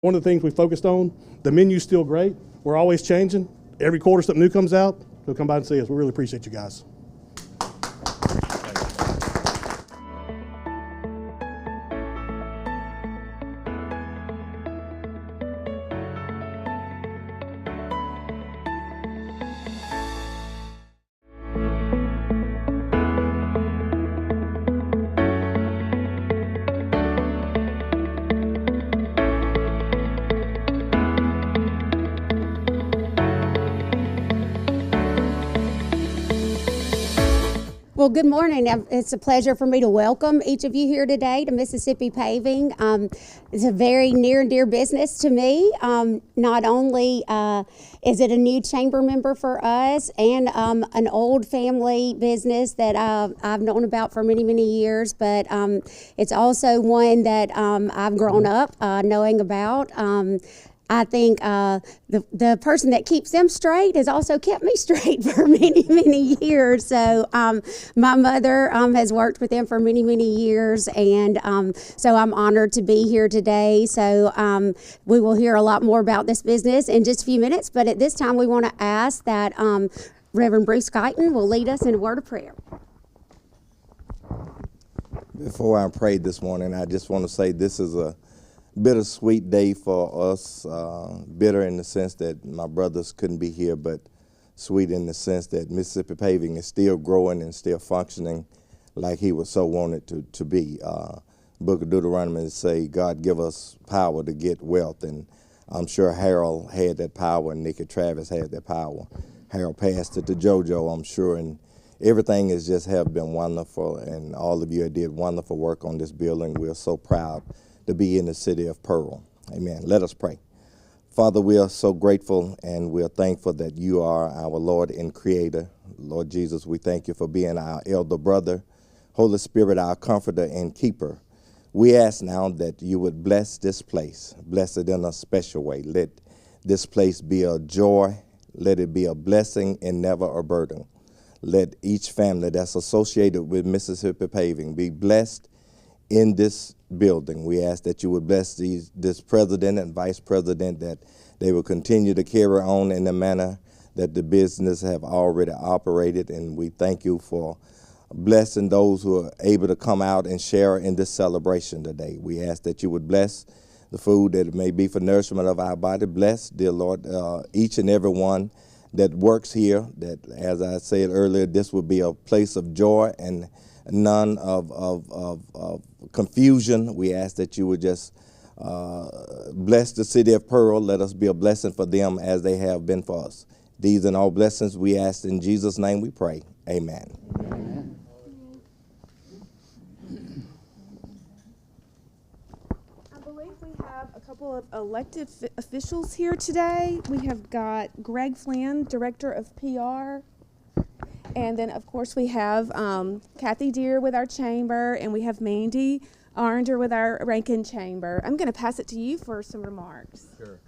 One of the things we focused on, the menu's still great. We're always changing. Every quarter something new comes out. So come by and see us. We really appreciate you guys. Well, good morning. It's a pleasure for me to welcome each of you here today to Mississippi Paving. It's a very near and dear business to me. Not only is it a new chamber member for us and an old family business that I've known about for many, many years, but it's also one that I've grown up knowing about. I think the person that keeps them straight has also kept me straight for many, many years. So my mother has worked with them for many, many years, and so I'm honored to be here today. So we will hear a lot more about this business in just a few minutes, but at this time we want to ask that Reverend Bruce Guyton will lead us in a word of prayer. Before I pray this morning, I just want to say this is a bittersweet day for us, bitter in the sense that my brothers couldn't be here, but sweet in the sense that Mississippi Paving is still growing and still functioning like he was so wanted to be. Book of Deuteronomy say, God give us power to get wealth, and I'm sure Harold had that power and Nicky Travis had that power. Harold passed it to JoJo, I'm sure, and everything has just have been wonderful, and all of you did wonderful work on this building. We're so proud to be in the city of Pearl. Amen. Let us pray. Father, we are so grateful and we're thankful that you are our Lord and Creator. Lord Jesus, we thank you for being our elder brother. Holy Spirit, our comforter and keeper. We ask now that you would bless this place, bless it in a special way. Let this place be a joy. Let it be a blessing and never a burden. Let each family that's associated with Mississippi Paving be blessed in this building. We ask that you would bless this president and vice president, that they will continue to carry on in the manner that the business have already operated. And we thank you for blessing those who are able to come out and share in this celebration today. We ask that you would bless the food that it may be for nourishment of our body. Bless, dear Lord, each and every one that works here, that, as I said earlier, this will be a place of joy and none of confusion. We ask that you would just bless the city of Pearl. Let us be a blessing for them as they have been for us. These and all blessings we ask in Jesus' name we pray. Amen. Amen. I believe we have a couple of elected officials here today. We have got Greg Flynn, Director of PR. And then, of course, we have Kathy Deere with our chamber, and we have Mandy Arender with our Rankin chamber. I'm going to pass it to you for some remarks. Sure.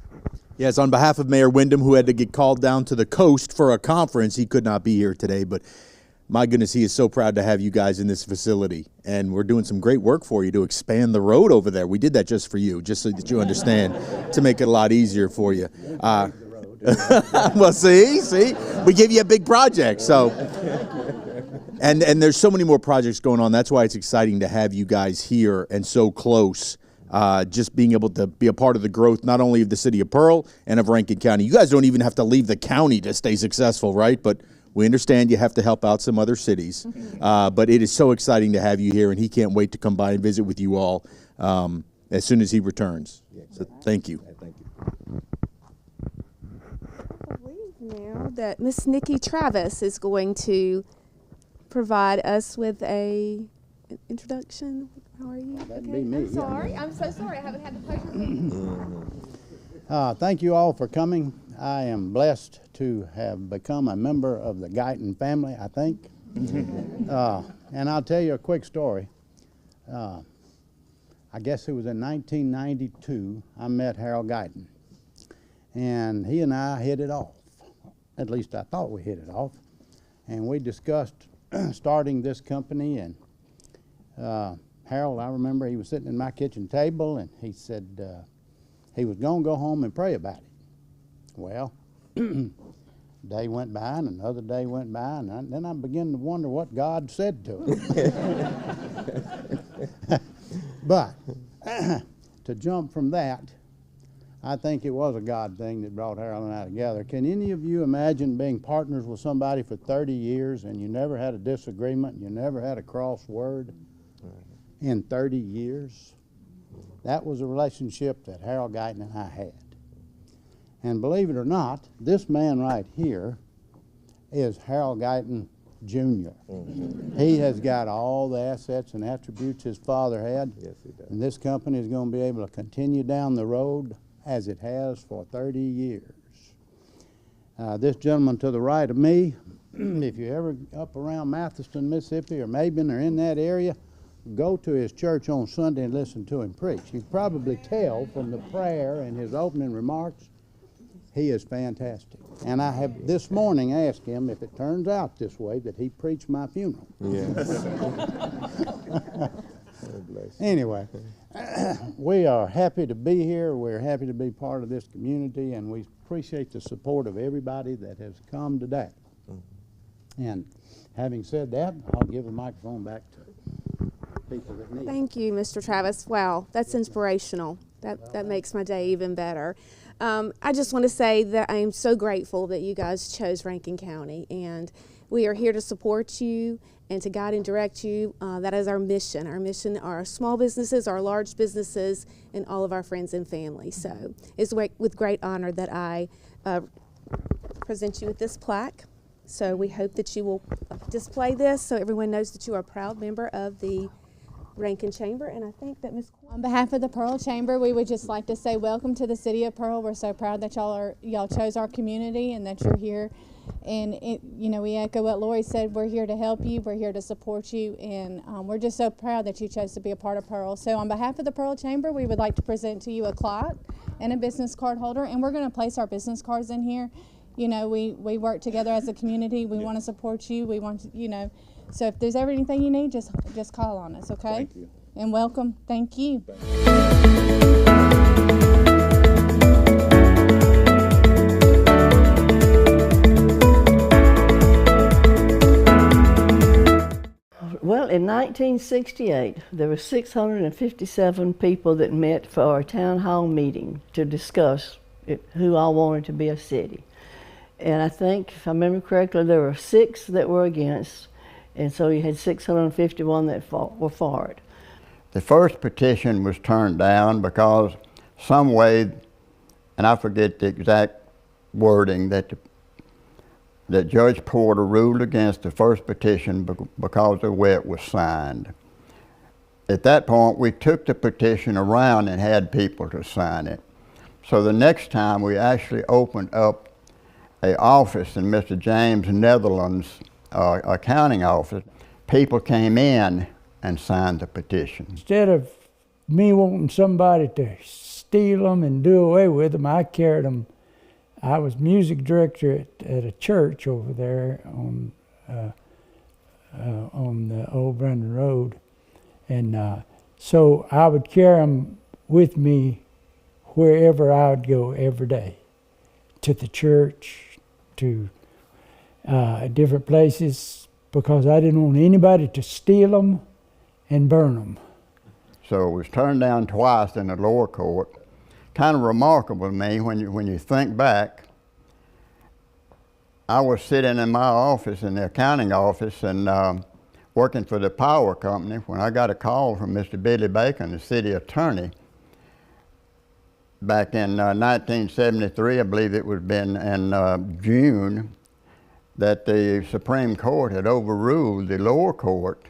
Yes, on behalf of Mayor Wyndham, who had to get called down to the coast for a conference, he could not be here today, but my goodness, he is so proud to have you guys in this facility, and we're doing some great work for you to expand the road over there. We did that just for you, just so that you understand, to make it a lot easier for you. Well, see, we give you a big project, so. And there's so many more projects going on. That's why it's exciting to have you guys here and so close. Just being able to be a part of the growth, not only of the city of Pearl and of Rankin County. You guys don't even have to leave the county to stay successful, right? But we understand you have to help out some other cities. But it is so exciting to have you here, and he can't wait to come by and visit with you all as soon as he returns. So thank you. Thank you. I believe now that Miss Nikki Travis is going to provide us with an introduction. How are you? That'd be me. I'm sorry. I'm so sorry. I haven't had the pleasure of meeting you. Thank you all for coming. I am blessed to have become a member of the Guyton family, I think. And I'll tell you a quick story. I guess it was in 1992, I met Harold Guyton. And he and I hit it off. At least I thought we hit it off. And we discussed starting this company. And Harold, I remember he was sitting at my kitchen table and he said, he was going to go home and pray about it. Well, day went by and another day went by, and then I began to wonder what God said to him. But to jump from that, I think it was a God thing that brought Harold and I together. Can any of you imagine being partners with somebody for 30 years and you never had a disagreement, you never had a cross word in 30 years? That was a relationship that Harold Guyton and I had. And believe it or not, this man right here is Harold Guyton Jr. He has got all the assets and attributes his father had. Yes, he does. And this company is going to be able to continue down the road as it has for 30 years. This gentleman to the right of me, if you're ever up around Mathiston, Mississippi, or Mabin, or in that area, go to his church on Sunday and listen to him preach. You can probably tell from the prayer and his opening remarks, he is fantastic. And I have this morning asked him if it turns out this way that he preached my funeral. Yes. Anyway, we are happy to be here. We're happy to be part of this community, and we appreciate the support of everybody that has come today. And having said that, I'll give the microphone back to people that need it. Thank you, Mr. Travis. Wow, that's inspirational. That makes my day even better. I just want to say that I am so grateful that you guys chose Rankin County, and we are here to support you and to guide and direct you. That is our mission. Our mission are our small businesses, our large businesses, and all of our friends and family. So it's with great honor that I present you with this plaque. So we hope that you will display this so everyone knows that you are a proud member of the Rankin Chamber, and I think that Ms. On behalf of the Pearl Chamber, we would just like to say welcome to the City of Pearl. We're so proud that y'all chose our community and that you're here. And we echo what Lori said. We're here to help you. We're here to support you, and we're just so proud that you chose to be a part of Pearl. So on behalf of the Pearl Chamber, we would like to present to you a clock and a business card holder, and we're going to place our business cards in here. You know, we work together as a community. We want to support you. We want to, so if there's ever anything you need, just call on us, okay? Thank you. And welcome. Thank you. Well, in 1968, there were 657 people that met for a town hall meeting to discuss who all wanted to be a city. And I think, if I remember correctly, there were 6 that were against, and so you had 651 that were for it. The first petition was turned down because some way, and I forget the exact wording, that Judge Porter ruled against the first petition because of the way it was signed. At that point, we took the petition around and had people to sign it. So the next time we actually opened up an office in Mr. James Netherland's accounting office. People came in and signed the petition. Instead of me wanting somebody to steal them and do away with them, I carried them. I was music director at a church over there on the Old Brandon Road, and so I would carry them with me wherever I would go every day, to the church, to different places, because I didn't want anybody to steal them and burn them. So it was turned down twice in the lower court. Kind of remarkable to me when you think back. I was sitting in my office, in the accounting office, and working for the power company when I got a call from Mr. Billy Bacon, the city attorney. Back in 1973, I believe it would have been in June, that the Supreme Court had overruled the lower court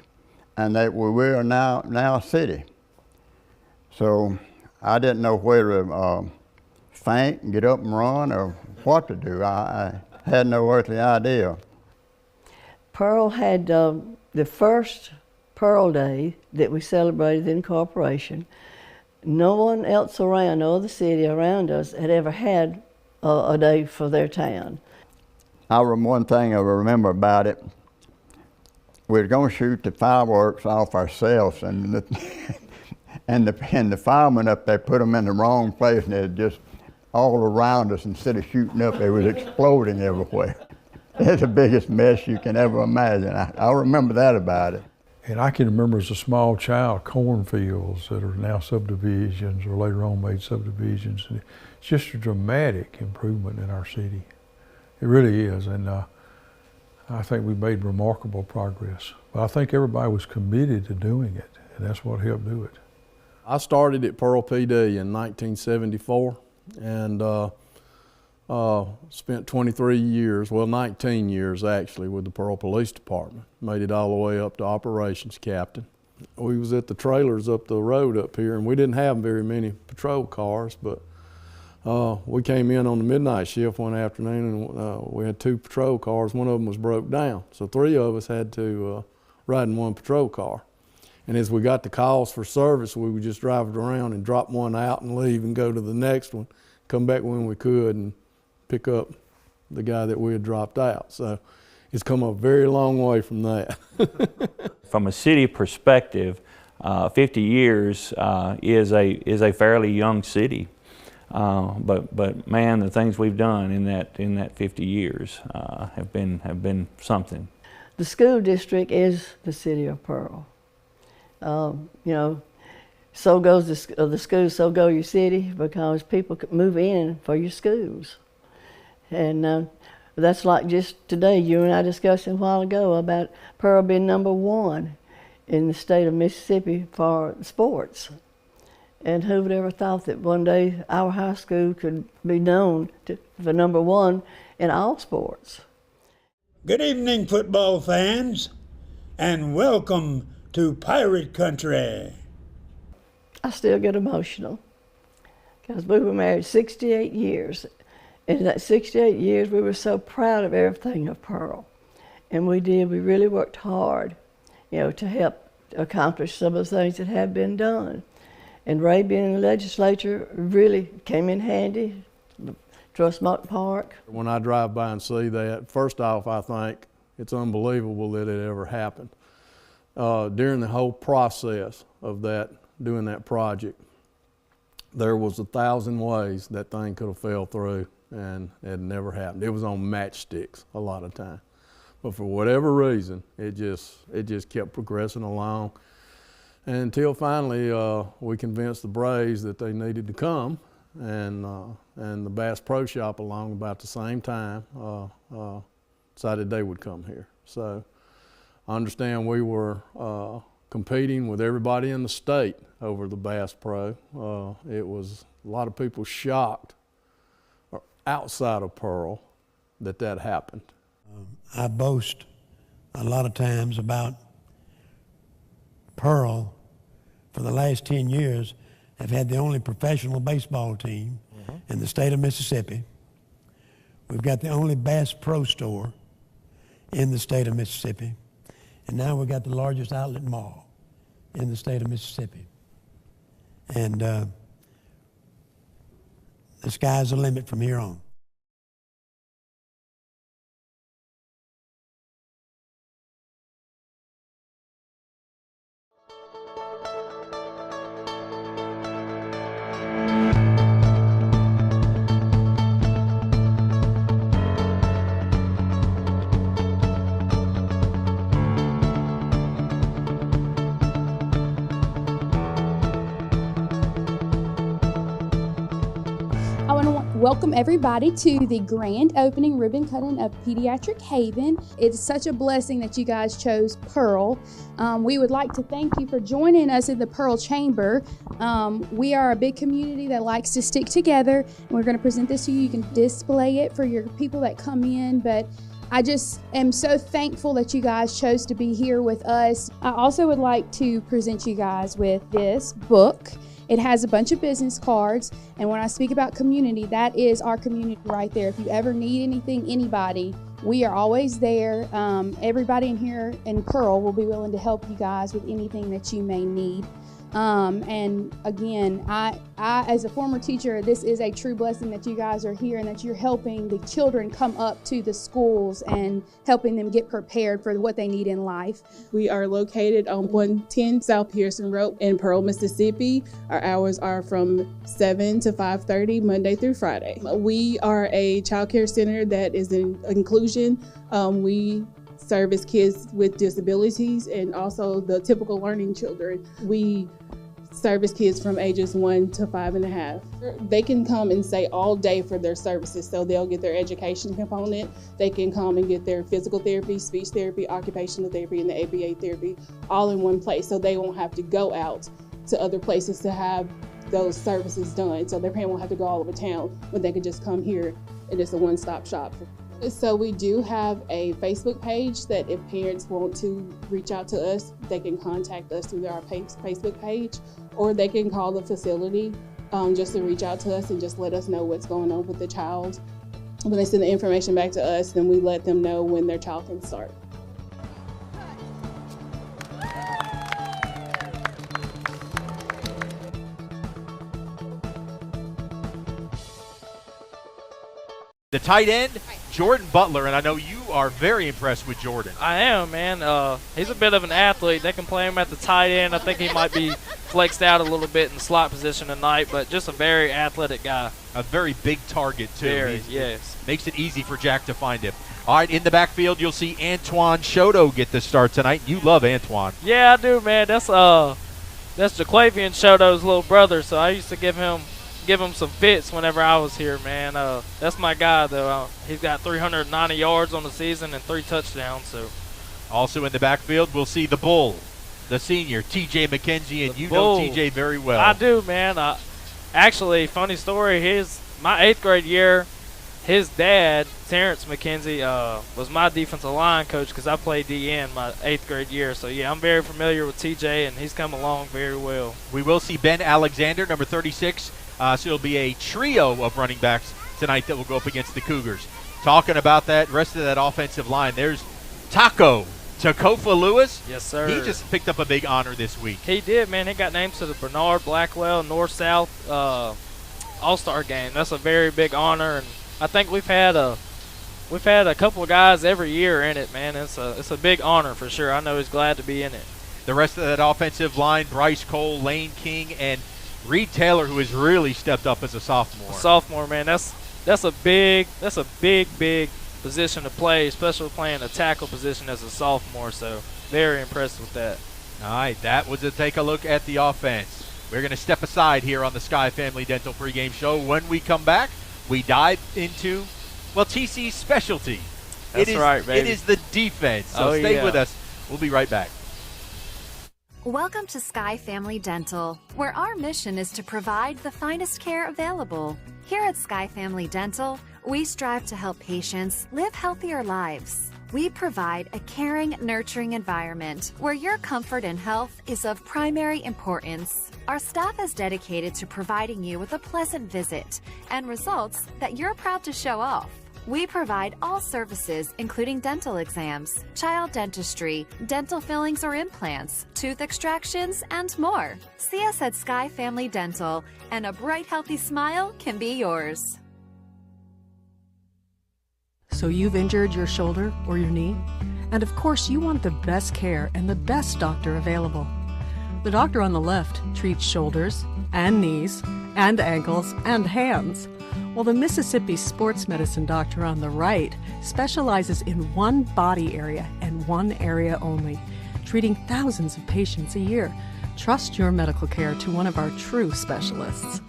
and that we were now a city. So I didn't know whether to faint and get up and run or what to do. I had no earthly idea. Pearl had the first Pearl Day that we celebrated in incorporation. No one else around, no other city around us had ever had a day for their town. One thing I remember about it, we were going to shoot the fireworks off ourselves, and And the firemen up there put them in the wrong place, and they're just all around us. Instead of shooting up, they was exploding everywhere. It's the biggest mess you can ever imagine. I remember that about it. And I can remember as a small child, cornfields that are now subdivisions or later on made subdivisions. And it's just a dramatic improvement in our city. It really is. And I think we made remarkable progress. But I think everybody was committed to doing it, and that's what helped do it. I started at Pearl PD in 1974 and spent 23 years, well 19 years actually, with the Pearl Police Department. Made it all the way up to operations captain. We was at the trailers up the road up here, and we didn't have very many patrol cars, but we came in on the midnight shift one afternoon, and we had 2 patrol cars. One of them was broke down, so 3 of us had to ride in one patrol car. And as we got the calls for service, we would just drive it around and drop one out and leave and go to the next one, come back when we could and pick up the guy that we had dropped out. So it's come a very long way from that. From a city perspective, 50 years is a fairly young city. But man, the things we've done in that 50 years have been something. The school district is the city of Pearl. You know, so goes the schools, so go your city, because people move in for your schools. And that's like just today, you and I discussed a while ago about Pearl being #1 in the state of Mississippi for sports. And who would ever thought that one day our high school could be known for #1 in all sports. Good evening, football fans, and welcome to Pirate Country. I still get emotional because we were married 68 years. And in that 68 years, we were so proud of everything of Pearl. And we really worked hard, you know, to help accomplish some of the things that have been done. And Ray being in the legislature really came in handy. Trustmark Park. When I drive by and see that, first off, I think it's unbelievable that it ever happened. During the whole process of doing that project, there was 1,000 ways that thing could have fell through, and it never happened. It was on matchsticks a lot of time. But for whatever reason, it just kept progressing along until finally we convinced the Braves that they needed to come, and the Bass Pro Shop along about the same time decided they would come here. So I understand we were competing with everybody in the state over the Bass Pro. It was a lot of people shocked outside of Pearl that happened. I boast a lot of times about Pearl. For the last 10 years, have had the only professional baseball team in the state of Mississippi. We've got the only Bass Pro store in the state of Mississippi. And now we've got the largest outlet mall in the state of Mississippi. And the sky's the limit from here on. Welcome everybody to the grand opening ribbon cutting of Pediatric Haven. It's such a blessing that you guys chose Pearl. We would like to thank you for joining us in the Pearl Chamber. We are a big community that likes to stick together, and we're going to present this to you. You can display it for your people that come in, but I just am so thankful that you guys chose to be here with us. I also would like to present you guys with this book. It has a bunch of business cards, and when I speak about community, that is our community right there. If you ever need anything, anybody, we are always there. Everybody in here in Pearl will be willing to help you guys with anything that you may need. And again, I, as a former teacher, this is a true blessing that you guys are here and that you're helping the children come up to the schools and helping them get prepared for what they need in life. We are located on 110 South Pearson Road in Pearl, Mississippi. Our hours are from 7 to 5:30, Monday through Friday. We are a child care center that is in inclusion. We service kids with disabilities and also the typical learning children. We service kids from ages 1 to 5.5. They can come and stay all day for their services, so they'll get their education component. They can come and get their physical therapy, speech therapy, occupational therapy, and the ABA therapy all in one place, so they won't have to go out to other places to have those services done. So their parent won't have to go all over town when they could just come here and it's a one-stop shop. So we do have a Facebook page that if parents want to reach out to us, they can contact us through our Facebook page, or they can call the facility just to reach out to us and just let us know what's going on with the child. When they send the information back to us, then we let them know when their child can start. The tight end, Jordan Butler, and I know you are very impressed with Jordan. I am, man. He's a bit of an athlete. They can play him at the tight end. I think he might be flexed out a little bit in the slot position tonight, but just a very athletic guy. A very big target, too. Very, yes. Makes it easy for Jack to find him. All right, in the backfield, you'll see Antoine Shoto get the start tonight. You love Antoine. Yeah, I do, man. That's Jaquavian Shoto's little brother, so I used to give him some fits whenever I was here, man. That's my guy, though. He's got 390 yards on the season and 3 touchdowns. So, also in the backfield, we'll see the Bull, the senior, T.J. McKenzie, and you Bull. know T.J. very well. I do, man. Actually, funny story, my 8th grade year, his dad, Terrence McKenzie, was my defensive line coach because I played DN my 8th grade year. So, yeah, I'm very familiar with T.J., and he's come along very well. We will see Ben Alexander, number 36. So it'll be a trio of running backs tonight that will go up against the Cougars. Talking about that, rest of that offensive line, there's Takofa Lewis. Yes, sir. He just picked up a big honor this week. He did, man. He got named to the Bernard Blackwell North-South All-Star game. That's a very big honor, and I think we've had a couple of guys every year in it, man. It's a big honor for sure. I know he's glad to be in it. The rest of that offensive line, Bryce Cole, Lane King, and Reed Taylor, who has really stepped up as a sophomore. Man. That's a big position to play, especially playing a tackle position as a sophomore. So very impressed with that. All right, that was a take a look at the offense. We're going to step aside here on the Sky Family Dental pregame show. When we come back, we dive into TC's specialty. That's right, baby. It is the defense. So stay with us. We'll be right back. Welcome to Sky Family Dental, where our mission is to provide the finest care available. Here at Sky Family Dental, we strive to help patients live healthier lives. We provide a caring, nurturing environment where your comfort and health is of primary importance. Our staff is dedicated to providing you with a pleasant visit and results that you're proud to show off. We provide all services, including dental exams, child dentistry, dental fillings or implants, tooth extractions, and more. See us at Sky Family Dental, and a bright, healthy smile can be yours. So you've injured your shoulder or your knee? And of course, you want the best care and the best doctor available. The doctor on the left treats shoulders and knees and ankles and hands, while the Mississippi sports medicine doctor on the right specializes in one body area and one area only, treating thousands of patients a year. Trust your medical care to one of our true specialists.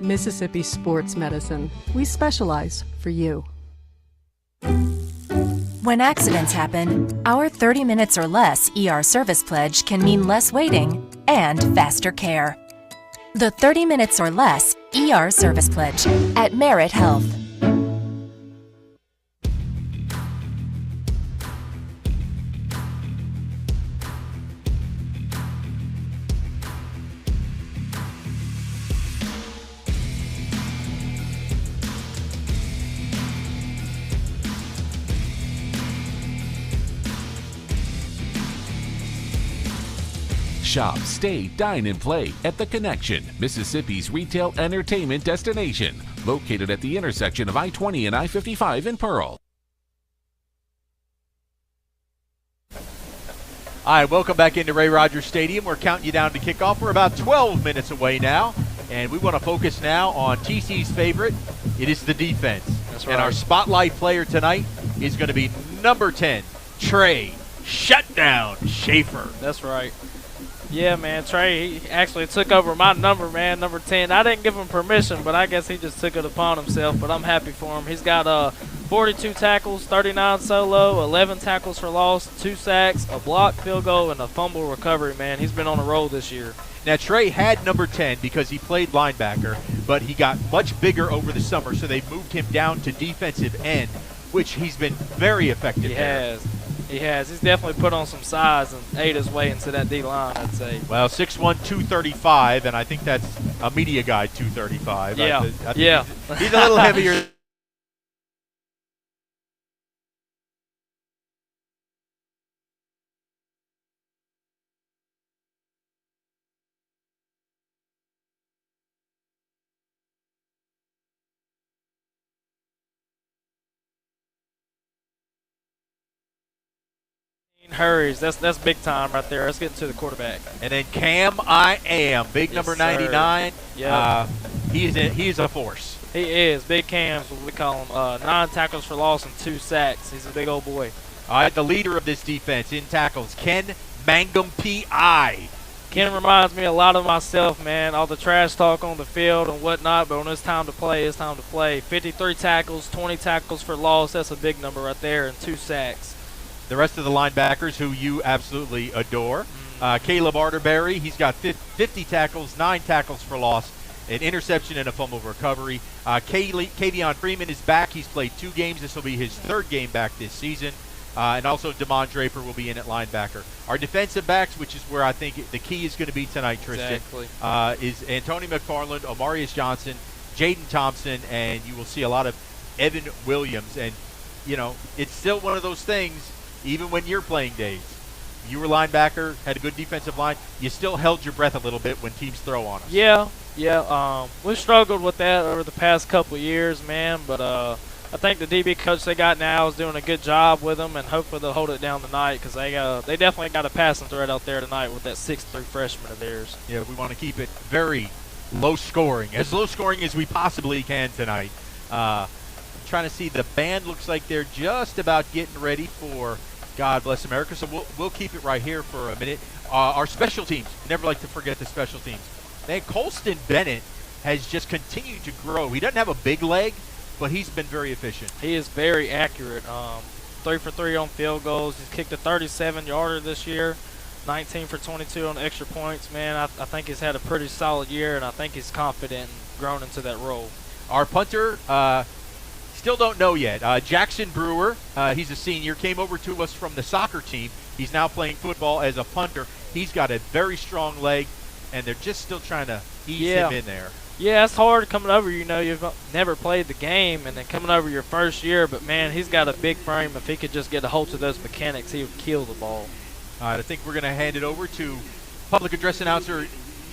Mississippi Sports Medicine. We specialize for you. When accidents happen, our 30 minutes or less ER service pledge can mean less waiting and faster care. The 30 minutes or less ER service pledge at Merit Health. Shop, stay, dine, and play at The Connection, Mississippi's retail entertainment destination, located at the intersection of I-20 and I-55 in Pearl. All right, welcome back into Ray Rogers Stadium. We're counting you down to kickoff. We're about 12 minutes away now, and we want to focus now on TC's favorite. It is the defense. That's right. And our spotlight player tonight is going to be number 10, Trey Shutdown Schaefer. That's right. Yeah, man, Trey, he actually took over my number, man, number 10. I didn't give him permission, but I guess he just took it upon himself, but I'm happy for him. He's got 42 tackles, 39 solo, 11 tackles for loss, 2 sacks, a blocked field goal, and a fumble recovery, man. He's been on a roll this year. Now, Trey had number 10 because he played linebacker, but he got much bigger over the summer, so they moved him down to defensive end, which he's been very effective there. He has. He's definitely put on some size and ate his way into that D-line, I'd say. Well, 6'1", 235, and I think that's a media guide 235. Yeah, I think yeah. He's a little heavier. Hurries. That's big time right there. Let's get to the quarterback. And then Cam I Am, big number 99. Yeah. He is a force. He is. Big Cam's what we call him. 9 tackles for loss and 2 sacks. He's a big old boy. All right, the leader of this defense in tackles, Ken Mangum P.I. Ken reminds me a lot of myself, man. All the trash talk on the field and whatnot, but when it's time to play, it's time to play. 53 tackles, 20 tackles for loss. That's a big number right there, and 2 sacks. The rest of the linebackers who you absolutely adore. Caleb Arterberry, he's got 50 tackles, 9 tackles for loss, an interception and a fumble recovery. Kavion Freeman is back. He's played 2 games. This will be his 3rd game back this season. And also Damon Draper will be in at linebacker. Our defensive backs, which is where I think the key is going to be tonight, Tristan, is Antonio McFarland, Omarius Johnson, Jaden Thompson, and you will see a lot of Evan Williams. And, you know, it's still one of those things. Even when you're playing days, you were linebacker, had a good defensive line, you still held your breath a little bit when teams throw on us. Yeah. We struggled with that over the past couple of years, man, but I think the DB coach they got now is doing a good job with them, and hopefully they'll hold it down tonight because they definitely got a passing threat out there tonight with that 6'3" freshman of theirs. Yeah, we want to keep it very low scoring as we possibly can tonight. Trying to see the band looks like they're just about getting ready for God Bless America, so we'll keep it right here for a minute. Our special teams, never like to forget the special teams. Man, Colston Bennett has just continued to grow. He doesn't have a big leg, but he's been very efficient. He is very accurate. 3 for 3 on field goals. He's kicked a 37-yarder this year, 19 for 22 on extra points. Man, I think he's had a pretty solid year, and I think he's confident and grown into that role. Our punter, still don't know yet. Jackson Brewer, he's a senior, came over to us from the soccer team. He's now playing football as a punter. He's got a very strong leg, and they're just still trying to ease him in there. Yeah, it's hard coming over. You know, you've never played the game, and then coming over your first year. But, man, he's got a big frame. If he could just get a hold of those mechanics, he would kill the ball. All right, I think we're going to hand it over to public address announcer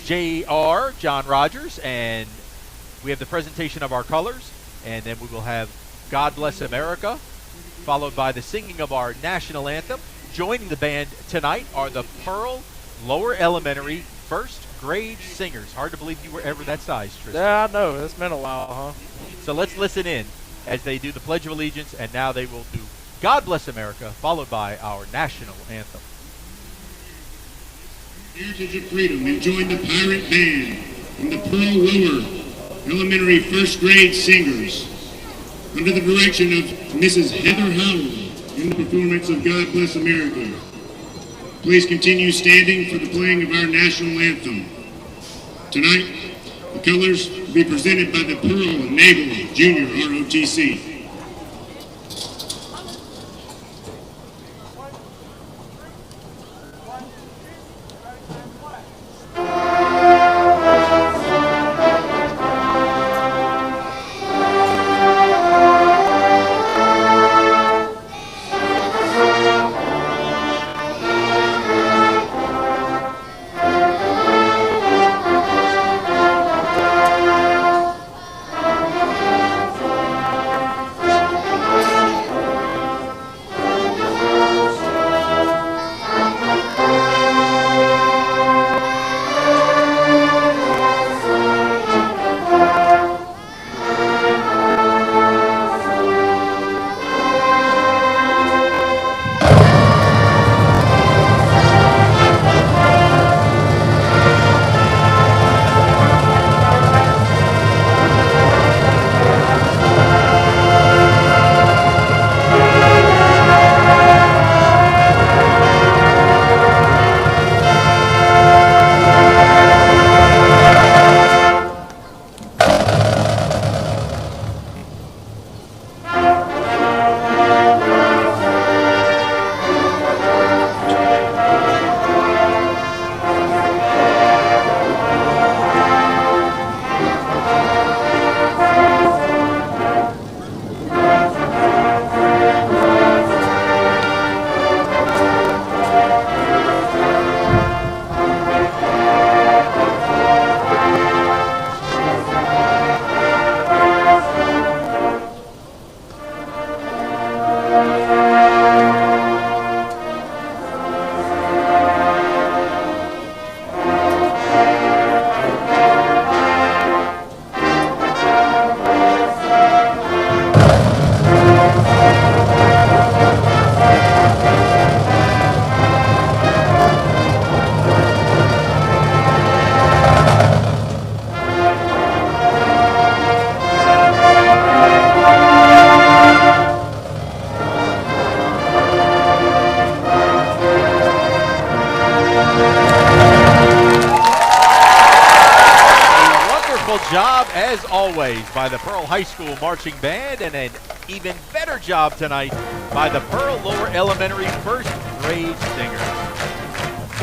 J.R. John Rogers, and we have the presentation of our colors, and then we will have God Bless America, followed by the singing of our national anthem. Joining the band tonight are the Pearl Lower Elementary first grade singers. Hard to believe you were ever that size, Tristan. Yeah, I know. It's been a while, huh? So let's listen in as they do the Pledge of Allegiance, and now they will do God Bless America, followed by our national anthem. Heritage of Freedom, and join the Pirate Band and the Pearl Lower Elementary first grade singers under the direction of Mrs. Heather Howell in the performance of God Bless America. Please continue standing for the playing of our national anthem. Tonight, the colors will be presented by the Pearl Naval Junior ROTC. always by the Pearl High School Marching Band, and an even better job tonight by the Pearl Lower Elementary first grade singers.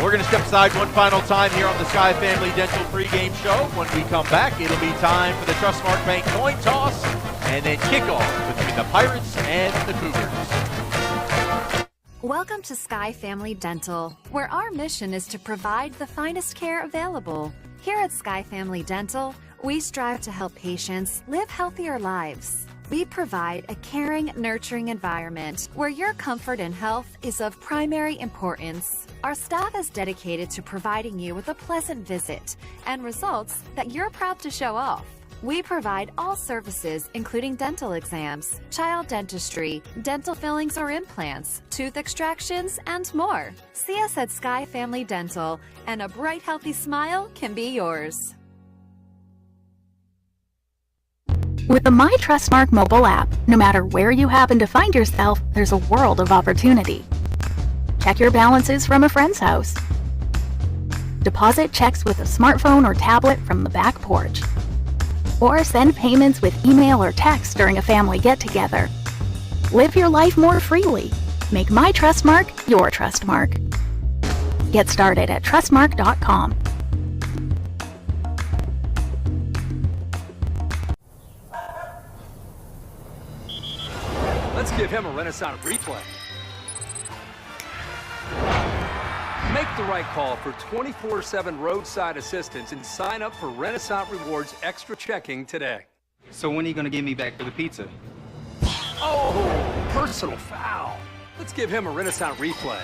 We're going to step aside one final time here on the Sky Family Dental pregame show. When we come back, it'll be time for the Trustmark Bank coin toss and then kickoff between the Pirates and the Cougars. Welcome to Sky Family Dental, where our mission is to provide the finest care available. Here at Sky Family Dental, we strive to help patients live healthier lives. We provide a caring, nurturing environment where your comfort and health is of primary importance. Our staff is dedicated to providing you with a pleasant visit and results that you're proud to show off. We provide all services, including dental exams, child dentistry, dental fillings or implants, tooth extractions, and more. See us at Sky Family Dental, and a bright, healthy smile can be yours. With the My Trustmark mobile app, no matter where you happen to find yourself, there's a world of opportunity. Check your balances from a friend's house. Deposit checks with a smartphone or tablet from the back porch. Or send payments with email or text during a family get-together. Live your life more freely. Make My Trustmark your Trustmark. Get started at trustmark.com. Let's give him a Renaissance replay. Make the right call for 24/7 roadside assistance and sign up for Renaissance Rewards Extra Checking today. So when are you going to give me back for the pizza? Oh, personal foul. Let's give him a Renaissance replay.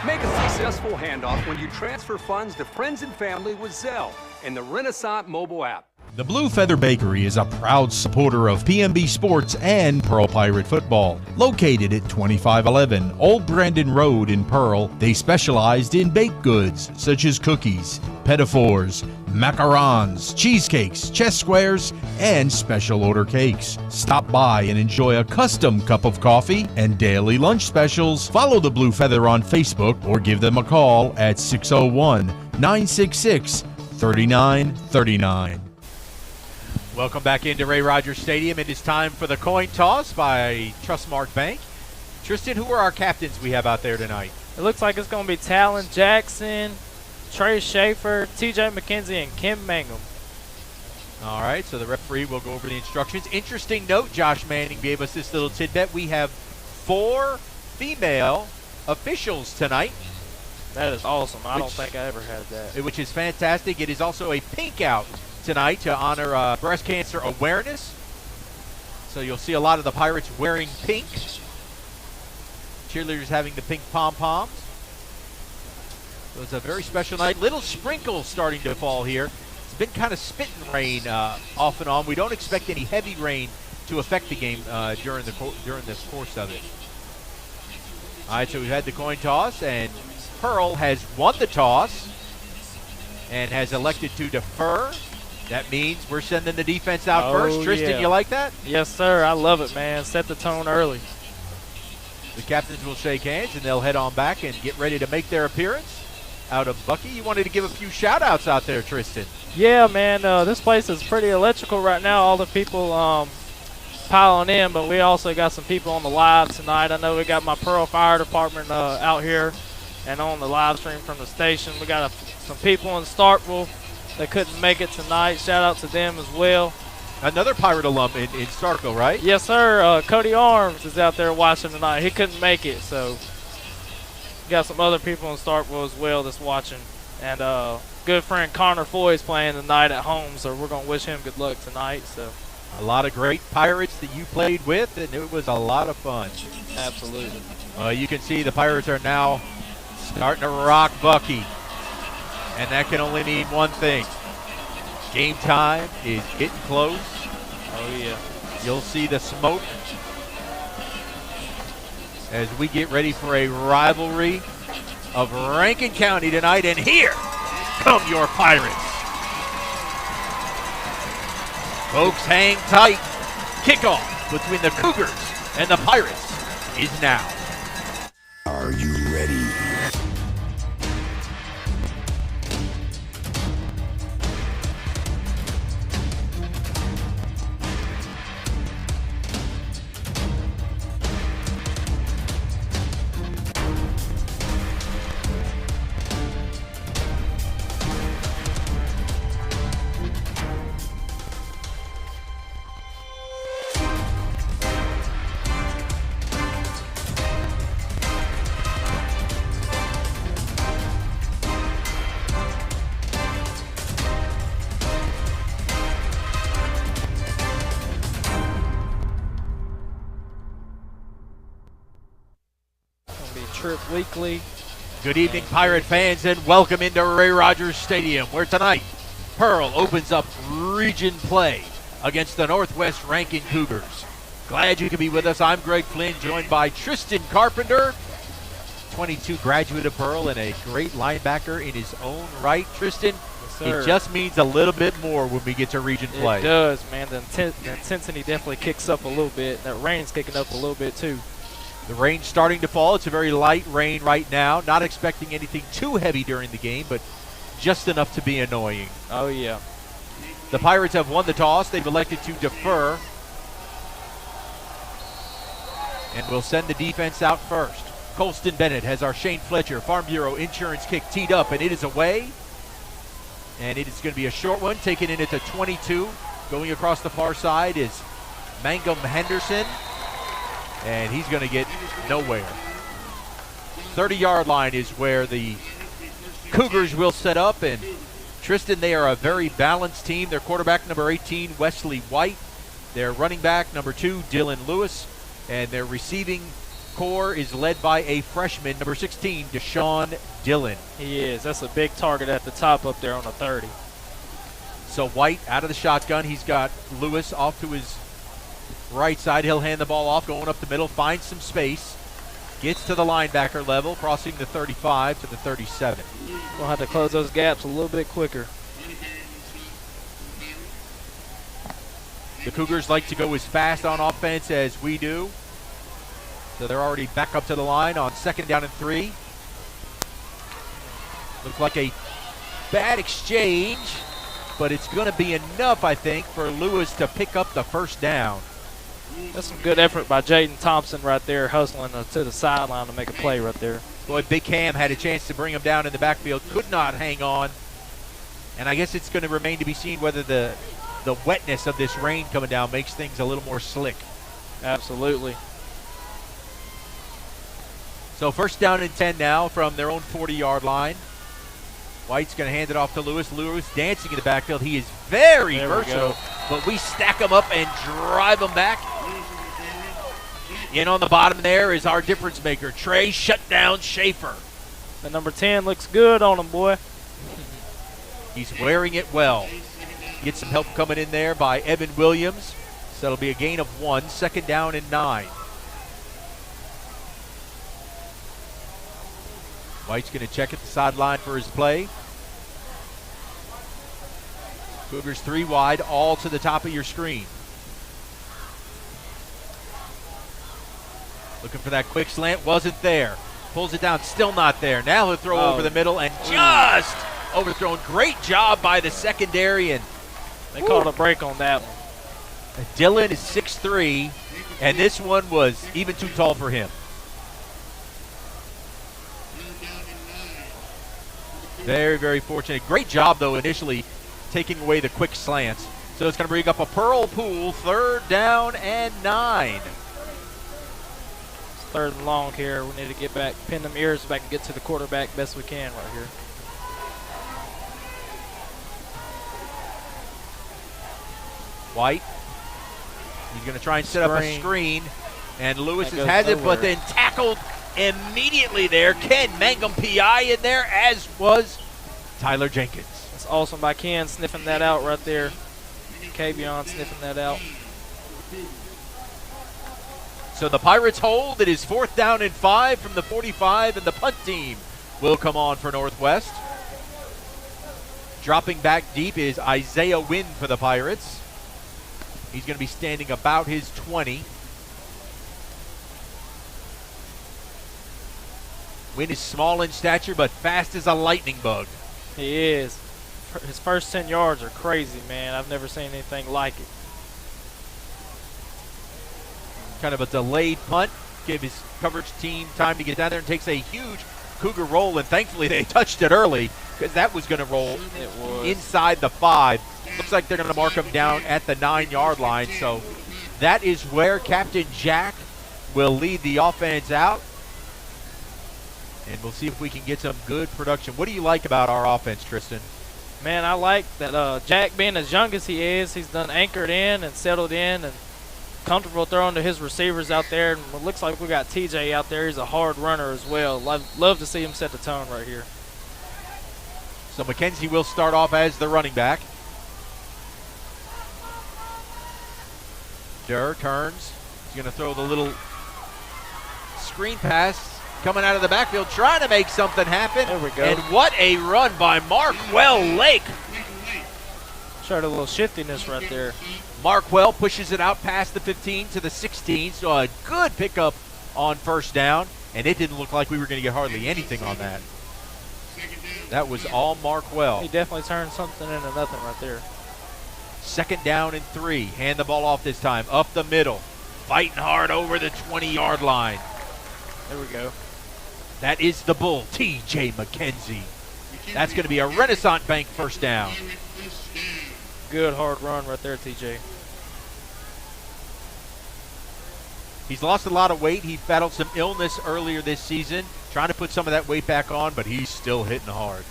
Make a successful handoff when you transfer funds to friends and family with Zelle and the Renaissance mobile app. The Blue Feather Bakery is a proud supporter of PMB Sports and Pearl Pirate football. Located at 2511 Old Brandon Road in Pearl, they specialized in baked goods such as cookies, pettifours, macarons, cheesecakes, chess squares, and special order cakes. Stop by and enjoy a custom cup of coffee and daily lunch specials. Follow the Blue Feather on Facebook or give them a call at 601-966-3939. Welcome back into Ray Rogers Stadium. It is time for the coin toss by Trustmark Bank. Tristan, who are our captains we have out there tonight? It looks like it's going to be Talon Jackson, Trey Schaefer, TJ McKenzie, and Kim Mangum. All right, so the referee will go over the instructions. Interesting note, Josh Manning gave us this little tidbit. We have 4 female officials tonight. That is awesome. I don't think I ever had that. Which is fantastic. It is also a pink out tonight to honor breast cancer awareness. So you'll see a lot of the Pirates wearing pink. Cheerleaders having the pink pom-poms. So it's a very special night. Little sprinkles starting to fall here. It's been kind of spitting rain off and on. We don't expect any heavy rain to affect the game during the course of it. All right, so we've had the coin toss, and Pearl has won the toss and has elected to defer. That means we're sending the defense out first. Tristan, yeah. You like that? Yes, sir. I love it, man. Set the tone early. The captains will shake hands, and they'll head on back and get ready to make their appearance out of Bucky. You wanted to give a few shout-outs out there, Tristan. Yeah, man. This place is pretty electrical right now. All the people piling in, but we also got some people on the live tonight. I know we got my Pearl Fire Department out here and on the live stream from the station. We got some people in Starkville that couldn't make it tonight. Shout out to them as well. Another Pirate alum in Starkville, right? Yes, sir. Cody Arms is out there watching tonight. He couldn't make it, so got some other people in Starkville as well that's watching. And good friend Connor Foy is playing tonight at home, so we're going to wish him good luck tonight. So a lot of great Pirates that you played with, and it was a lot of fun. Absolutely. You can see the Pirates are now starting to rock Bucky. And that can only mean one thing. Game time is getting close. Oh, yeah. You'll see the smoke as we get ready for a rivalry of Rankin County tonight. And here come your Pirates. Folks, hang tight. Kickoff between the Cougars and the Pirates is now. Are you ready? Trip Weekly. Good evening, Pirate fans, and welcome into Ray Rogers Stadium, where tonight Pearl opens up region play against the Northwest Rankin Cougars. Glad you could be with us. I'm Greg Flynn, joined by Tristan Carpenter, 22 graduate of Pearl and a great linebacker in his own right. Tristan, it just means a little bit more when we get to region play. It does, man. The intensity definitely kicks up a little bit. That rain's kicking up a little bit, too. The rain's starting to fall. It's a very light rain right now. Not expecting anything too heavy during the game, but just enough to be annoying. Oh, yeah. The Pirates have won the toss. They've elected to defer. And we'll send the defense out first. Colston Bennett has our Shane Fletcher Farm Bureau insurance kick teed up, and it is away. And it is going to be a short one, taken in at the 22. Going across the far side is Mangum Henderson. And he's going to get nowhere. 30-yard line is where the Cougars will set up. And Tristan, they are a very balanced team. Their quarterback, number 18, Wesley White. Their running back, number 2, Dylan Lewis. And their receiving core is led by a freshman, number 16, Deshaun Dillon. He is. That's a big target at the top up there on the 30. So White out of the shotgun. He's got Lewis off to his right side. He'll hand the ball off, going up the middle, finds some space, gets to the linebacker level, crossing the 35 to the 37. We'll have to close those gaps a little bit quicker. The Cougars like to go as fast on offense as we do. So they're already back up to the line on 2nd down and 3. Looks like a bad exchange, but it's going to be enough, I think, for Lewis to pick up the first down. That's some good effort by Jaden Thompson right there, hustling to the sideline to make a play right there. Boy, Big Cam had a chance to bring him down in the backfield, could not hang on. And I guess it's going to remain to be seen whether the wetness of this rain coming down makes things a little more slick. Absolutely. So 1st down and 10 now from their own 40-yard line. White's going to hand it off to Lewis. Lewis dancing in the backfield. He is very versatile, but we stack him up and drive him back. In on the bottom there is our difference maker, Trey Shutdown Schaefer. The number 10 looks good on him, boy. He's wearing it well. Get some help coming in there by Evan Williams. So it'll be a gain of 1, 2nd down and 9. White's going to check at the sideline for his play. Cougars 3 wide, all to the top of your screen. Looking for that quick slant, wasn't there. Pulls it down, still not there. Now he'll throw over the middle and just overthrown. Great job by the secondary. And they called a break on that one. Dylan is 6'3", and this one was even too tall for him. Very, very fortunate. Great job, though, initially taking away the quick slants. So it's going to bring up a Pearl pool, 3rd down and 9. 3rd and long here. We need to get back, pin them ears back and get to the quarterback best we can right here. White. He's going to try and set up a screen. And Lewis has it, but then tackled immediately there. Ken Mangum PI in there, as was Tyler Jenkins. That's awesome by Ken, sniffing that out right there. Kavion sniffing that out. So the Pirates hold. It is 4th down and 5 from the 45, and the punt team will come on for Northwest. Dropping back deep is Isaiah Wynn for the Pirates. He's going to be standing about his 20. Wynn is small in stature, but fast as a lightning bug. He is. His first 10 yards are crazy, man. I've never seen anything like it. Kind of a delayed punt. Give his coverage team time to get down there, and takes a huge Cougar roll, and thankfully they touched it early because that was going to roll inside the 5. Looks like they're going to mark him down at the 9-yard line. So that is where Captain Jack will lead the offense out. And we'll see if we can get some good production. What do you like about our offense, Tristan? Man, I like that Jack, being as young as he is, he's done anchored in and settled in, and comfortable throwing to his receivers out there. And it looks like we got TJ out there. He's a hard runner as well. Love to see him set the tone right here. So McKenzie will start off as the running back. Durr turns. He's going to throw the little screen pass coming out of the backfield, trying to make something happen. There we go. And what a run by Markwell Lake. Showed a little shiftiness right there. Markwell pushes it out past the 15 to the 16, so a good pickup on first down, and it didn't look like we were going to get hardly anything on that. That was all Markwell. He definitely turned something into nothing right there. 2nd down and 3. Hand the ball off this time. Up the middle. Fighting hard over the 20-yard line. There we go. That is the bull, T.J. McKenzie. That's going to be a Renaissance Bank first down. Good hard run right there, TJ. He's lost a lot of weight. He battled some illness earlier this season, trying to put some of that weight back on, but he's still hitting hard.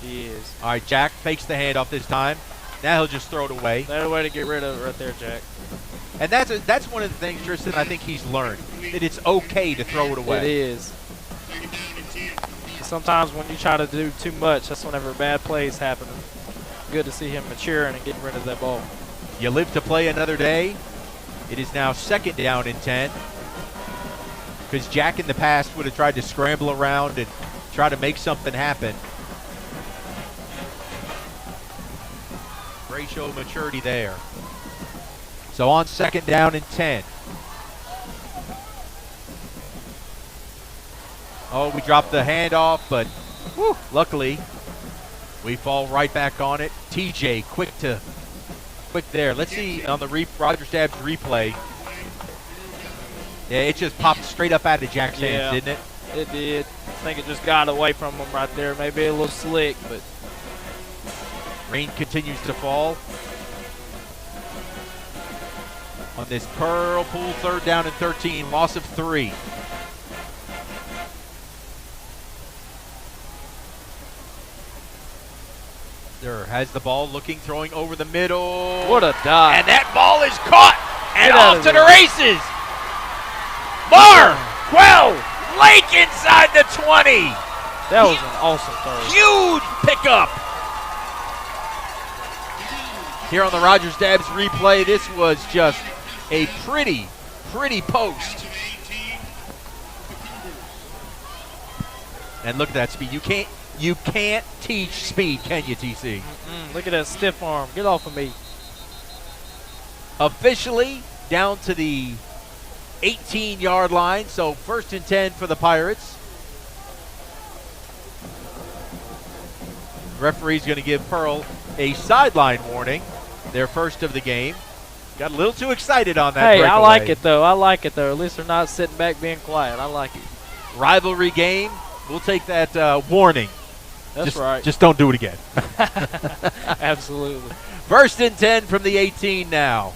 He is. All right, Jack fakes the handoff this time. Now he'll just throw it away. Better way to get rid of it right there, Jack. And that's one of the things, Tristan, I think he's learned, that it's okay to throw it away. It is. Sometimes when you try to do too much, that's whenever bad plays happen. Good to see him maturing and getting rid of that ball. You live to play another day. It is now 2nd down and 10. Because Jack in the past would have tried to scramble around and try to make something happen. Great show of maturity there. So on 2nd down and 10. Oh, we dropped the handoff, but luckily we fall right back on it. TJ quick there. Let's see on the Roger Stabbs replay. Yeah, it just popped straight up out of Jack's hands, didn't it? It did. I think it just got away from him right there. Maybe a little slick, but rain continues to fall. On this Pearl Pool 3rd down and 13, loss of 3. Durr has the ball, looking, throwing over the middle. What a dive. And that ball is caught and off to the races. Markwell Lake inside the 20. That was an awesome throw. Huge pickup. Here on the Rogers Dabbs replay, this was just a pretty post. And look at that speed. You can't teach speed, can you, TC? Look at that stiff arm. Get off of me. Officially down to the 18-yard line, so 1st and 10 for the Pirates. Referee's going to give Pearl a sideline warning, their first of the game. Got a little too excited on that breakaway. I like it, though. At least they're not sitting back being quiet. I like it. Rivalry game. We'll take that warning. That's right. Just don't do it again. Absolutely. 1st and 10 from the 18 now.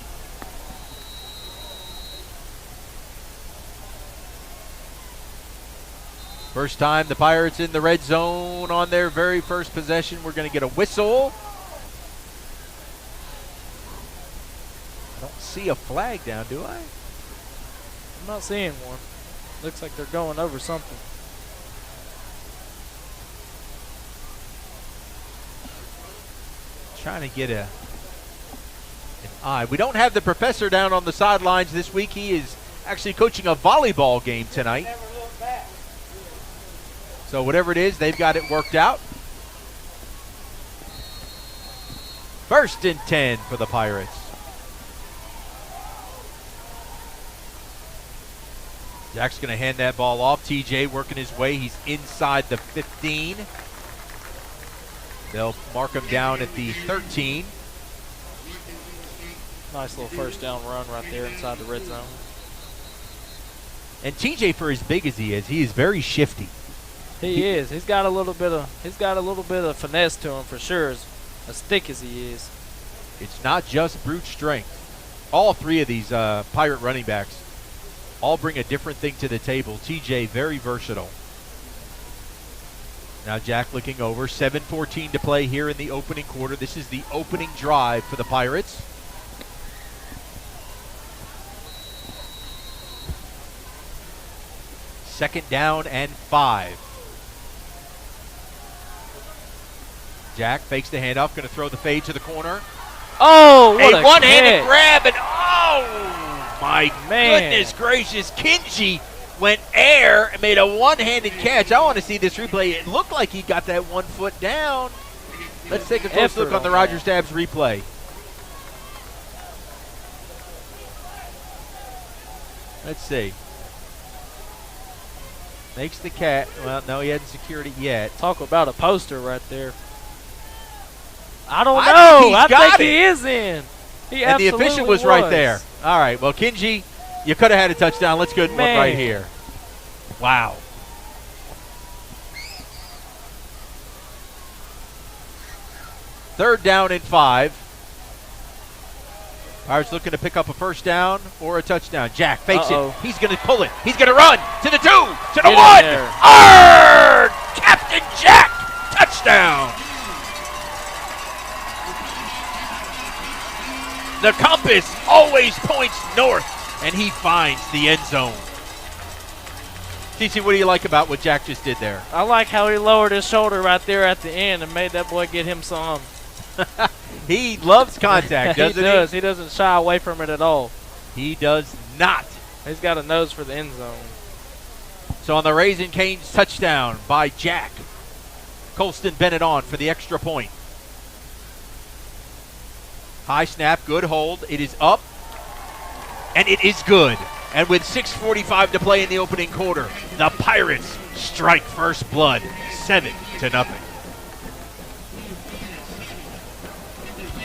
First time the Pirates in the red zone on their very first possession. We're going to get a whistle. I don't see a flag down, do I? I'm not seeing one. Looks like they're going over something. Trying to get an eye. We don't have the professor down on the sidelines this week. He is actually coaching a volleyball game tonight. So whatever it is, they've got it worked out. 1st and 10 for the Pirates. Jack's going to hand that ball off. TJ working his way. He's inside the 15. They'll mark him down at the 13. Nice little first down run right there inside the red zone. And TJ, for as big as he is very shifty. He is. He's got a little bit of finesse to him for sure. As thick as he is. It's not just brute strength. All 3 of these Pirate running backs all bring a different thing to the table. TJ, very versatile. Now Jack looking over. 7:14 to play here in the opening quarter. This is the opening drive for the Pirates. 2nd down and 5. Jack fakes the handoff, going to throw the fade to the corner. Oh, what a one-handed catch. grab, and oh my goodness gracious, Kinji went air and made a one-handed catch. I want to see this replay. It looked like he got that 1 foot down. Let's take a close look on the Rogers Dabs replay. Let's see. Makes the cat. Well, no, he hadn't secured it yet. Talk about a poster right there. I don't know. I think he is in. He and the absolutely official was right there. All right. Well, Kinji, you could have had a touchdown. Let's go and look right here. Wow. Third down and 5. Pirates looking to pick up a first down or a touchdown. Jack fakes it. He's going to pull it. He's going to run to the 2, to the 1. Captain Jack, touchdown. The compass always points north, and he finds the end zone. TC, what do you like about what Jack just did there? I like how he lowered his shoulder right there at the end and made that boy get him some. He loves contact, doesn't he? He does. He doesn't shy away from it at all. He does not. He's got a nose for the end zone. So on the Raising Cane's touchdown by Jack, Colston Bennett on for the extra point. High snap, good hold. It is up, and it is good. And with 6:45 to play in the opening quarter, the Pirates strike first blood, 7-0.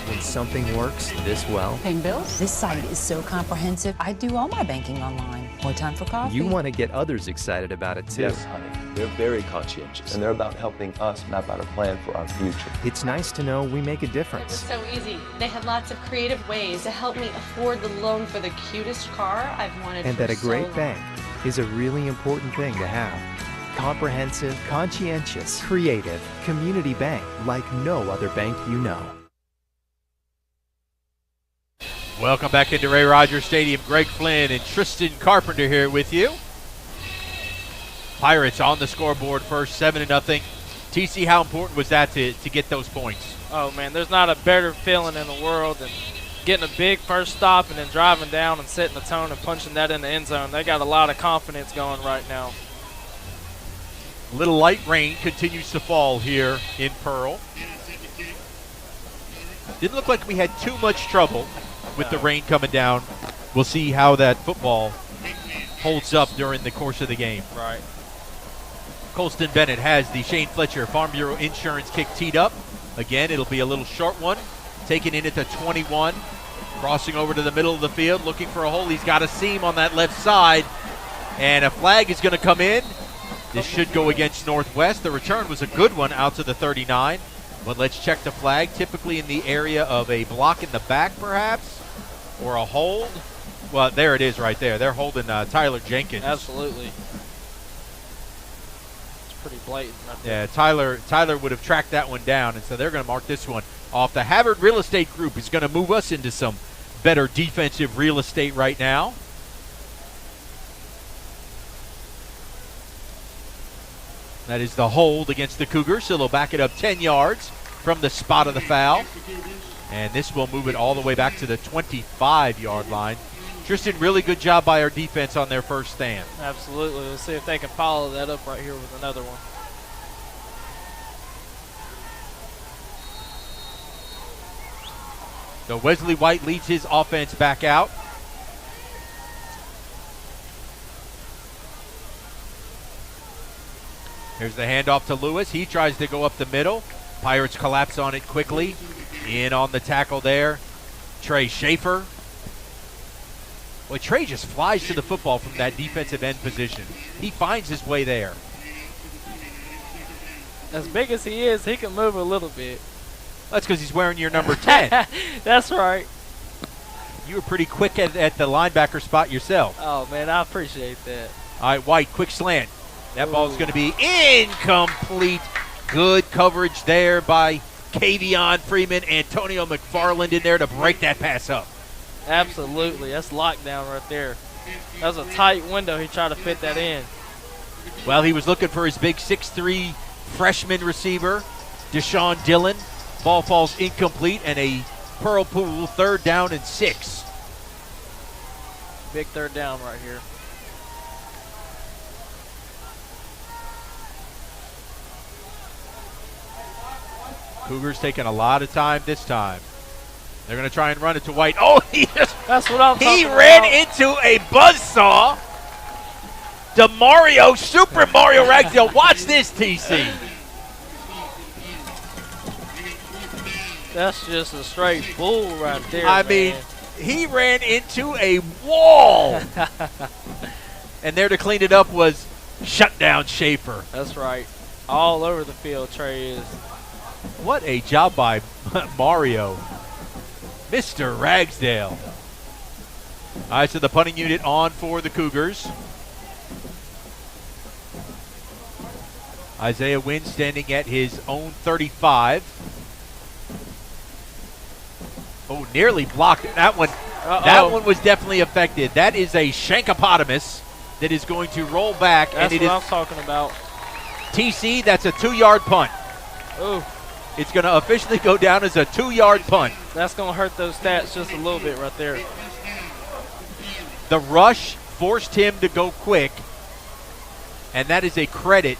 When something works this well, Paying bills? This site is so comprehensive. I do all my banking online. More time for coffee? you want to get others excited about it too. Yes, honey. They're very conscientious, and they're about helping us map out a plan for our future. It's nice to know we make a difference. So easy. They had lots of creative ways to help me afford the loan for the cutest car I've wanted And for that a so great long. bank is a really important thing to have. Comprehensive, conscientious, creative, community bank like no other bank you know. Welcome back into Ray Rogers Stadium. Greg Flynn and Tristan Carpenter here with you. Pirates on the scoreboard first, 7-0. TC, how important was that to get those points? Oh, man, there's not a better feeling in the world than getting a big first stop and then driving down and setting the tone and punching that in the end zone. They got a lot of confidence going right now. A little light rain continues to fall here in Pearl. Didn't look like we had too much trouble with the rain coming down. We'll see how that football holds up during the course of the game. Right. Colston Bennett has the Shane Fletcher Farm Bureau Insurance kick teed up. Again, it'll be a little short one. Taken in at the 21. Crossing over to the middle of the field, looking for a hole. He's got a seam on that left side. And a flag is going to come in. This should go against Northwest. The return was a good one out to the 39. But let's check the flag. Typically in the area of a block in the back, perhaps, or a hold. Well, there it is right there. They're holding Tyler Jenkins. Absolutely. It's pretty blatant right there. Yeah, Tyler would have tracked that one down, and so they're going to mark this one off. The Havard Real Estate Group is going to move us into some better defensive real estate right now. That is the hold against the Cougars, so they'll back it up 10 yards from the spot of the foul. And this will move it all the way back to the 25-yard line. Tristan, really good job by our defense on their first stand. Absolutely. Let's see if they can follow that up right here with another one. So Wesley White leads his offense back out. Here's the handoff to Lewis. He tries to go up the middle. Pirates collapse on it quickly. In on the tackle there, Trey Schaefer. Well, Trey just flies to the football from that defensive end position. He finds his way there. As big as he is, he can move a little bit. That's because he's wearing your number 10. That's right. You were pretty quick at the linebacker spot yourself. Oh, man, I appreciate that. All right, White, quick slant. That ball's going to be incomplete. Good coverage there by Kavion Freeman. Antonio McFarland in there to break that pass up. Absolutely. That's lockdown right there. That was a tight window. He tried to fit that in. Well, he was looking for his big 6'3" freshman receiver, Deshaun Dillon. Ball falls incomplete, and a Pearl Pool 3rd down and 6. Big 3rd down right here. Cougars taking a lot of time this time. They're going to try and run it to White. Oh, that's what I'm talking He ran into a buzzsaw. DeMario, Super Mario Ragsdale. Watch this, TC. That's just a straight bull right there. I mean, he ran into a wall. And there to clean it up was Shutdown Schaefer. That's right. All over the field, Trey is. What a job by Mario. Mr. Ragsdale. All right, so the punting unit on for the Cougars. Isaiah Wynn standing at his own 35. Oh, nearly blocked. That one. That one was definitely affected. That is a Shankopotamus that is going to roll back. That's and what I'm talking about. TC, that's a 2-yard punt. Ooh. It's going to officially go down as a 2-yard punt. That's going to hurt those stats just a little bit right there. The rush forced him to go quick, and that is a credit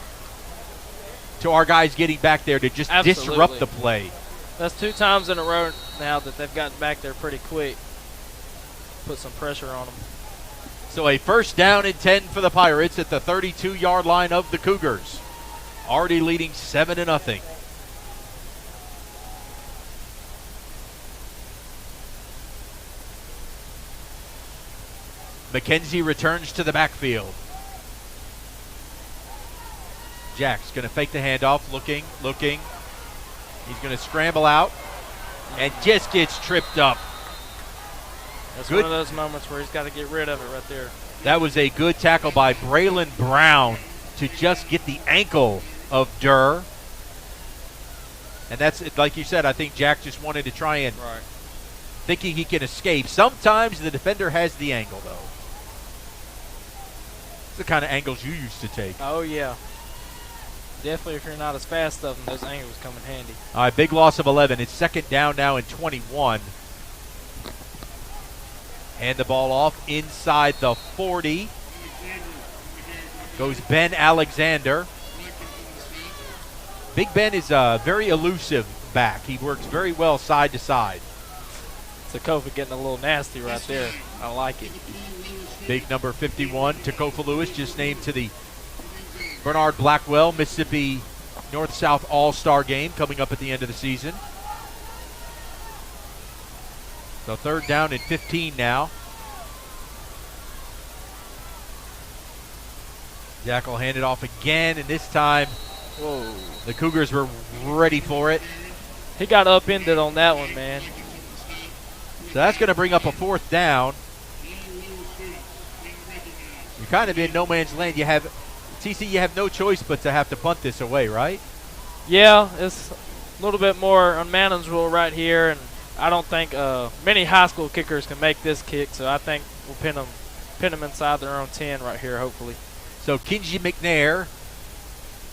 to our guys getting back there to just disrupt the play. That's 2 times in a row now that they've gotten back there pretty quick. Put some pressure on them. So a 1st down and 10 for the Pirates at the 32-yard line of the Cougars. Already leading 7-0. McKenzie returns to the backfield. Jack's going to fake the handoff, looking. He's going to scramble out and just gets tripped up. That's one of those moments where he's got to get rid of it right there. That was a good tackle by Braylon Brown to just get the ankle of Durr. And that's, like you said, I think Jack just wanted to try and thinking he can escape. Sometimes the defender has the angle, though. It's the kind of angles you used to take. Oh, yeah. Definitely if you're not as fast of them, those angles come in handy. All right, big loss of 11. It's 2nd down now and 21. Hand the ball off inside the 40. Goes Ben Alexander. Big Ben is a very elusive back. He works very well side to side. Takofa getting a little nasty right there. I like it. Big number 51, Takofa Lewis, just named to the Bernard Blackwell Mississippi North-South All-Star game coming up at the end of the season. So 3rd down and 15 now. Jack will hand it off again, and this time the Cougars were ready for it. He got upended on that one, man. So that's going to bring up a 4th down. You're kind of in no man's land. You have, TC, you have no choice but to have to punt this away, right? Yeah, it's a little bit more unmanageable right here, and I don't think many high school kickers can make this kick, so I think we'll pin them inside their own 10 right here, hopefully. So Kenji McNair,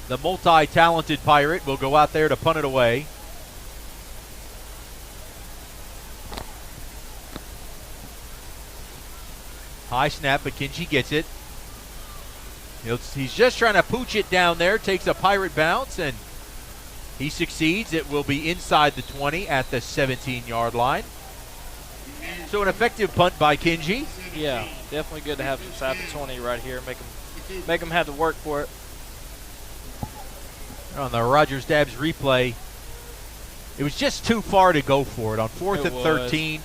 the multi-talented Pirate, will go out there to punt it away. High snap, but Kenji gets it. He's just trying to pooch it down there, takes a Pirate bounce, and he succeeds. It will be inside the 20 at the 17-yard line. So an effective punt by Kenji. Yeah, definitely good to have him inside the 20 right here. Make him have to work for it. On the Rogers Dabbs replay, it was just too far to go for it on 4th and 13.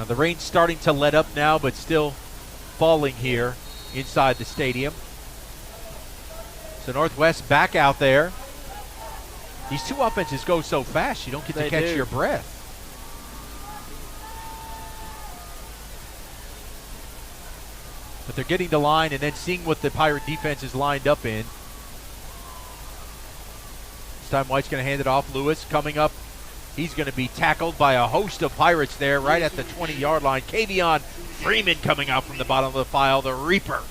The rain's starting to let up now, but still falling here inside the stadium. So Northwest back out there. These two offenses go so fast, you don't get to catch your breath. But they're getting the line and then seeing what the Pirate defense is lined up in. This time White's going to hand it off. Lewis coming up. He's going to be tackled by a host of Pirates there right at the 20-yard line. Kavion Freeman coming out from the bottom of the file, the Reaper.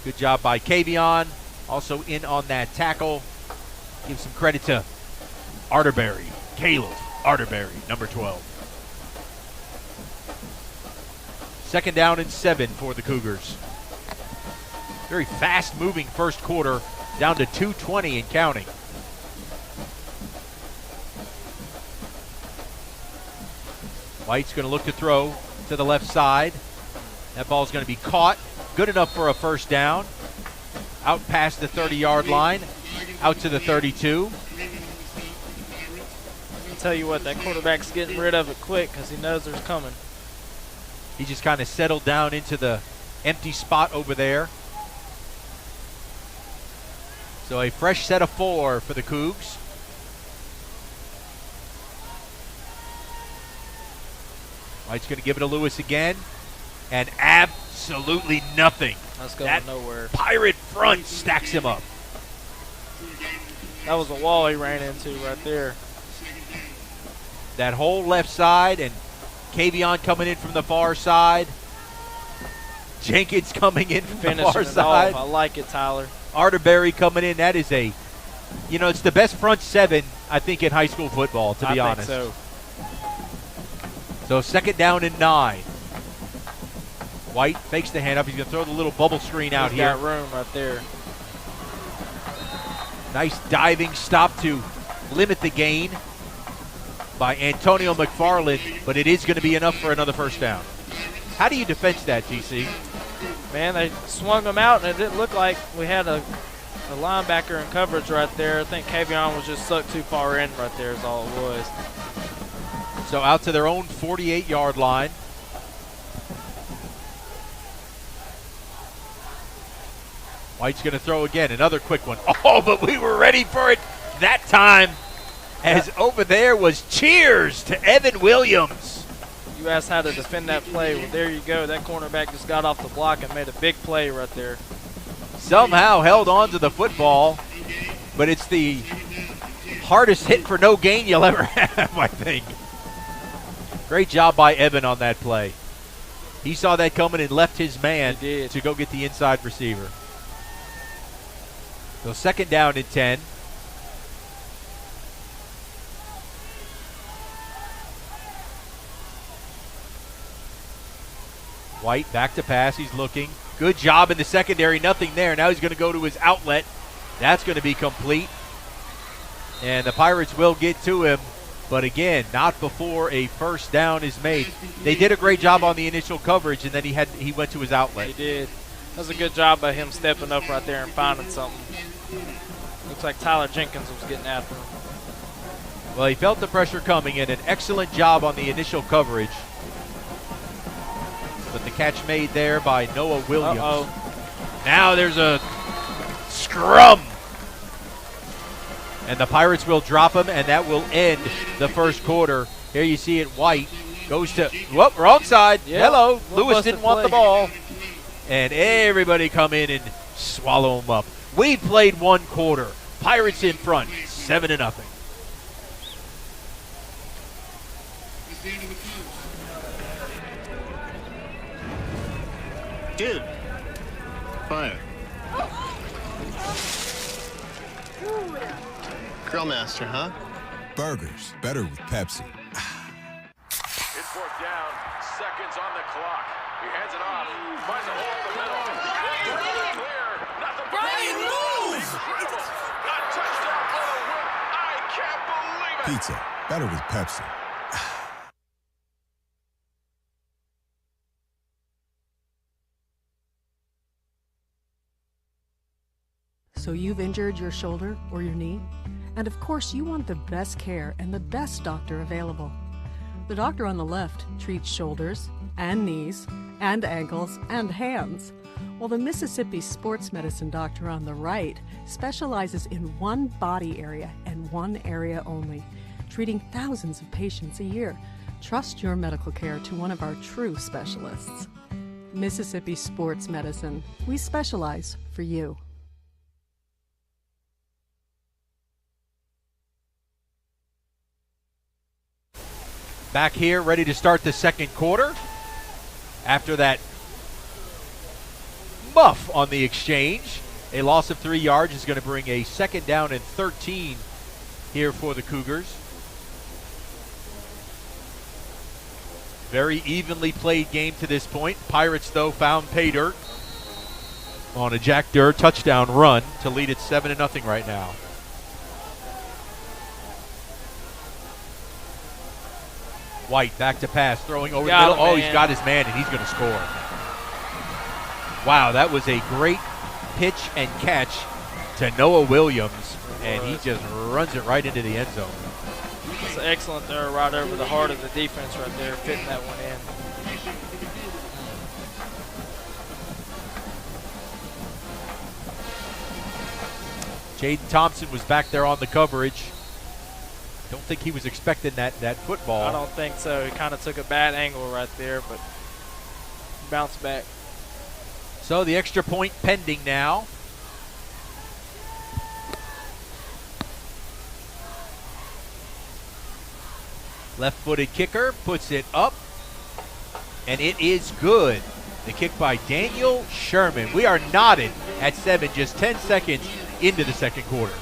Good job by Kavion. Also in on that tackle. Give some credit to Arterberry. Caleb Arterberry, number 12. 2nd down and 7 for the Cougars. Very fast-moving first quarter, down to 2:20 and counting. White's going to look to throw to the left side. That ball's going to be caught. Good enough for a first down. Out past the 30-yard line. Out to the 32. I'll tell you what, that quarterback's getting rid of it quick because he knows there's coming. He just kind of settled down into the empty spot over there. So a fresh set of 4 for the Cougs. White's going to give it to Lewis again. And absolutely nothing. That's going that nowhere. Pirate front stacks him up. That was a wall he ran into right there. That whole left side, and Kavion coming in from the far side. Jenkins coming in from the far side. I like it, Tyler. Arterberry coming in. That is it's the best front 7, I think, in high school football, to be honest. I think so 2nd down and 9. White fakes the handoff. He's going to throw the little bubble screen out here. Got room right there. Nice diving stop to limit the gain by Antonio McFarland, but it is going to be enough for another first down. How do you defense that, TC? Man, they swung him out, and it didn't look like we had a linebacker in coverage right there. I think Kavion was just sucked too far in right there is all it was. So out to their own 48-yard line. White's going to throw again, another quick one. Oh, but we were ready for it that time, as over there was cheers to Evan Williams. You asked how to defend that play. Well, there you go. That cornerback just got off the block and made a big play right there. Somehow held on to the football, but it's the hardest hit for no gain you'll ever have, I think. Great job by Evan on that play. He saw that coming and left his man to go get the inside receiver. So 2nd down and 10. White back to pass. He's looking. Good job in the secondary. Nothing there. Now he's going to go to his outlet. That's going to be complete. And the Pirates will get to him. But again, not before a first down is made. They did a great job on the initial coverage, and then he went to his outlet. He did. That was a good job by him stepping up right there and finding something. Looks like Tyler Jenkins was getting after him. Well, he felt the pressure coming, and an excellent job on the initial coverage. But the catch made there by Noah Williams. Uh-oh. Now there's a scrum. And the Pirates will drop him, and that will end the first quarter. Here you see it, White goes to, whoop, wrong side. Yep. Hello. Lewis didn't want the ball. And everybody come in and swallow him up. We played one quarter. Pirates in front, 7-0. Dude. Fire. Grillmaster, huh? Burgers, better with Pepsi. It's 4th down, seconds on the clock. He hands it off, finds a hole in the middle. Clear, nothing but Brian, move! Incredible. A touchdown for the win. I can't believe it. Pizza, better with Pepsi. So you've injured your shoulder or your knee? And of course, you want the best care and the best doctor available. The doctor on the left treats shoulders and knees and ankles and hands, while the Mississippi sports medicine doctor on the right specializes in one body area and one area only, treating thousands of patients a year. Trust your medical care to one of our true specialists. Mississippi Sports Medicine. We specialize for you. Back here, ready to start the second quarter. After that muff on the exchange. A loss of 3 yards is going to bring a 2nd down and 13 here for the Cougars. Very evenly played game to this point. Pirates, though, found pay dirt on a Jack Durr touchdown run to lead it 7-0 right now. White back to pass, throwing over the middle. Oh, he's got his man, and he's going to score. Wow, that was a great pitch and catch to Noah Williams, and he just runs it right into the end zone. It's an excellent throw right over the heart of the defense right there, fitting that one in. Jaden Thompson was back there on the coverage. Don't think he was expecting that football. I don't think so. He kind of took a bad angle right there, but bounced back. So the extra point pending now. Left-footed kicker puts it up, and it is good. The kick by Daniel Sherman. We are knotted at 7, just 10 seconds into the second quarter.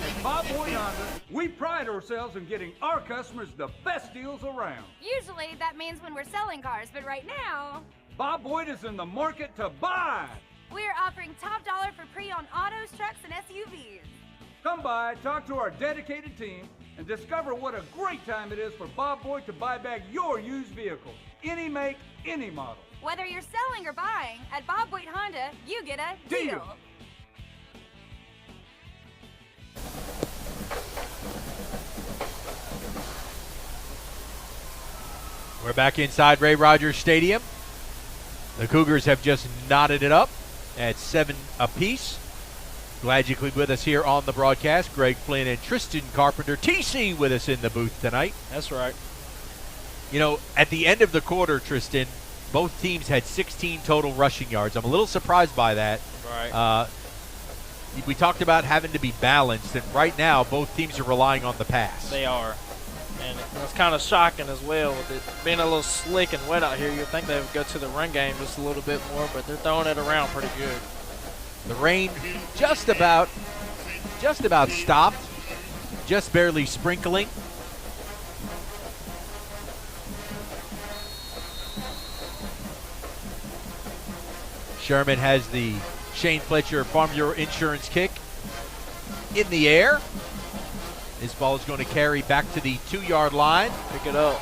At Bob Boyd Honda, we pride ourselves in getting our customers the best deals around. Usually that means when we're selling cars, but right now, Bob Boyd is in the market to buy. We're offering top dollar for pre-owned autos, trucks, and SUVs. Come by, talk to our dedicated team, and discover what a great time it is for Bob Boyd to buy back your used vehicle. Any make, any model. Whether you're selling or buying, at Bob Boyd Honda, you get a deal. We're back inside Ray Rogers Stadium. The Cougars have just knotted it up at 7 apiece. Glad you could be with us here on the broadcast. Greg Flynn and Tristan Carpenter, TC, with us in the booth tonight. That's right. You know, at the end of the quarter, Tristan, both teams had 16 total rushing yards. I'm a little surprised by that. Right. We talked about having to be balanced, and right now both teams are relying on the pass. They are. And it's kind of shocking as well with it being a little slick and wet out here. You'd think they would go to the run game just a little bit more, but they're throwing it around pretty good. The rain just about stopped, just barely sprinkling. Sherman has the Shane Fletcher Farm Bureau Insurance kick in the air. This ball is going to carry back to the 2-yard line. Pick it up.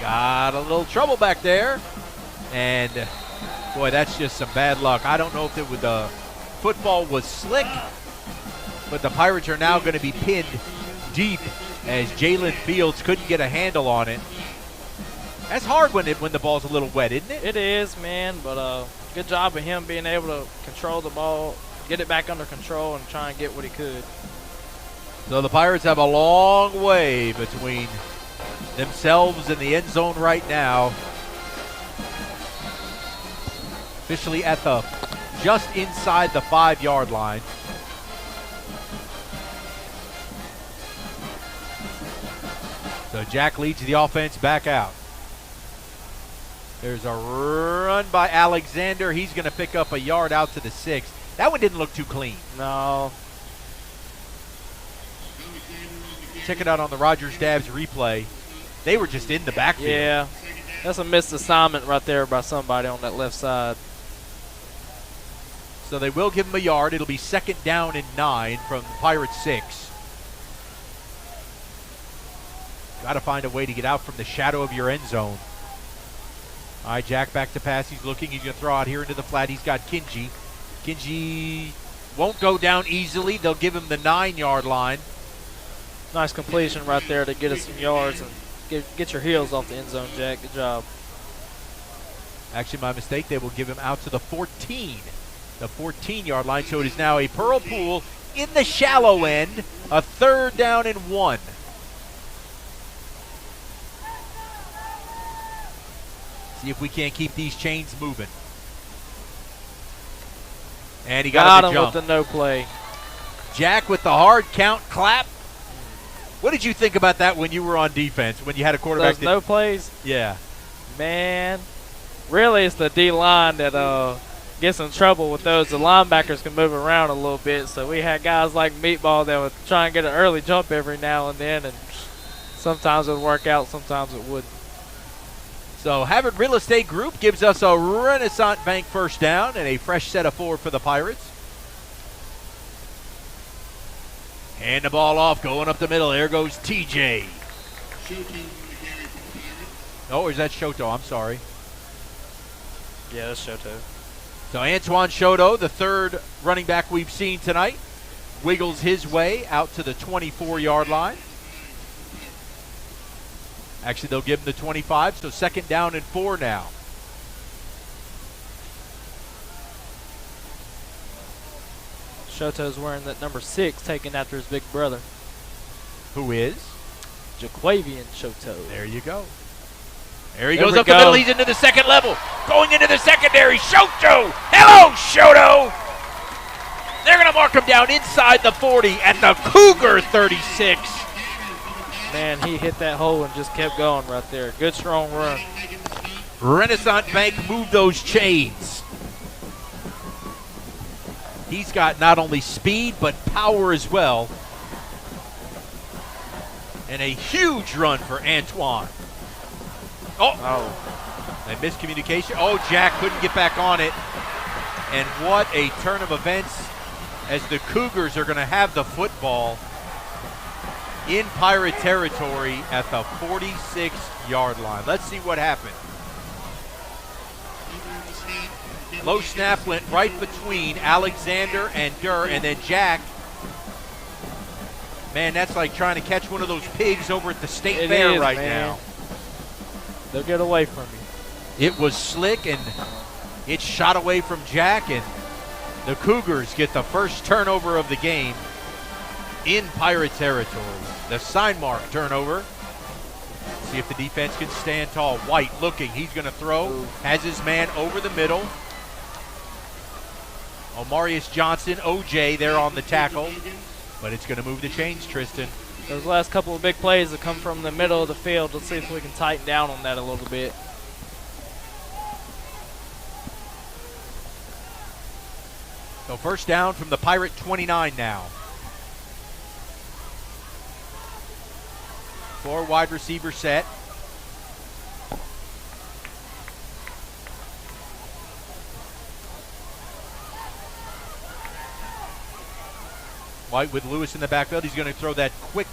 Got a little trouble back there. And, boy, that's just some bad luck. I don't know if the football was slick, but the Pirates are now going to be pinned deep as Jalen Fields couldn't get a handle on it. That's hard when the ball's a little wet, isn't it? It is, man, but good job of him being able to control the ball, get it back under control, and try and get what he could. So the Pirates have a long way between themselves and the end zone right now. Officially at just inside the 5-yard line. So Jack leads the offense back out. There's a run by Alexander. He's going to pick up a yard out to the 6. That one didn't look too clean. No. Check it out on the Rogers Dabbs replay. They were just in the backfield. Yeah. That's a missed assignment right there by somebody on that left side. So they will give him a yard. It'll be 2nd down and 9 from the Pirates 6. Got to find a way to get out from the shadow of your end zone. All right, Jack back to pass. He's looking. He's going to throw out here into the flat. He's got Kinji. Kinji won't go down easily. They'll give him the 9-yard line. Nice completion right there to get us some yards and get your heels off the end zone, Jack. Good job. Actually, my mistake. They will give him out to the 14. The 14-yard line. So it is now a Pearl Pool in the shallow end. A 3rd down and 1. See if we can't keep these chains moving. And he got him jump. with the no play. Jack with the hard count clap. What did you think about that when you were on defense, when you had a quarterback? Those no plays? Yeah. Man, really it's the D-line that gets in trouble with those. The linebackers can move around a little bit, so we had guys like Meatball that would try and get an early jump every now and then, and sometimes it would work out, sometimes it wouldn't. So Havard Real Estate Group gives us a Renaissance Bank first down and a fresh set of 4 for the Pirates. Hand the ball off, going up the middle. There goes TJ. Oh, or is that Shoto? I'm sorry. Yeah, that's Shoto. So Antoine Shoto, the third running back we've seen tonight, wiggles his way out to the 24-yard line. Actually, they'll give him the 25, so 2nd down and 4 now. Shoto's wearing that number 6, taken after his big brother. Who is? Jaquavian Shoto. There you go. There he goes up the middle. He's into the second level. Going into the secondary. Shoto. Hello, Shoto. They're going to mark him down inside the 40 at the Cougar 36. Man, he hit that hole and just kept going right there. Good, strong run. Renaissance Bank moved those chains. He's got not only speed, but power as well. And a huge run for Antoine. Oh. A miscommunication. Oh, Jack couldn't get back on it. And what a turn of events as the Cougars are going to have the football in Pirate territory at the 46-yard line. Let's see what happened. Low snap went right between Alexander and Durr, and then Jack. Man, that's like trying to catch one of those pigs over at the state fair right now. They'll get away from you. It was slick, and it shot away from Jack, and the Cougars get the first turnover of the game in Pirate territory. The sign mark turnover. See if the defense can stand tall. White looking. He's going to throw. Has his man over the middle. Omarius Johnson, OJ there on the tackle. But it's going to move the chains, Tristan. Those last couple of big plays that come from the middle of the field. Let's see if we can tighten down on that a little bit. So first down from the Pirate 29 now. 4 wide receiver set. White with Lewis in the backfield. He's going to throw that quick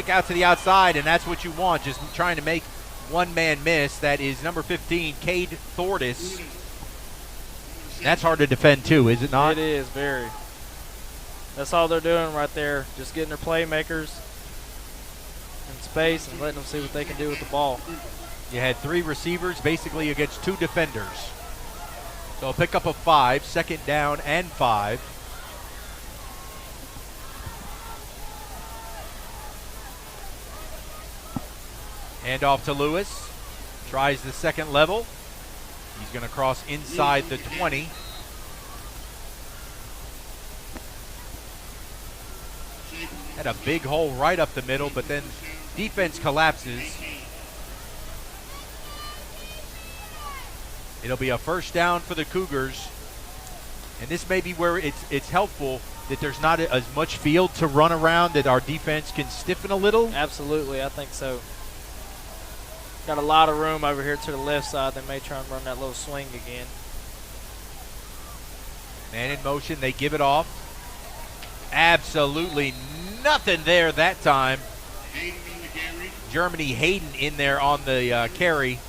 out to the outside, and that's what you want. Just trying to make one man miss. That is number 15, Cade Thordis. That's hard to defend too, is it not? It is, very. That's all they're doing right there. Just getting their playmakers in space and letting them see what they can do with the ball. You had 3 receivers basically against 2 defenders. So a pickup of 5, 2nd down and 5. Hand off to Lewis. Tries the second level. He's going to cross inside the 20. Had a big hole right up the middle, but then defense collapses. It'll be a first down for the Cougars. And this may be where it's helpful that there's not as much field to run around, that our defense can stiffen a little. Absolutely, I think so. Got a lot of room over here to the left side. They may try and run that little swing again. Man in motion, they give it off. Absolutely nothing there that time. Germany Hayden in there on the carry.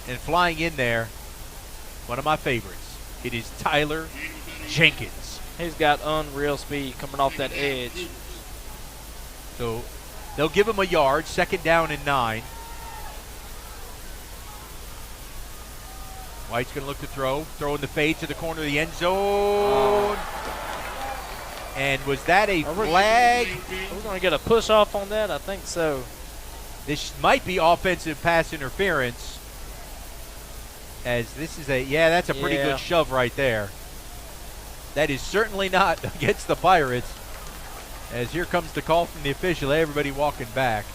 And flying in there, one of my favorites. It is Tyler Jenkins. He's got unreal speed coming off that edge. So they'll give him a yard, 2nd down and 9. White's going to look to throw. Throwing the fade to the corner of the end zone. And was that a flag? We're going to get a push off on that? I think so. This might be offensive pass interference. As this is that's a pretty good shove right there. That is certainly not against the Pirates. As here comes the call from the official, everybody walking back.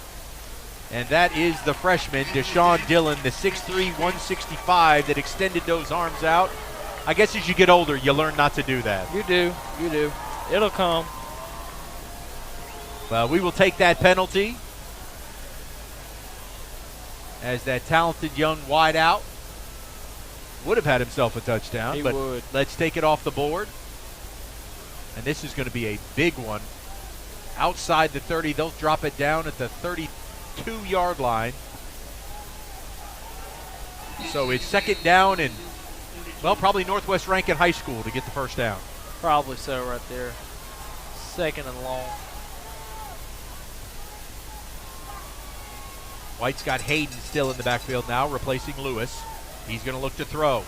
And that is the freshman, Deshaun Dillon, the 6'3", 165 that extended those arms out. I guess as you get older, you learn not to do that. You do. It'll come. Well, we will take that penalty as that talented young wideout would have had himself a touchdown. He but would. Let's take it off the board. And this is going to be a big one. Outside the 30, they'll drop it down at the 32-yard line. So it's second down and, well, probably Northwest Rankin High School to get the first down. Probably so right there. Second and long. White's got Hayden still in the backfield now, replacing Lewis. He's going to look to throw.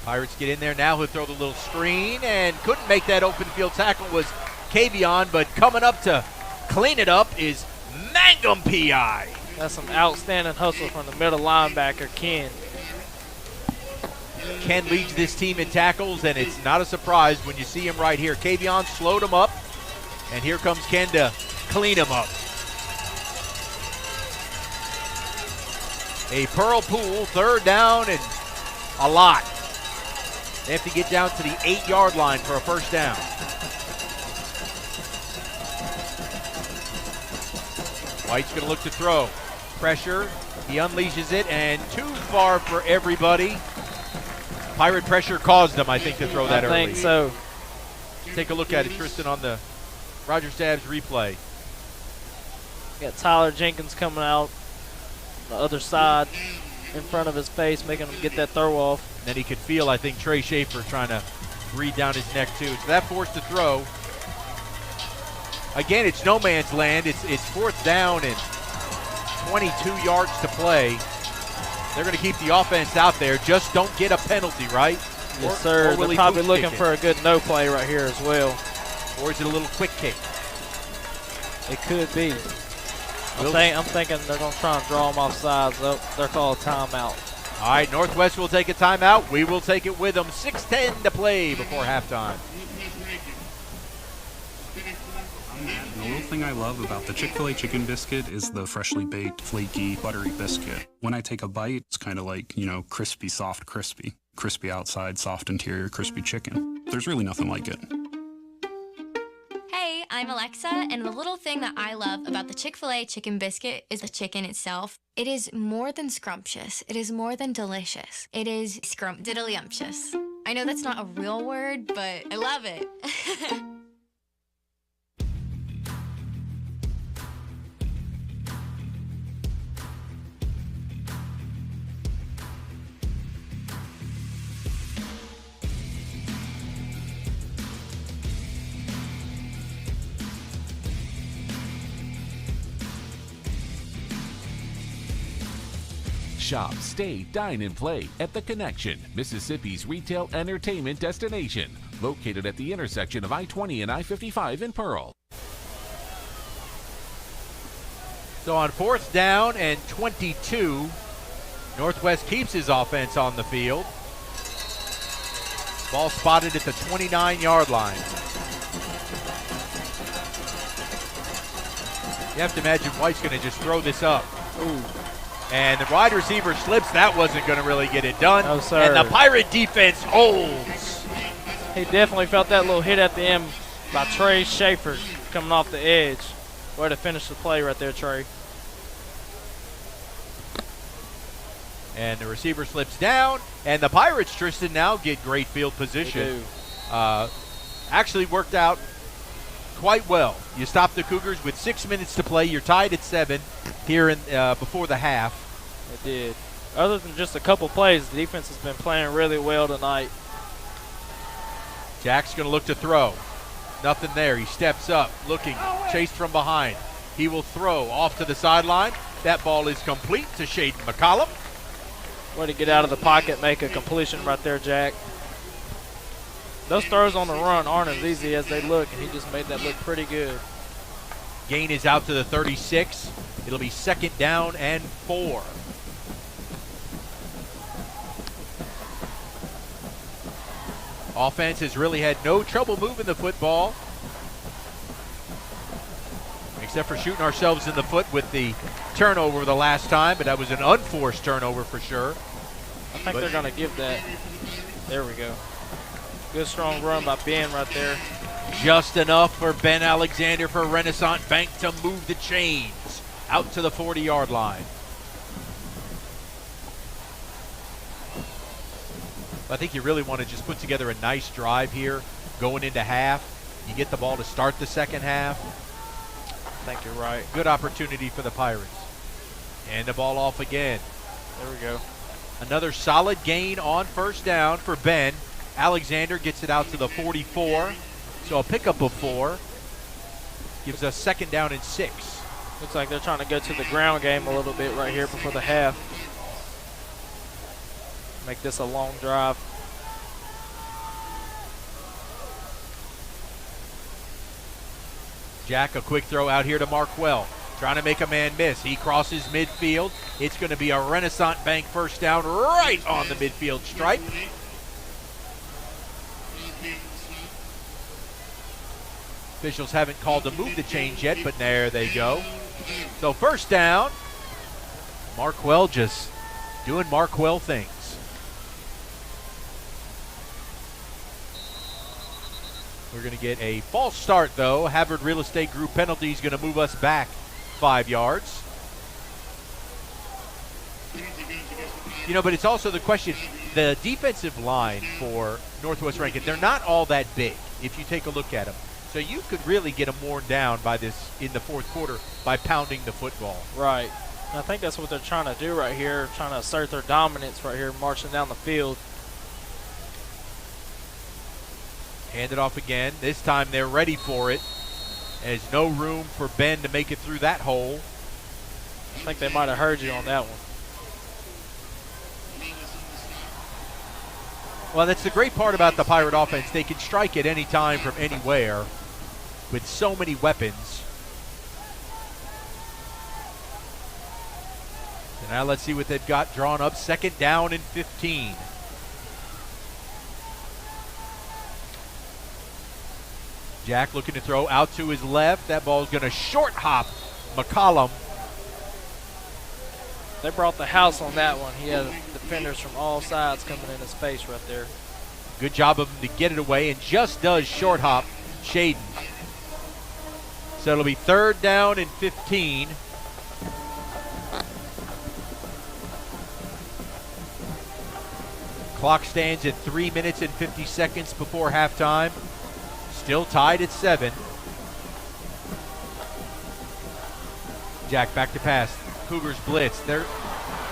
Pirates get in there now. He'll throw the little screen and couldn't make that open field tackle was Kavion, but coming up to clean it up is Mangum P.I. That's some outstanding hustle from the middle linebacker, Ken. Ken leads this team in tackles, and it's not a surprise when you see him right here. Kavion slowed him up, and here comes Ken to clean him up. A Pearl Pool, third down and a lot. They have to get down to the 8-yard line for a first down. White's going to look to throw. Pressure, he unleashes it, and too far for everybody. Pirate pressure caused them, I think, to throw that early. I think so. Take a look at it, Tristan, on the Roger Stabbs replay. Got Tyler Jenkins coming out the other side in front of his face, making him get that throw off. And then he could feel, I think, Trey Schaefer trying to breathe down his neck, too. So that forced the throw. Again, it's no man's land. It's fourth down and 22 yards to play. They're going to keep the offense out there. Just don't get a penalty, right? Yes, sir. They're probably looking for a good no play right here as well. Or is it a little quick kick? It could be. I'm thinking they're going to try and draw them off sides. They're called timeout. All right, Northwest will take a timeout. We will take it with them. 6:10 to play before halftime. The little thing I love about the Chick-fil-A chicken biscuit is the freshly baked, flaky, buttery biscuit. When I take a bite, it's kind of like, crispy, soft, crispy. Crispy outside, soft interior, crispy chicken. There's really nothing like it. Hey, I'm Alexa, and the little thing that I love about the Chick-fil-A chicken biscuit is the chicken itself. It is more than scrumptious. It is more than delicious. It is scrumptiddlyumptious. I know that's not a real word, but I love it. Shop, stay, dine, and play at The Connection, Mississippi's retail entertainment destination, located at the intersection of I-20 and I-55 in Pearl. So on fourth down and 22, Northwest keeps his offense on the field. Ball spotted at the 29-yard line. You have to imagine White's going to just throw this up. Ooh. And the wide receiver slips. That wasn't going to really get it done. No, sir. And the Pirate defense holds. He definitely felt that little hit at the end by Trey Schaefer coming off the edge. Way to finish the play right there, Trey. And the receiver slips down. And the Pirates, Tristan, now get great field position. Actually worked out quite well. You stop the Cougars with 6 minutes to play. You're tied at 7 here in before the half. It did. Other than just a couple plays, the defense has been playing really well tonight. Jack's going to look to throw. Nothing there. He steps up, looking, chased from behind. He will throw off to the sideline. That ball is complete to Shaden McCollum. Way to get out of the pocket, make a completion right there, Jack. Those throws on the run aren't as easy as they look, and he just made that look pretty good. Gain is out to the 36. It'll be second down and 4. Offense has really had no trouble moving the football. except for shooting ourselves in the foot with the turnover the last time, but that was an unforced turnover for sure. I think they're going to give that. There we go. Good strong run by Ben right there. Just enough for Ben Alexander for Renaissance Bank to move the chains out to the 40-yard line. I think you really want to just put together a nice drive here going into half. You get the ball to start the second half. I think you're right. Good opportunity for the Pirates. And the ball off again. There we go. Another solid gain on first down for Ben. Alexander gets it out to the 44. So a pickup of 4 gives us second down and 6. Looks like they're trying to go to the ground game a little bit right here before the half. Make this a long drive. Jack, a quick throw out here to Markwell. Trying to make a man miss. He crosses midfield. It's going to be a Renaissance Bank first down right on the midfield stripe. Officials haven't called to move the chains yet, but there they go. So first down. Markwell just doing Markwell things. We're going to get a false start, though. Havard Real Estate Group penalty is going to move us back 5 yards. You know, but it's also the question, the defensive line for Northwest Rankin, they're not all that big if you take a look at them. So you could really get them worn down by this in the fourth quarter by pounding the football. Right. I think that's what they're trying to do right here, trying to assert their dominance right here, marching down the field. Hand it off again. This time they're ready for it. There's no room for Ben to make it through that hole. I think they might have heard you on that one. Well, that's the great part about the Pirate offense. They can strike at any time from anywhere with so many weapons. And now let's see what they've got drawn up. Second down and 15. Jack looking to throw out to his left. That ball's going to short hop McCollum. They brought the house on that one. He had defenders from all sides coming in his face right there. Good job of him to get it away, and just does short hop Shaden. So it'll be third down and 15. Clock stands at 3 minutes and 50 seconds before halftime. Still tied at 7. Jack back to pass. Cougars blitz. There,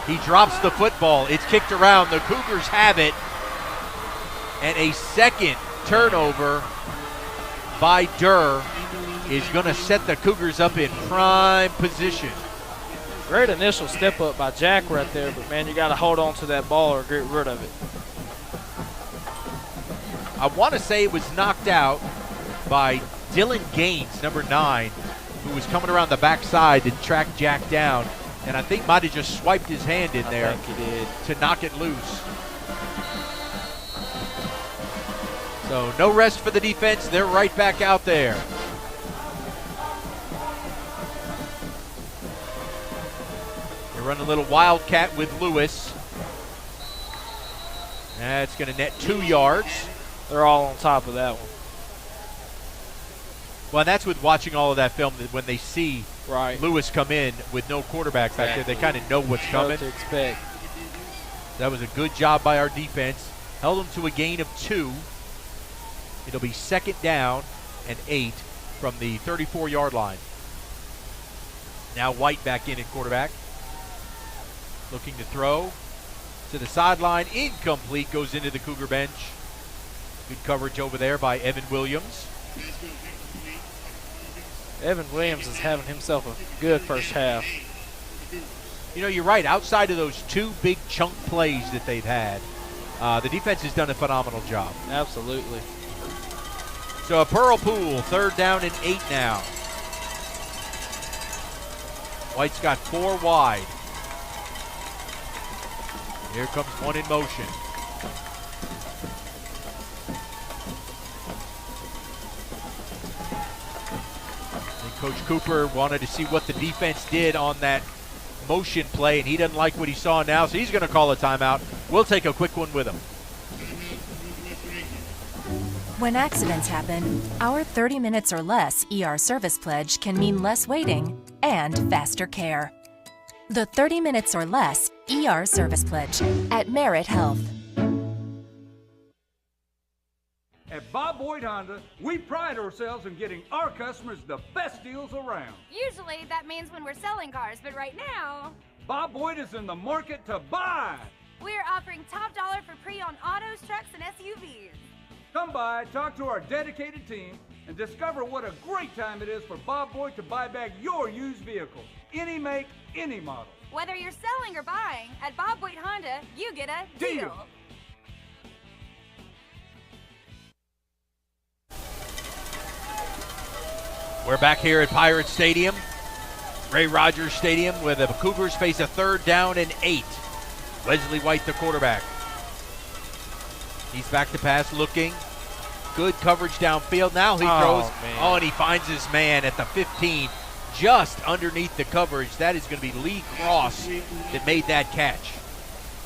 he drops the football. It's kicked around. The Cougars have it. And a second turnover by Durr is going to set the Cougars up in prime position. Great initial step up by Jack right there, but man, you got to hold on to that ball or get rid of it. I want to say it was knocked out by Dylan Gaines, number 9, who was coming around the backside and tracked Jack down, and I think might have just swiped his hand in there to knock it loose. So no rest for the defense. They're right back out there. They run a little wildcat with Lewis. That's going to net 2 yards. They're all on top of that one. Well, that's with watching all of that film, that when they see right. Lewis come in with no quarterback back there, they kind of know what's coming. What to expect. That was a good job by our defense. Held them to a gain of 2. It'll be second down and 8 from the 34-yard line. Now White back in at quarterback. Looking to throw to the sideline. Incomplete. Goes into the Cougar bench. Good coverage over there by Evan Williams. Evan Williams is having himself a good first half. You know, you're right. Outside of those 2 big chunk plays that they've had, the defense has done a phenomenal job. Absolutely. So a Pearl Pool, third down and 8 now. White's got 4 wide. Here comes one in motion. Coach Cooper wanted to see what the defense did on that motion play, and he doesn't like what he saw now, so he's going to call a timeout. We'll take a quick one with him. When accidents happen, our 30 minutes or less ER service pledge can mean less waiting and faster care. The 30 minutes or less ER service pledge at Merit Health. At Bob Boyd Honda, we pride ourselves in getting our customers the best deals around. Usually that means when we're selling cars, but right now, Bob Boyd is in the market to buy. we're offering top dollar for pre-owned autos, trucks, and SUVs. Come by, talk to our dedicated team, and discover what a great time it is for Bob Boyd to buy back your used vehicle. Any make, any model. Whether you're selling or buying, at Bob Boyd Honda, you get a deal. We're back here at Pirate Stadium, Ray Rogers Stadium, where the Cougars face a 3rd down and 8. Wesley White, the quarterback. He's back to pass, looking. Good coverage downfield. Now he throws. Oh, and he finds his man at the 15, just underneath the coverage. That is going to be Lee Cross that made that catch.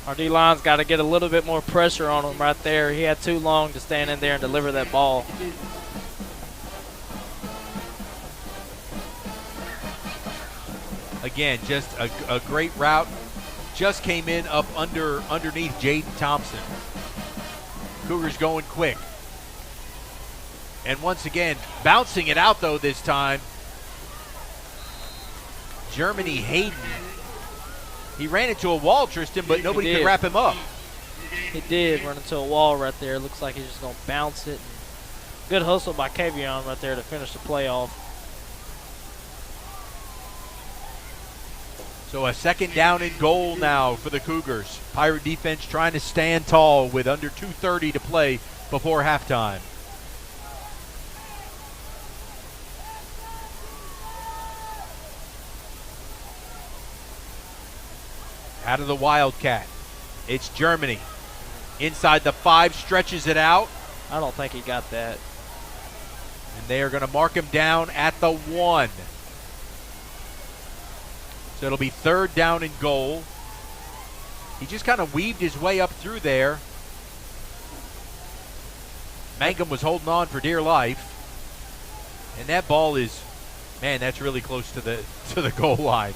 Our D-line's got to get a little bit more pressure on him right there. He had too long to stand in there and deliver that ball. Again, just a great route. Just came in up underneath Jaden Thompson. Cougars going quick. And once again, bouncing it out, though, this time. Germany Hayden. He ran into a wall, Tristan, but nobody could wrap him up. He did run into a wall right there. Looks like he's just going to bounce it. Good hustle by Kavion right there to finish the play off. So a 2nd down and goal now for the Cougars. Pirate defense trying to stand tall with under 2:30 to play before halftime. Out of the Wildcat, it's Germany. Inside the 5, stretches it out. I don't think he got that. And they are going to mark him down at the 1. So it'll be 3rd down and goal. He just kind of weaved his way up through there. Mangum was holding on for dear life. And that ball is, man, that's really close to the goal line.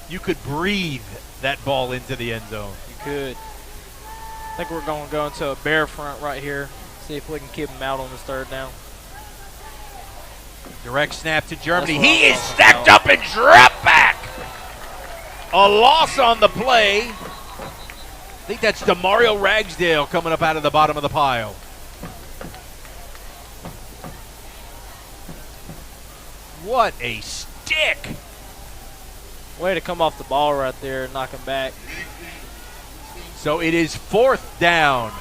You could breathe that ball into the end zone. You could. I think we're going to go into a bear front right here. See if we can keep him out on this 3rd down. Direct snap to Germany. He is stacked up and dropped back. A loss on the play. I think that's DeMario Ragsdale coming up out of the bottom of the pile. What a stick. Way to come off the ball right there and knock him back. So it is 4th down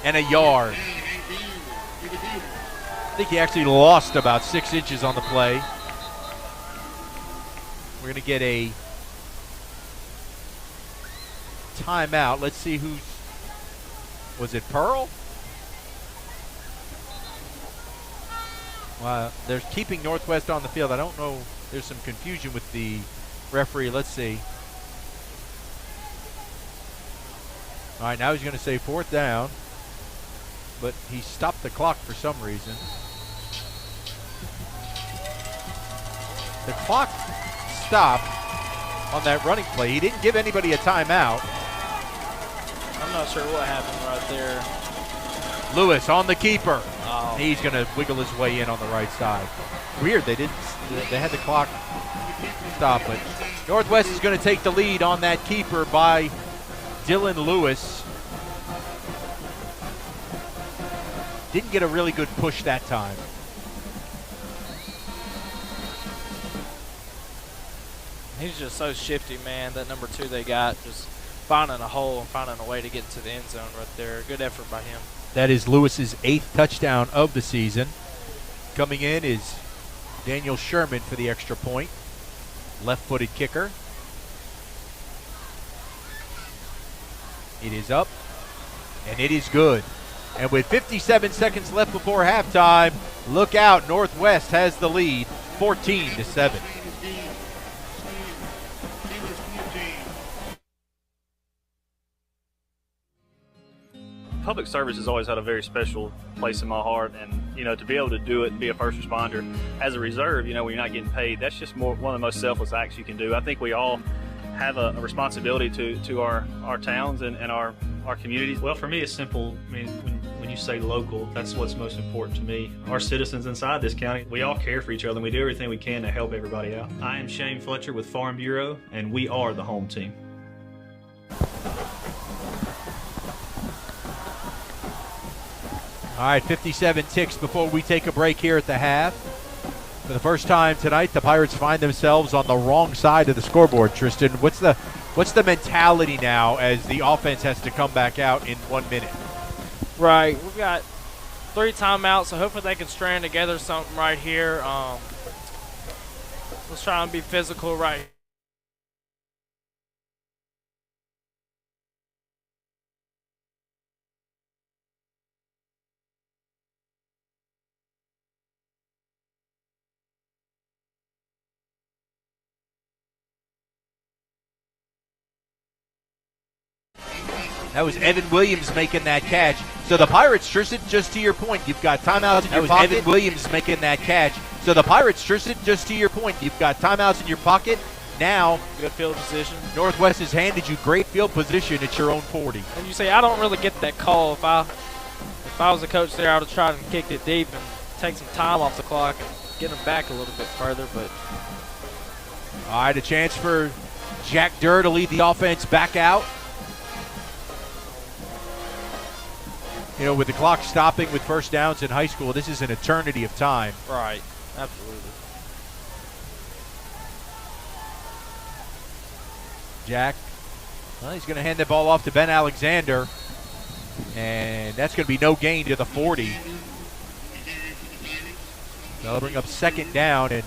and a yard. I think he actually lost about 6 inches on the play. We're going to get a timeout. Let's see who's. Was it Pearl? They're keeping Northwest on the field. I don't know. There's some confusion with the referee. Let's see. All right, now he's going to say 4th down, but he stopped the clock for some reason. The clock stopped on that running play. He didn't give anybody a timeout. I'm not sure what happened right there. Lewis on the keeper. Oh. He's going to wiggle his way in on the right side. Weird, they had the clock stop, but Northwest is going to take the lead on that keeper by Dylan Lewis. Didn't get a really good push that time. He's just so shifty, man. That number 2 they got, just finding a hole and finding a way to get into the end zone right there. Good effort by him. That is Lewis's 8th touchdown of the season. Coming in is Daniel Sherman for the extra point. Left-footed kicker. It is up, and it is good. And with 57 seconds left before halftime, look out, Northwest has the lead 14-7. Public service has always had a very special place in my heart, and to be able to do it and be a first responder as a reserve, when you're not getting paid, that's just one of the most selfless acts you can do. I think we all have a responsibility to our towns and our communities. Well, for me, it's simple. I mean, when you say local, that's what's most important to me. Our citizens inside this county, we all care for each other, and we do everything we can to help everybody out. I am Shane Fletcher with Farm Bureau, and we are the home team. All right, 57 ticks before we take a break here at the half. For the first time tonight, the Pirates find themselves on the wrong side of the scoreboard. Tristan, what's the mentality now as the offense has to come back out in 1 minute? Right, we've got 3 timeouts, so hopefully they can strand together something right here. Let's try and be physical right here. That was Evan Williams making that catch. So the Pirates, Tristan, just to your point, you've got timeouts in your pocket. Evan Williams making that catch. So the Pirates, Tristan, just to your point, you've got timeouts in your pocket. Now, good field position. Northwest has handed you great field position at your own 40. And you say, I don't really get that call. If I was a coach there, I would have tried and kicked it deep and take some time off the clock and get them back a little bit further. But all right, a chance for Jack Durr to lead the offense back out. With the clock stopping with first downs in high school, this is an eternity of time. Right, absolutely. Jack, well, he's going to hand the ball off to Ben Alexander, and that's going to be no gain to the 40. They'll bring up second down, and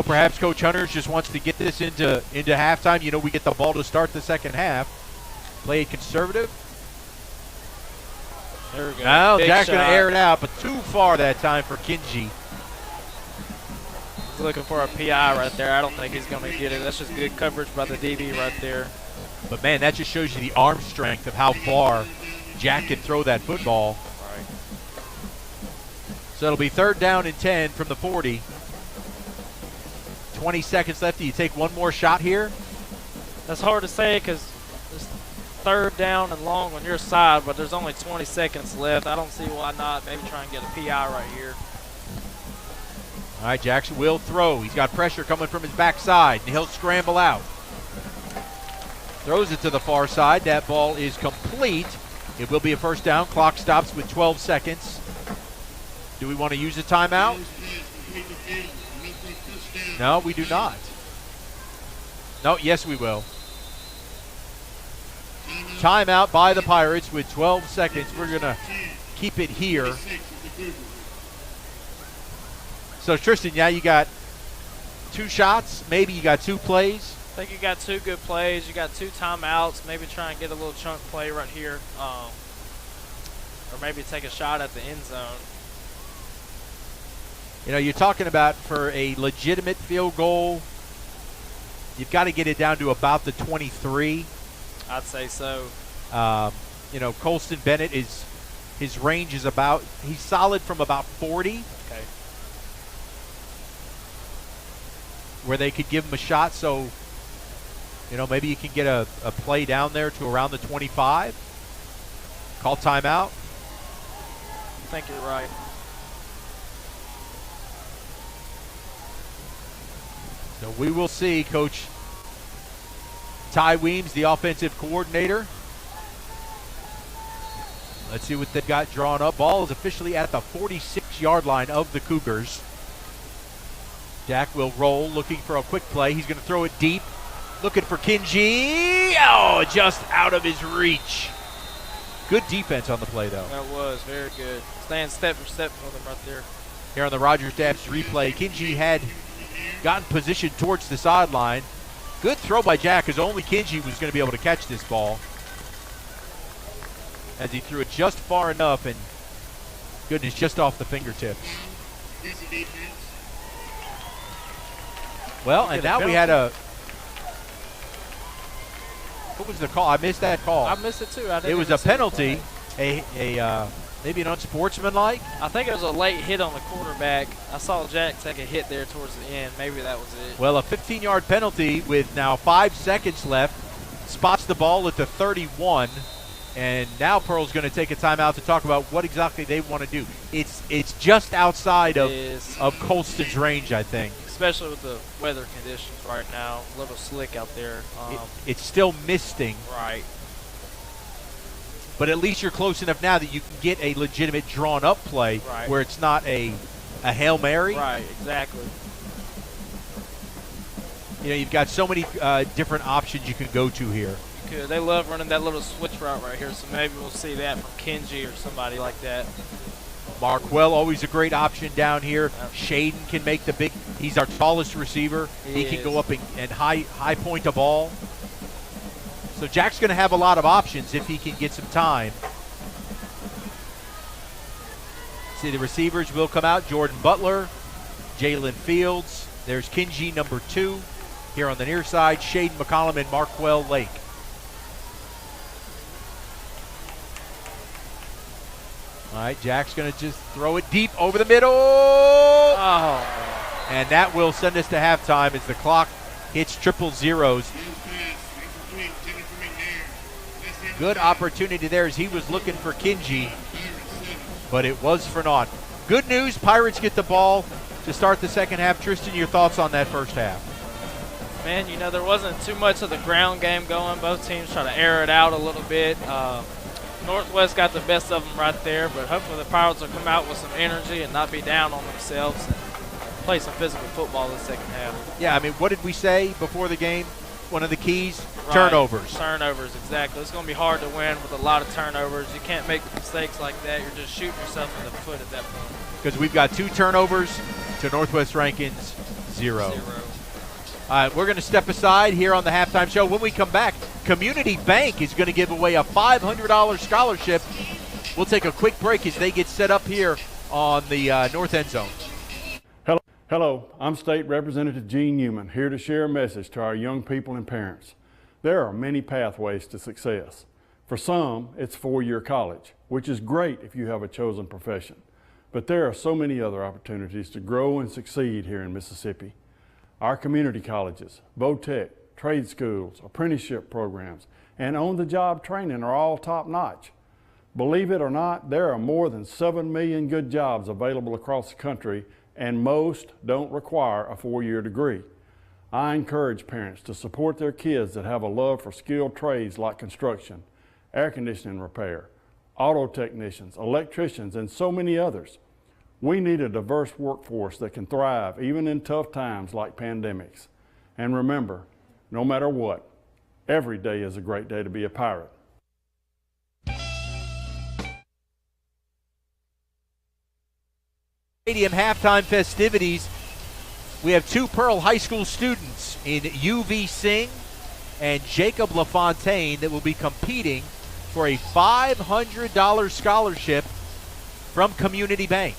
perhaps Coach Hunters just wants to get this into halftime. We get the ball to start the second half. Play it conservative. There we go. Now Jack's going to air it out, but too far that time for Kinji. He's looking for a PI right there. I don't think he's going to get it. That's just good coverage by the DB right there. But, man, that just shows you the arm strength of how far Jack can throw that football. Right. So it'll be third down and 10 from the 40. 20 seconds left. Do you take one more shot here? That's hard to say because it's third down and long on your side, but there's only 20 seconds left. I don't see why not. Maybe try and get a PI right here. All right, Jackson will throw. He's got pressure coming from his backside, and he'll scramble out. Throws it to the far side. That ball is complete. It will be a first down. Clock stops with 12 seconds. Do we want to use a timeout? No, we do not. No, yes, we will. Timeout by the Pirates with 12 seconds. We're going to keep it here. So, Tristan, yeah, you got 2 shots. Maybe you got 2 plays. I think you got 2 good plays. You got 2 timeouts. Maybe try and get a little chunk play right here. Or maybe take a shot at the end zone. You're talking about for a legitimate field goal, you've got to get it down to about the 23. I'd say so. Colston Bennett his range is he's solid from about 40. Okay. Where they could give him a shot. So, maybe you can get a play down there to around the 25. Call timeout. I think you're right. So we will see Coach Ty Weems, the offensive coordinator. Let's see what they've got drawn up. Ball is officially at the 46-yard line of the Cougars. Jack will roll, looking for a quick play. He's going to throw it deep, looking for Kinji. Oh, just out of his reach. Good defense on the play, though. That was very good. Staying step for step with him right there. Here on the Rogers Dabs replay, Kinji had gotten positioned towards the sideline. Good throw by Jack, because only Kinji was going to be able to catch this ball. As he threw it just far enough, and Goodness, just off the fingertips. Well, and now we had a. What was the call? I missed that call. I missed it too. It was a penalty, maybe an unsportsmanlike. I think it was a late hit on the quarterback. I saw Jack take a hit there towards the end. Maybe that was it. Well, a 15-yard penalty with now 5 seconds left. Spots the ball at the 31. And now Pearl's going to take a timeout to talk about what exactly they want to do. It's just outside of Colston's range, I think. Especially with the weather conditions right now. A little slick out there. It's still misting. Right. But at least you're close enough now that you can get a legitimate drawn-up play where it's not a Hail Mary. Right, exactly. You know, you've got so many different options you can go to here. They love running that little switch route right here, so maybe we'll see that from Kenji or somebody like that. Markwell, always a great option down here. Shaden can make the big. He's our tallest receiver. He can go up and high point a ball. So Jack's going to have a lot of options if he can get some time. See, the receivers will come out. Jordan Butler, Jalen Fields. There's Kenji, number 2. Here on the near side, Shaden McCollum and Markwell Lake. All right, Jack's going to just throw it deep over the middle. Oh. And that will send us to halftime as the clock hits triple zeros. Good opportunity there as he was looking for Kenji, but it was for naught. Good news, Pirates get the ball to start the second half. Tristan, your thoughts on that first half? Man, you know, there wasn't too much of the ground game going. Both teams try to air it out a little bit. Northwest got the best of them right there, but hopefully the Pirates will come out with some energy and not be down on themselves and play some physical football in the second half. Yeah, I mean, what did we say before the game? One of the keys, turnovers. Turnovers, exactly. It's going to be hard to win with a lot of turnovers. You can't make mistakes like that. You're just shooting yourself in the foot at that point. Because we've got 2 turnovers to Northwest Rankin's 0. All right, we're going to step aside here on the halftime show. When we come back, Community Bank is going to give away a $500 scholarship. We'll take a quick break as they get set up here on the north end zone. Hello, I'm State Representative Gene Newman, here to share a message to our young people and parents. There are many pathways to success. For some, it's 4-year college, which is great if you have a chosen profession. But there are so many other opportunities to grow and succeed here in Mississippi. Our community colleges, Vo-Tech, trade schools, apprenticeship programs, and on-the-job training are all top-notch. Believe it or not, there are more than 7 million good jobs available across the country, and most don't require a 4-year degree. I encourage parents to support their kids that have a love for skilled trades like construction, air conditioning repair, auto technicians, electricians, and so many others. We need a diverse workforce that can thrive even in tough times like pandemics. And remember, no matter what, every day is a great day to be a Pirate. Stadium halftime festivities. We have 2 Pearl High School students in UV Singh and Jacob LaFontaine that will be competing for a $500 scholarship from Community Bank.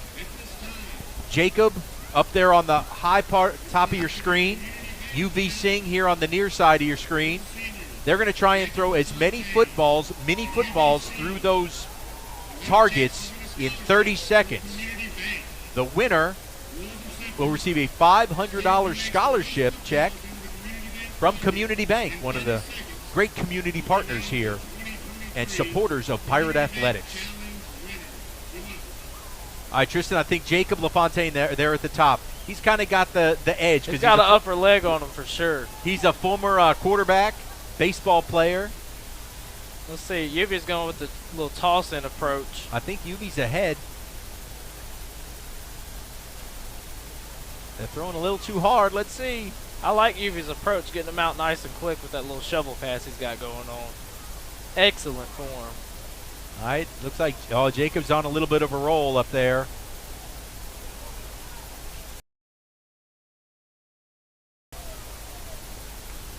Jacob up there on the top of your screen, UV Singh here on the near side of your screen. They're going to try and throw as many mini footballs through those targets in 30 seconds. The winner will receive a $500 scholarship check from Community Bank, one of the great community partners here and supporters of Pirate Athletics. All right, Tristan, I think Jacob LaFontaine there at the top. He's kind of got the edge. He's got an upper leg on him for sure. He's a former quarterback, baseball player. Let's see. Yuvi's going with the little toss-in approach. I think Yuvi's ahead. They're throwing a little too hard. Let's see. I like Yuvi's approach, getting him out nice and quick with that little shovel pass he's got going on. Excellent form. All right, looks like Jacob's on a little bit of a roll up there.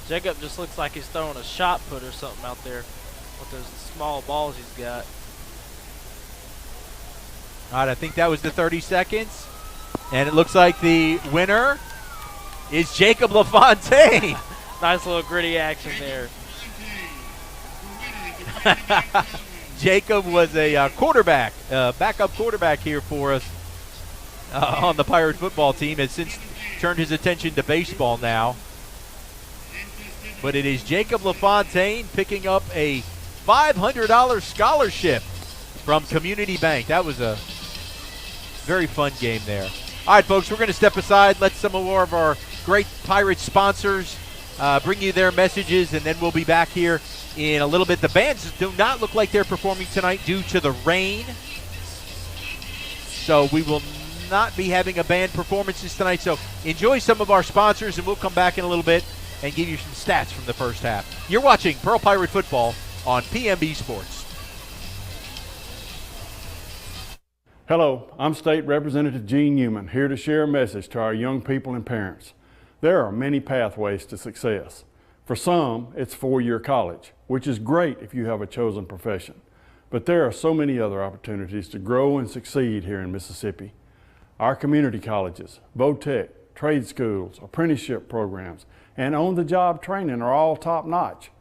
Jacob just looks like he's throwing a shot put or something out there with those small balls he's got. All right, I think that was the 30 seconds. And it looks like the winner is Jacob LaFontaine. Nice little gritty action there. Jacob was a quarterback, backup quarterback here for us on the Pirate football team. Has since turned his attention to baseball now. But it is Jacob LaFontaine picking up a $500 scholarship from Community Bank. That was a very fun game there. All right, folks, we're going to step aside, let some more of our great Pirate sponsors bring you their messages, and then we'll be back here in a little bit. The bands do not look like they're performing tonight due to the rain. So we will not be having a band performances tonight. So enjoy some of our sponsors, and we'll come back in a little bit and give you some stats from the first half. You're watching Pearl Pirate Football on PMB Sports. Hello, I'm State Representative Gene Newman, here to share a message to our young people and parents. There are many pathways to success. For some, it's four-year college, which is great if you have a chosen profession. But there are so many other opportunities to grow and succeed here in Mississippi. Our community colleges, VOTEC, trade schools, apprenticeship programs, and on-the-job training are all top-notch.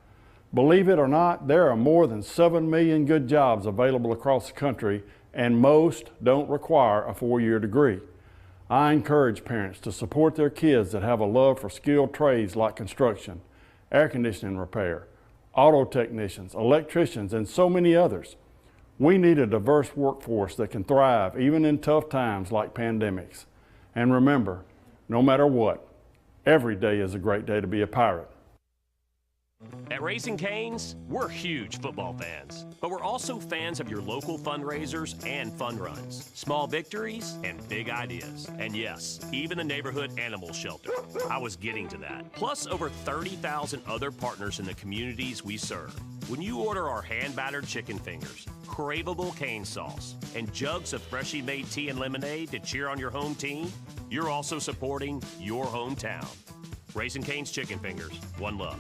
Believe it or not, there are more than 7 million good jobs available across the country, and most don't require a four-year degree. I encourage parents to support their kids that have a love for skilled trades like construction, air conditioning repair, auto technicians, electricians, and so many others. We need a diverse workforce that can thrive even in tough times like pandemics. And remember, no matter what, every day is a great day to be a Pirate. At Raising Cane's, we're huge football fans, but we're also fans of your local fundraisers and fun runs, small victories and big ideas. And yes, even the neighborhood animal shelter. I was getting to that. Plus over 30,000 other partners in the communities we serve. When you order our hand-battered chicken fingers, craveable cane sauce, and jugs of freshly made tea and lemonade to cheer on your home team, you're also supporting your hometown. Raising Cane's Chicken Fingers, one love.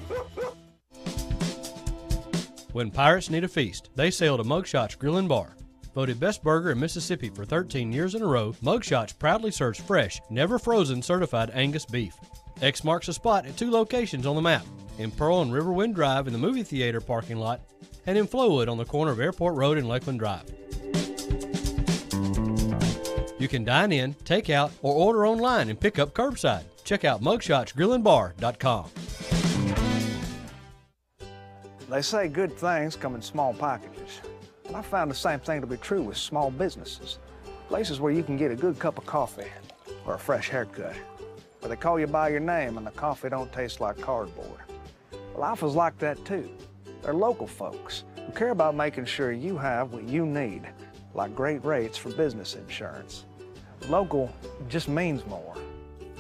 When Pirates need a feast, they sail to Mugshots Grill and Bar. Voted best burger in Mississippi for 13 years in a row, Mugshots proudly serves fresh, never frozen certified Angus beef. X marks a spot at 2 locations on the map, in Pearl and Riverwind Drive in the movie theater parking lot, and in Flowood on the corner of Airport Road and Lakeland Drive. You can dine in, take out, or order online and pick up curbside. Check out mugshotsgrillandbar.com. They say good things come in small packages. And I found the same thing to be true with small businesses. Places where you can get a good cup of coffee or a fresh haircut. Where they call you by your name and the coffee don't taste like cardboard. Life is like that too. They're local folks who care about making sure you have what you need, like great rates for business insurance. Local just means more.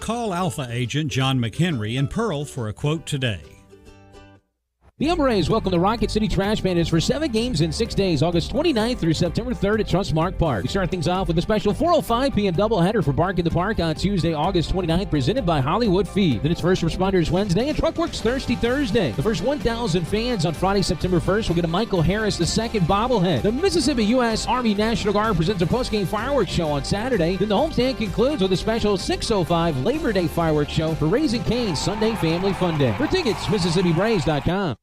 Call Alpha agent John McHenry in Pearl for a quote today. The Umbrays welcome the Rocket City Trash Bandits for 7 games in 6 days, August 29th through September 3rd at Trustmark Park. We start things off with a special 4:05 p.m. doubleheader for Bark in the Park on Tuesday, August 29th, presented by Hollywood Feed. Then it's First Responders Wednesday and Truckworks Thursday. The first 1,000 fans on Friday, September 1st will get a Michael Harris II bobblehead. The Mississippi U.S. Army National Guard presents a postgame fireworks show on Saturday. Then the homestand concludes with a special 6:05 Labor Day fireworks show for Raising Cane's Sunday Family Fun Day. For tickets, MississippiBraves.com.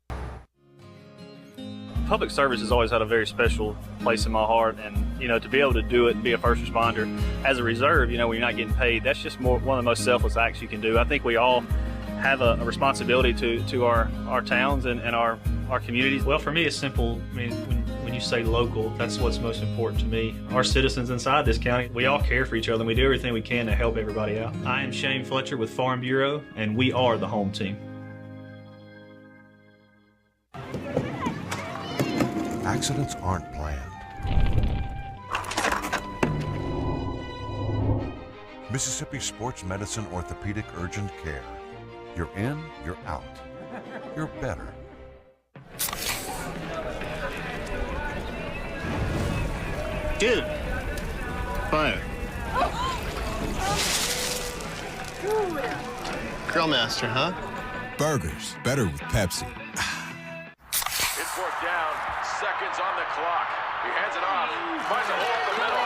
Public service has always had a very special place in my heart, and to be able to do it and be a first responder as a reserve, when you're not getting paid, that's just one of the most selfless acts you can do. I think we all have a responsibility to our towns and our communities. Well, for me, it's simple. I mean, when you say local, that's what's most important to me. Our citizens inside this county, we all care for each other, and we do everything we can to help everybody out. I am Shane Fletcher with Farm Bureau, and we are the home team. Accidents aren't planned. Mississippi Sports Medicine Orthopedic Urgent Care. You're in, you're out. You're better. Dude. Fire. Grill master, huh? Burgers, better with Pepsi. It's fourth down, seconds on the clock. He hands it off. Finds a hole in the middle.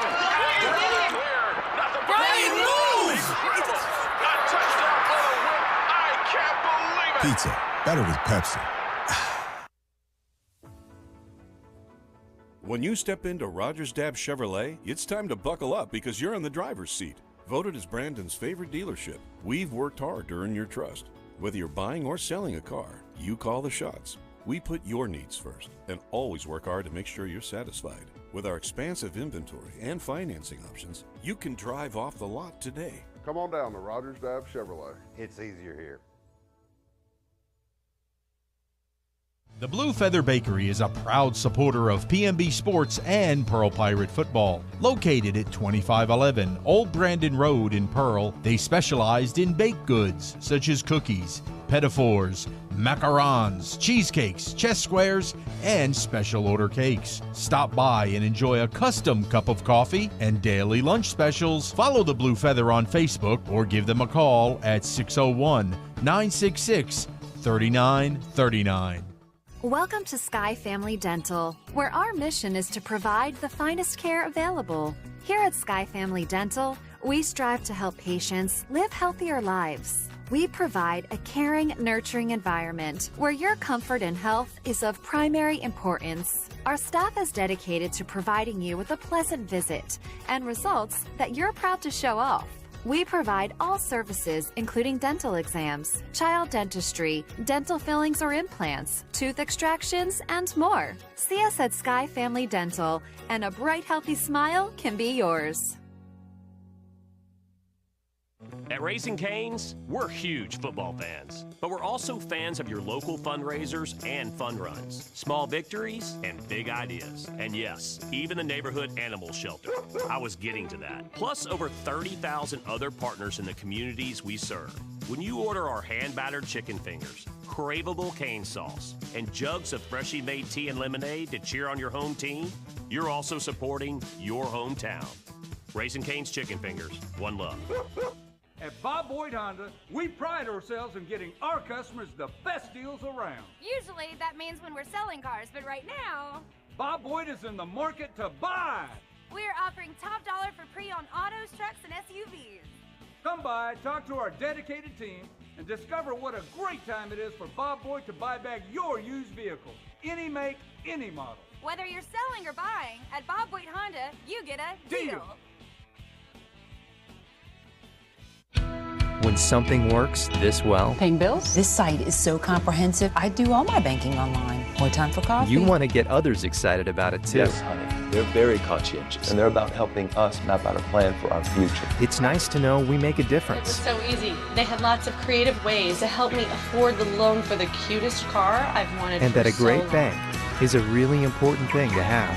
Clear. Nothing but incredible. A touchdown for the win. I can't believe it. Pizza, better with Pepsi. When you step into Rogers Dabbs Chevrolet, it's time to buckle up because you're in the driver's seat. Voted as Brandon's favorite dealership, we've worked hard to earn your trust. Whether you're buying or selling a car, you call the shots. We put your needs first and always work hard to make sure you're satisfied. With our expansive inventory and financing options, you can drive off the lot today. Come on down to Rogers Dabbs Chevrolet. It's easier here. The Blue Feather Bakery is a proud supporter of PMB Sports and Pearl Pirate football. Located at 2511 Old Brandon Road in Pearl, they specialized in baked goods such as cookies, pettifours, macarons, cheesecakes, chess squares, and special order cakes. Stop by and enjoy a custom cup of coffee and daily lunch specials. Follow the Blue Feather on Facebook or give them a call at 601-966-3939. Welcome to Sky Family Dental, where our mission is to provide the finest care available. Here at Sky Family Dental, we strive to help patients live healthier lives. We provide a caring, nurturing environment where your comfort and health is of primary importance. Our staff is dedicated to providing you with a pleasant visit and results that you're proud to show off. We provide all services, including dental exams, child dentistry, dental fillings or implants, tooth extractions, and more. See us at Sky Family Dental, and a bright, healthy smile can be yours. At Raising Cane's, we're huge football fans, but we're also fans of your local fundraisers and fun runs, small victories and big ideas. And yes, even the neighborhood animal shelter. I was getting to that. Plus over 30,000 other partners in the communities we serve. When you order our hand-battered chicken fingers, craveable cane sauce, and jugs of freshly made tea and lemonade to cheer on your home team, you're also supporting your hometown. Raising Cane's Chicken Fingers, one love. At Bob Boyd Honda, we pride ourselves in getting our customers the best deals around. Usually that means when we're selling cars, but right now, Bob Boyd is in the market to buy. We're offering top dollar for pre-owned autos, trucks, and SUVs. Come by, talk to our dedicated team, and discover what a great time it is for Bob Boyd to buy back your used vehicle. Any make, any model. Whether you're selling or buying, at Bob Boyd Honda, you get a deal. When something works this well. Paying bills? This site is so comprehensive. I do all my banking online. More time for coffee? You want to get others excited about it too. Yes, honey. They're very conscientious, and they're about helping us map out a plan for our future. It's nice to know we make a It difference. was so easy. They had lots of creative ways to help me afford the loan for the cutest car I've wanted And for that a so great long. bank is a really important thing to have.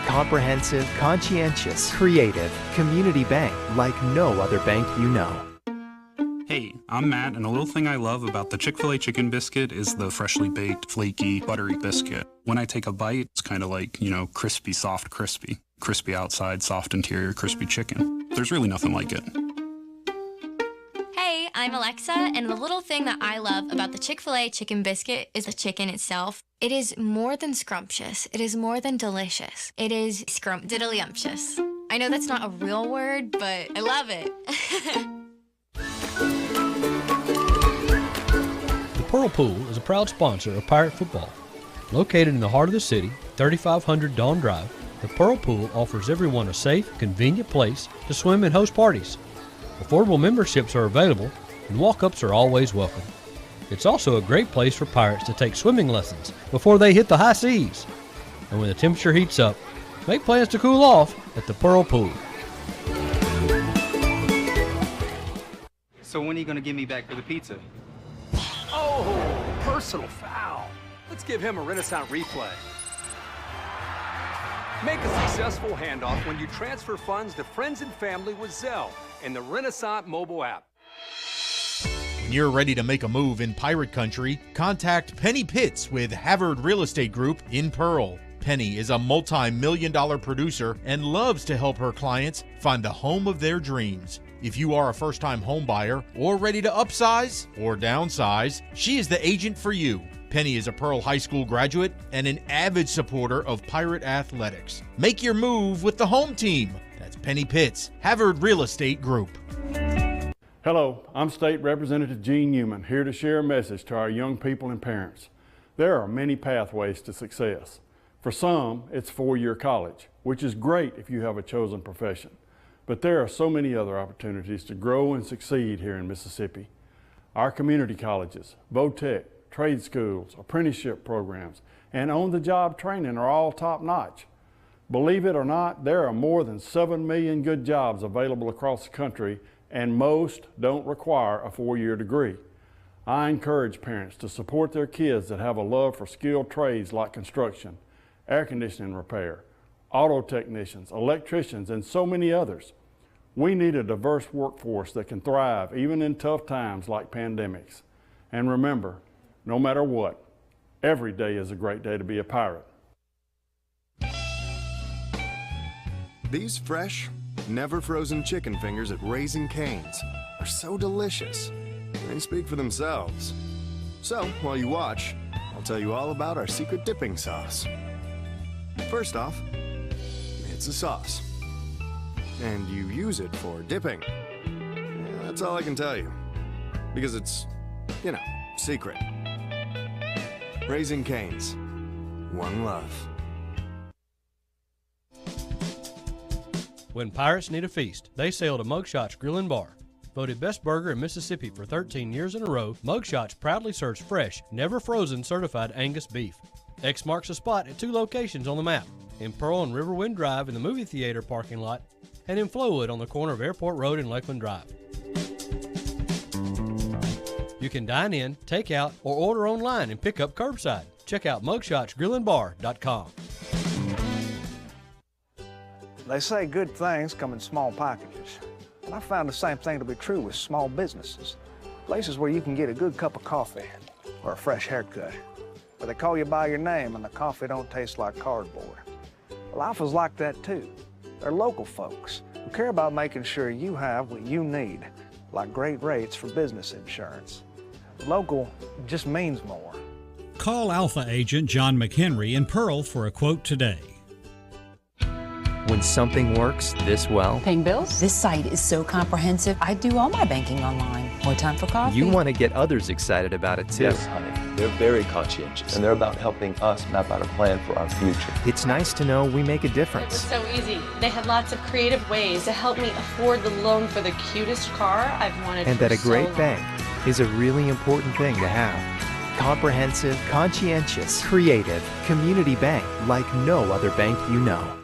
Comprehensive, conscientious, creative, community bank like no other bank you know. Hey, I'm Matt, and a little thing I love about the Chick-fil-A chicken biscuit is the freshly baked, flaky, buttery biscuit. When I take a bite, it's kind of like, crispy, soft, crispy. Crispy outside, soft interior, crispy chicken. There's really nothing like it. Hey, I'm Alexa, and the little thing that I love about the Chick-fil-A chicken biscuit is the chicken itself. It is more than scrumptious. It is more than delicious. It is scrumptiddlyumptious. I know that's not a real word, but I love it. The Pearl Pool is a proud sponsor of Pirate football. Located in the heart of the city, 3500 Dawn Drive, the Pearl Pool offers everyone a safe, convenient place to swim and host parties. Affordable memberships are available, and walk-ups are always welcome. It's also a great place for Pirates to take swimming lessons before they hit the high seas. And when the temperature heats up, make plans to cool off at the Pearl Pool. So when are you going to give me back for the pizza? Oh, personal foul. Let's give him a Renaissance replay. Make a successful handoff when you transfer funds to friends and family with Zelle and the Renaissance mobile app. When you're ready to make a move in Pirate Country, contact Penny Pitts with Havard Real Estate Group in Pearl. Penny is a multi-million-dollar producer and loves to help her clients find the home of their dreams. If you are a first-time home buyer or ready to upsize or downsize, she is the agent for you. Penny is a Pearl High School graduate and an avid supporter of Pirate Athletics. Make your move with the home team. That's Penny Pitts, Havard Real Estate Group. Hello, I'm State Representative Gene Newman, here to share a message to our young people and parents. There are many pathways to success. For some, it's four-year college, which is great if you have a chosen profession. But there are so many other opportunities to grow and succeed here in Mississippi. Our community colleges, VOTEC, trade schools, apprenticeship programs, and on-the-job training are all top-notch. Believe it or not, there are more than 7 million good jobs available across the country, and most don't require a four-year degree. I encourage parents to support their kids that have a love for skilled trades like construction, air conditioning repair, auto technicians, electricians, and so many others. We need a diverse workforce that can thrive even in tough times like pandemics. And remember, no matter what, every day is a great day to be a pirate. These fresh, never frozen chicken fingers at Raising Cane's are so delicious. They speak for themselves. So, while you watch, I'll tell you all about our secret dipping sauce. First off, it's a sauce. And you use it for dipping. Yeah, that's all I can tell you. Because it's, secret. Raising Cane's. One love. When pirates need a feast, they sail to Mugshot's Grill and Bar. Voted best burger in Mississippi for 13 years in a row, Mugshot's proudly serves fresh, never frozen certified Angus beef. X marks the spot at 2 locations on the map, in Pearl and Riverwind Drive in the movie theater parking lot, and in Flowood on the corner of Airport Road and Lakeland Drive. You can dine in, take out, or order online and pick up curbside. Check out mugshotsgrillandbar.com. They say good things come in small packages. And I found the same thing to be true with small businesses. Places where you can get a good cup of coffee or a fresh haircut. Where they call you by your name and the coffee don't taste like cardboard. Well, Alpha's like that too. They're local folks who care about making sure you have what you need, like great rates for business insurance. Local just means more. Call Alpha agent John McHenry in Pearl for a quote today. When something works this well, Paying bills? This site is so comprehensive, I do all my banking online. More time for coffee? you want to get others excited about it too. Yes, honey. They're very conscientious, and they're about helping us map out a plan for our future. It's nice to know we make a It was difference. so easy. They had lots of creative ways to help me afford the loan for the cutest car I've wanted And for that a so great long. bank is a really important thing to have. Comprehensive, conscientious, creative, community bank like no other bank you know.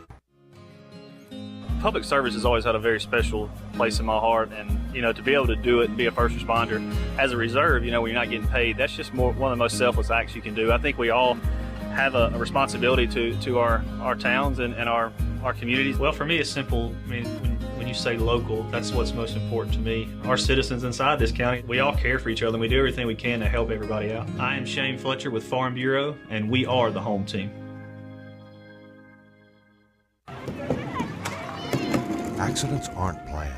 Public service has always had a very special place in my heart, and to be able to do it and be a first responder as a reserve, when you're not getting paid, that's just one of the most selfless acts you can do. I think we all have a responsibility to our towns and our communities. Well, for me, it's simple. I mean, when you say local, that's what's most important to me. Our citizens inside this county, we all care for each other, and we do everything we can to help everybody out. I am Shane Fletcher with Farm Bureau, and we are the home team. Accidents aren't planned.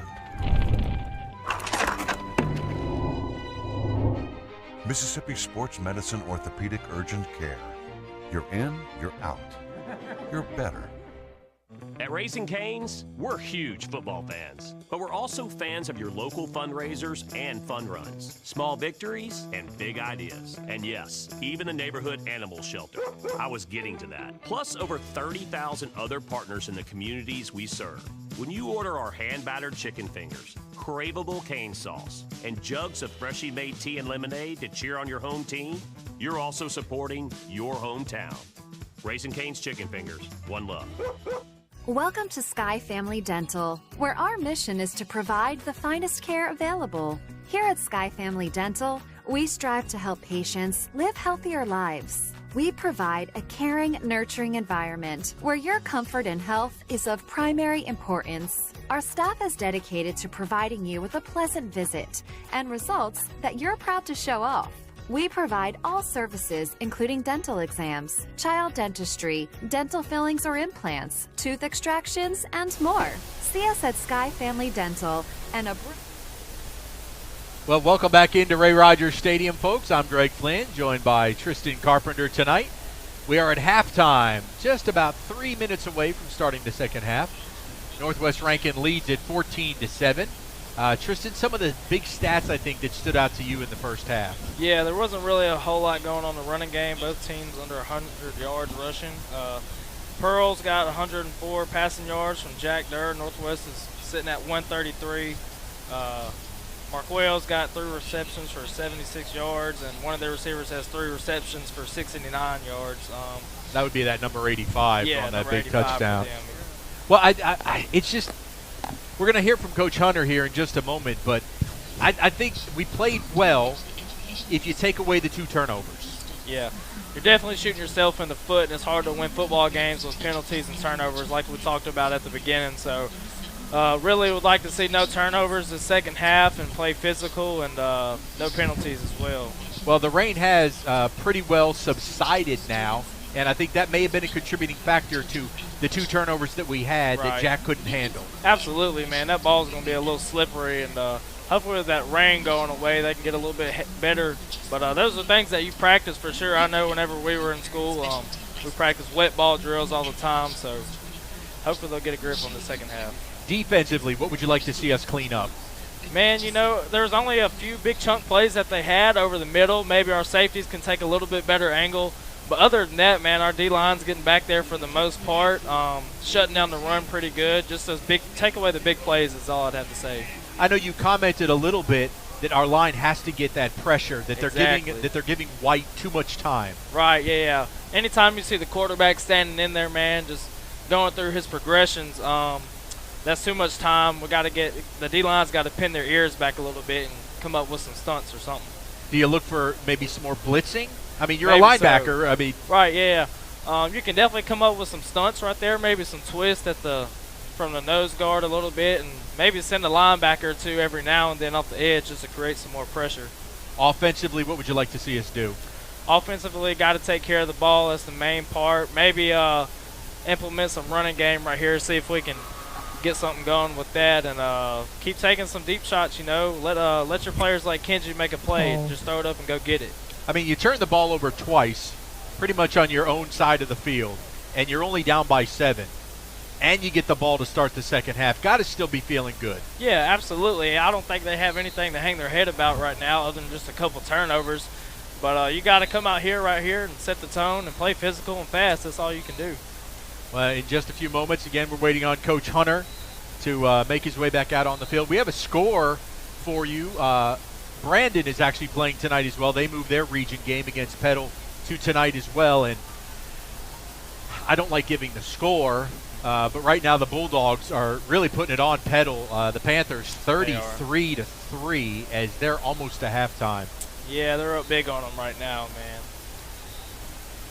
Mississippi Sports Medicine Orthopedic Urgent Care. You're in, you're out. You're better. At Raising Cane's, we're huge football fans, but we're also fans of your local fundraisers and fun runs, small victories and big ideas. And yes, even the neighborhood animal shelter. I was getting to that. Plus over 30,000 other partners in the communities we serve. When you order our hand-battered chicken fingers, craveable cane sauce, and jugs of freshly made tea and lemonade to cheer on your home team, you're also supporting your hometown. Raising Cane's Chicken Fingers. One love. Welcome to Sky Family Dental, where our mission is to provide the finest care available. Here at Sky Family Dental, we strive to help patients live healthier lives. We provide a caring, nurturing environment where your comfort and health is of primary importance. Our staff is dedicated to providing you with a pleasant visit and results that you're proud to show off. We provide all services, including dental exams, child dentistry, dental fillings or implants, tooth extractions, and more. See us at Sky Family Dental and Well, welcome back into Ray Rogers Stadium, folks. I'm Greg Flynn, joined by Tristan Carpenter tonight. We are at halftime, just about 3 minutes away from starting the second half. Northwest Rankin leads at 14-7. Tristan, some of the big stats, I think, that stood out to you in the first half. Yeah, there wasn't really a whole lot going on in the running game. Both teams under 100 yards rushing. Pearl's got 104 passing yards from Jack Durr. Northwest is sitting at 133. Marquell's got 3 receptions for 76 yards, and one of their receivers has 3 receptions for 69 yards. That would be that number 85 on that big touchdown. Them. Well, it's just, we're going to hear from Coach Hunter here in just a moment, but I think we played well if you take away the 2 turnovers. Yeah, you're definitely shooting yourself in the foot, and it's hard to win football games with penalties and turnovers like we talked about at the beginning. So really would like to see no turnovers the second half and play physical and no penalties as well. Well, the rain has pretty well subsided now, and I think that may have been a contributing factor to the 2 turnovers that we had that Jack couldn't handle. Absolutely, man. That ball's going to be a little slippery, and hopefully with that rain going away, they can get a little bit better. But those are things that you practice for sure. I know whenever we were in school, we practiced wet ball drills all the time, so hopefully they'll get a grip on the second half. Defensively, what would you like to see us clean up? Man, you know, there's only a few big chunk plays that they had over the middle. Maybe our safeties can take a little bit better angle. But other than that, man, our D-line's getting back there for the most part, shutting down the run pretty good. Just those take away the big plays is all I'd have to say. I know you commented a little bit that our line has to get that pressure, that they're giving White too much time. Right, yeah. Anytime you see the quarterback standing in there, man, just going through his progressions, that's too much time. We got to get the D-line's got to pin their ears back a little bit and come up with some stunts or something. Do you look for maybe some more blitzing? I mean, you're maybe a linebacker. So. I mean, right? Yeah. You can definitely come up with some stunts right there. Maybe some twist from the nose guard a little bit, and maybe send a linebacker or 2 every now and then off the edge just to create some more pressure. Offensively, what would you like to see us do? Offensively, got to take care of the ball. That's the main part. Maybe implement some running game right here. See if we can get something going with that, and keep taking some deep shots. You know, let your players like Kenji make a play. Just throw it up and go get it. I mean, you turned the ball over twice, pretty much on your own side of the field, and you're only down by 7, and you get the ball to start the second half. Got to still be feeling good. Yeah, absolutely. I don't think they have anything to hang their head about right now other than just a couple turnovers. But you got to come out here right here and set the tone and play physical and fast. That's all you can do. Well, in just a few moments, again, we're waiting on Coach Hunter to make his way back out on the field. We have a score for you. Brandon is actually playing tonight as well. They moved their region game against Petal to tonight as well. And I don't like giving the score, but right now the Bulldogs are really putting it on Petal. The Panthers 33-3 as they're almost to halftime. Yeah, they're up big on them right now, man.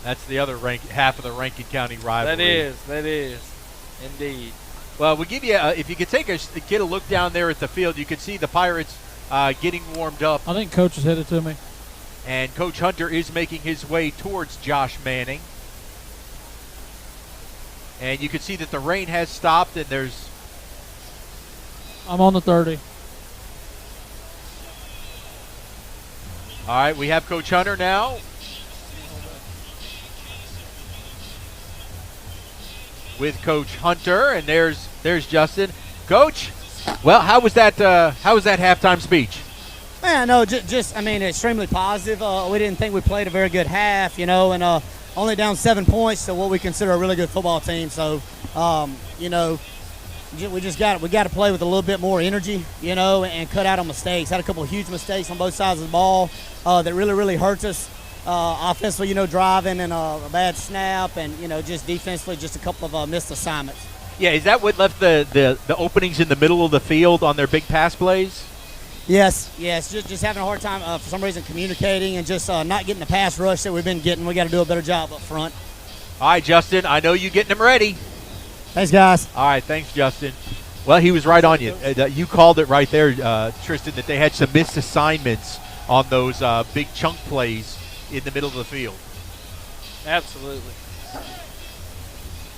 That's the other half of the Rankin County rivalry. That is, indeed. Well, we'll give you, if you could get a look down there at the field, you can see the Pirates getting warmed up. I think Coach is headed to me. And Coach Hunter is making his way towards Josh Manning. And you can see that the rain has stopped, and there's... I'm on the 30. All right, we have Coach Hunter now. With Coach Hunter, and there's Justin. Coach, well, how was that halftime speech? Man, no, just I mean, extremely positive. We didn't think we played a very good half, you know, and only down 7 points to what we consider a really good football team. So, you know, we got to play with a little bit more energy, you know, and cut out on mistakes. Had a couple of huge mistakes on both sides of the ball that really hurt us. Offensively, you know, driving and a bad snap, and you know, just defensively, just a couple of missed assignments. Yeah, is that what left the openings in the middle of the field on their big pass plays? Yes, just having a hard time for some reason communicating and just not getting the pass rush that we've been getting. We got to do a better job up front. All right, Justin, I know you getting them ready. Thanks, guys. All right, thanks, Justin. Well, he was right on you. You called it right there, Tristan, that they had some missed assignments on those big chunk plays in the middle of the field. Absolutely.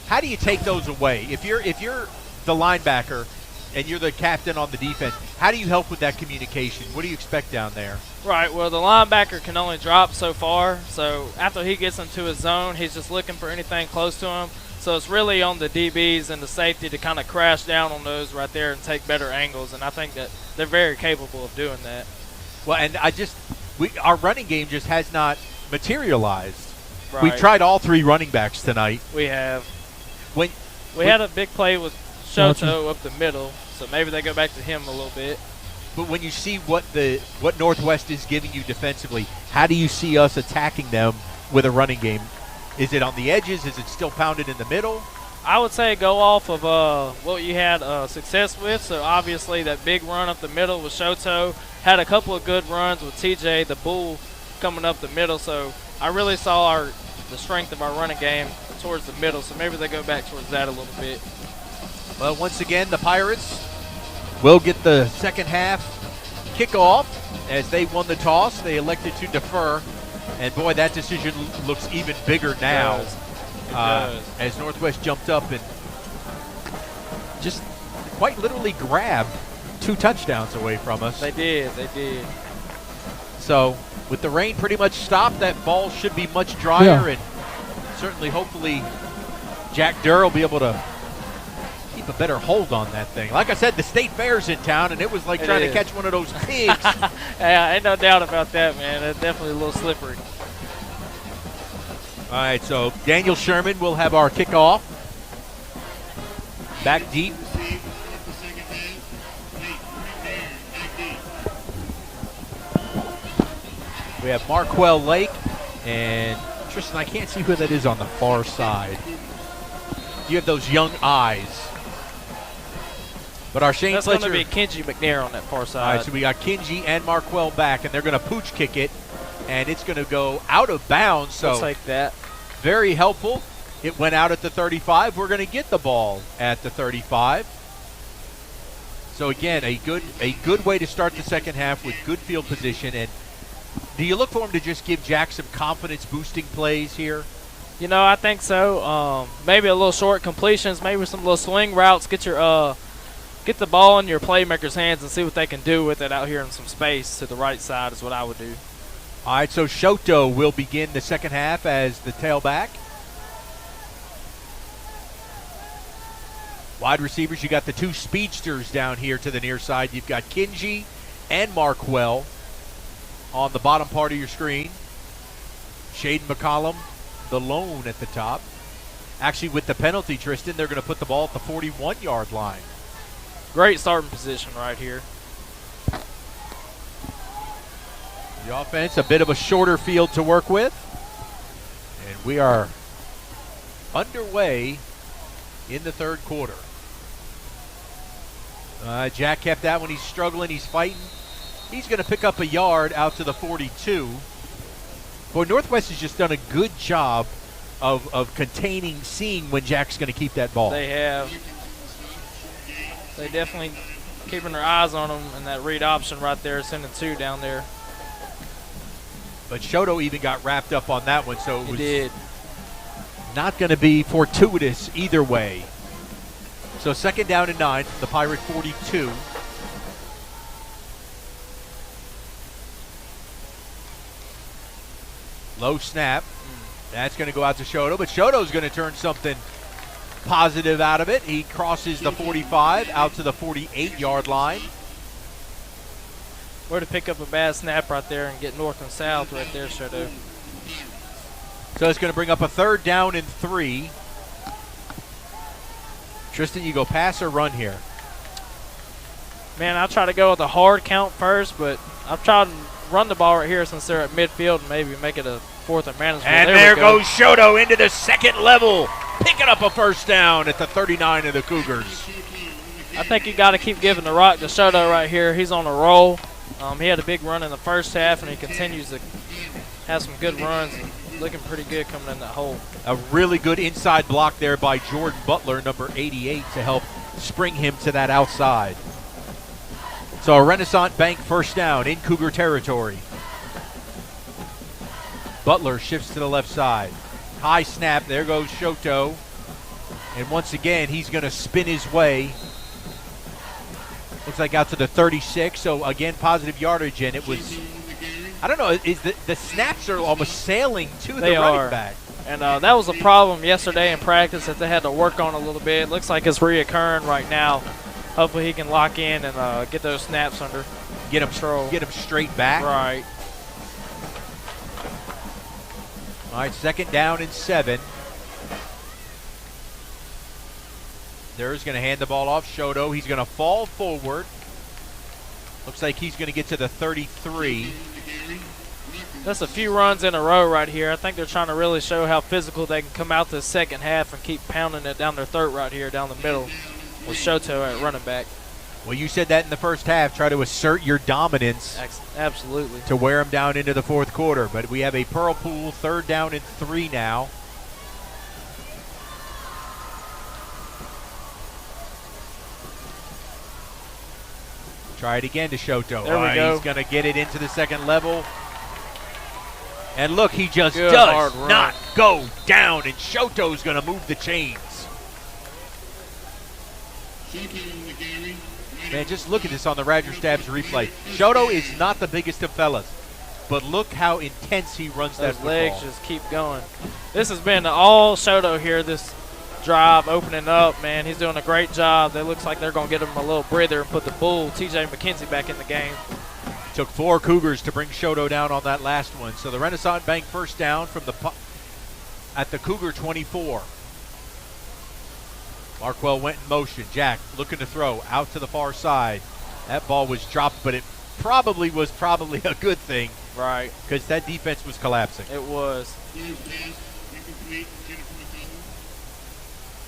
How do you take those away? If you're the linebacker and you're the captain on the defense, How do you help with that communication? What do you expect down there? Right, well, the linebacker can only drop so far, so after he gets into his zone, he's just looking for anything close to him. So it's really on the DBs and the safety to kind of crash down on those right there and take better angles, and I think that they're very capable of doing that. Well, and our running game just has not materialized. Right. We've tried all 3 running backs tonight. We have. We had a big play with Shoto up the middle, so maybe they go back to him a little bit. But when you see what Northwest is giving you defensively, how do you see us attacking them with a running game? Is it on the edges? Is it still pounded in the middle? I would say go off of what you had success with. So obviously that big run up the middle with Shoto. Had a couple of good runs with TJ, the Bull, coming up the middle. So I really saw the strength of our running game towards the middle. So maybe they go back towards that a little bit. Well, once again, the Pirates will get the second half kickoff. As they won the toss, they elected to defer. And, boy, that decision looks even bigger now. It does. As Northwest jumped up and just quite literally grabbed 2 touchdowns away from us. They did. So, with the rain pretty much stopped, that ball should be much drier. And certainly, hopefully, Jack Durr will be able to keep a better hold on that thing. Like I said, the State Fair's in town, and it was like trying to catch one of those pigs. Yeah, ain't no doubt about that, man. It's definitely a little slippery. All right, so Daniel Sherman will have our kickoff. Back deep. We have Marquell Lake, and Tristan, I can't see who that is on the far side. You have those young eyes. But our Shane Fletcher. That's going to be Kenji McNair on that far side. All right, so we got Kenji and Marquell back, and they're going to pooch kick it, and it's going to go out of bounds. So we'll take that. Very helpful. It went out at the 35. We're going to get the ball at the 35. So again, a good way to start the second half with good field position. And do you look for him to just give Jack some confidence-boosting plays here? You know, I think so. Maybe a little short completions, maybe some little swing routes. Get the ball in your playmakers' hands and see what they can do with it out here in some space to the right side is what I would do. All right, so Shoto will begin the second half as the tailback. Wide receivers, you got the 2 speedsters down here to the near side. You've got Kenji and Marquell on the bottom part of your screen. Shaden McCollum, the lone at the top. Actually, with the penalty, Tristan, they're going to put the ball at the 41-yard line. Great starting position right here. The offense, a bit of a shorter field to work with. And we are underway in the third quarter. Jack kept that when he's struggling, he's fighting. He's going to pick up a yard out to the 42. Boy, Northwest has just done a good job of containing, seeing when Jack's going to keep that ball. They have. They definitely keeping their eyes on him, and that read option right there, sending 2 down there. But Shoto even got wrapped up on that one, so it was did. Not going to be fortuitous either way. So second down and 9 from the Pirate 42. Low snap. That's going to go out to Shoto, but Shoto's going to turn something positive out of it. He crosses the 45 out to the 48-yard line. We're to pick up a bad snap right there and get north and south right there, Shoto. So it's going to bring up a 3rd down and 3. Tristan, you go pass or run here? Man, I'll try to go with a hard count first, but I've tried to run the ball right here since they're at midfield and maybe make it a 4th and manageable. And there goes Shoto into the second level, picking up a 1st down at the 39 of the Cougars. I think you got to keep giving the rock to Shoto right here. He's on a roll. He had a big run in the first half, and he continues to have some good runs and looking pretty good coming in that hole. A really good inside block there by Jordan Butler, number 88, to help spring him to that outside. So a Renaissance Bank 1st down in Cougar territory. Butler shifts to the left side. High snap, there goes Shoto. And once again, he's going to spin his way Looks like out to the 36, so again, positive yardage, and it was, I don't know, is the snaps are almost sailing to the running back. And that was a problem yesterday in practice that they had to work on a little bit. Looks like it's reoccurring right now. Hopefully he can lock in and get those snaps under control. Get him straight back. Right. All right, 2nd down and 7. There's going to hand the ball off. Shoto, he's going to fall forward. Looks like he's going to get to the 33. That's a few runs in a row right here. I think they're trying to really show how physical they can come out the second half and keep pounding it down their throat right here, down the middle, with Shoto at running back. Well, you said that in the first half. Try to assert your dominance. Absolutely. To wear them down into the 4th quarter. But we have a Pearl Pool 3rd down and 3 now. Try it again to Shoto. There we go. He's going to get it into the 2nd level. And look, he just Good does hard not go down. And Shoto's going to move the chains. Man, just look at this on the Roger Stabs replay. Shoto is not the biggest of fellas, but look how intense he runs that football. Those legs just keep going. This has been all Shoto here, this drive opening up, man. He's doing a great job. It looks like they're going to get him a little breather and put the bull, TJ McKenzie, back in the game. Took 4 Cougars to bring Shoto down on that last one. So the Renaissance Bank first down from at the Cougar 24. Markwell went in motion. Jack looking to throw out to the far side. That ball was dropped, but it was probably a good thing. Right. Because that defense was collapsing. It was.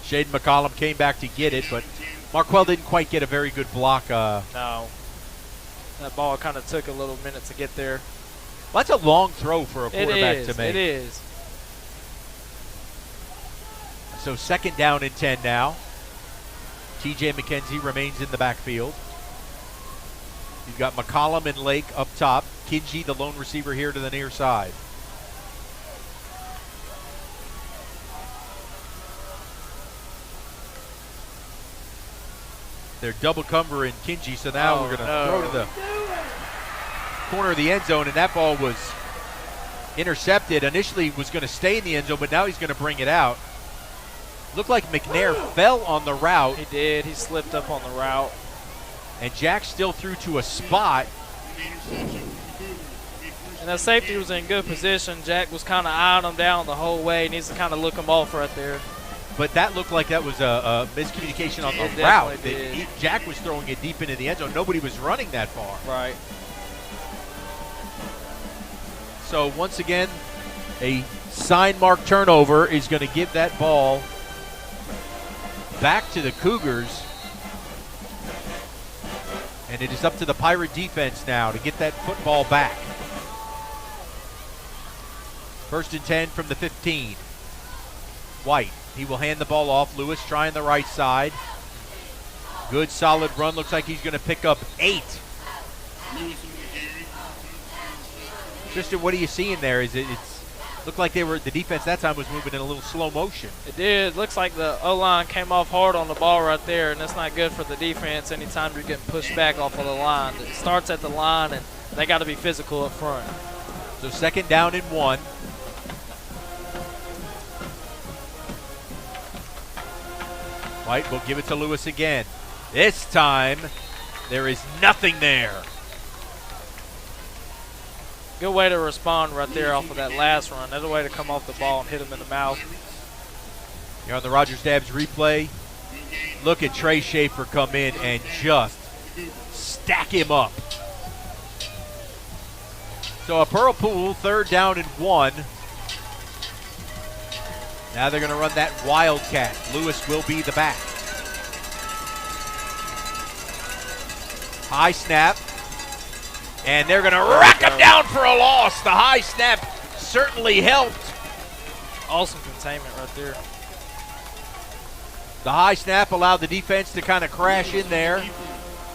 Shaden McCollum came back to get it, but Markwell didn't quite get a very good block. No. That ball kind of took a little minute to get there. Well, that's a long throw for a quarterback to make. It is. So 2nd down and 10 now. TJ McKenzie remains in the backfield. You've got McCollum and Lake up top. Kinji, the lone receiver, here to the near side. They're double covering Kinji, so now we're going to throw to the corner of the end zone, and that ball was intercepted. Initially was going to stay in the end zone, but now he's going to bring it out. Looked like McNair fell on the route. He did. He slipped up on the route. And Jack still threw to a spot. And that safety was in good position. Jack was kind of eyeing him down the whole way. He needs to kind of look him off right there. But that looked like that was a miscommunication on the route. Jack was throwing it deep into the end zone. Nobody was running that far. Right. So once again, a sign mark turnover is going to give that ball back to the Cougars. And it is up to the Pirate defense now to get that football back. 1st and 10 from the 15. White, he will hand the ball off. Lewis trying the right side. Good solid run. Looks like he's going to pick up 8. Tristan, what are you seeing there? It's looked like the defense that time was moving in a little slow motion. It did. Looks like the O-line came off hard on the ball right there, and that's not good for the defense anytime you're getting pushed back off of the line. It starts at the line, and they got to be physical up front. So 2nd down and 1. White will give it to Lewis again. This time, there is nothing there. Good way to respond right there off of that last run. That's a way to come off the ball and hit him in the mouth. Here on the Roger Stabs replay, look at Trey Schaefer come in and just stack him up. So a Pearl Pool, 3rd down and 1. Now they're going to run that Wildcat. Lewis will be the back. High snap. And they're going to rack him down for a loss. The high snap certainly helped. Awesome containment right there. The high snap allowed the defense to kind of crash in there.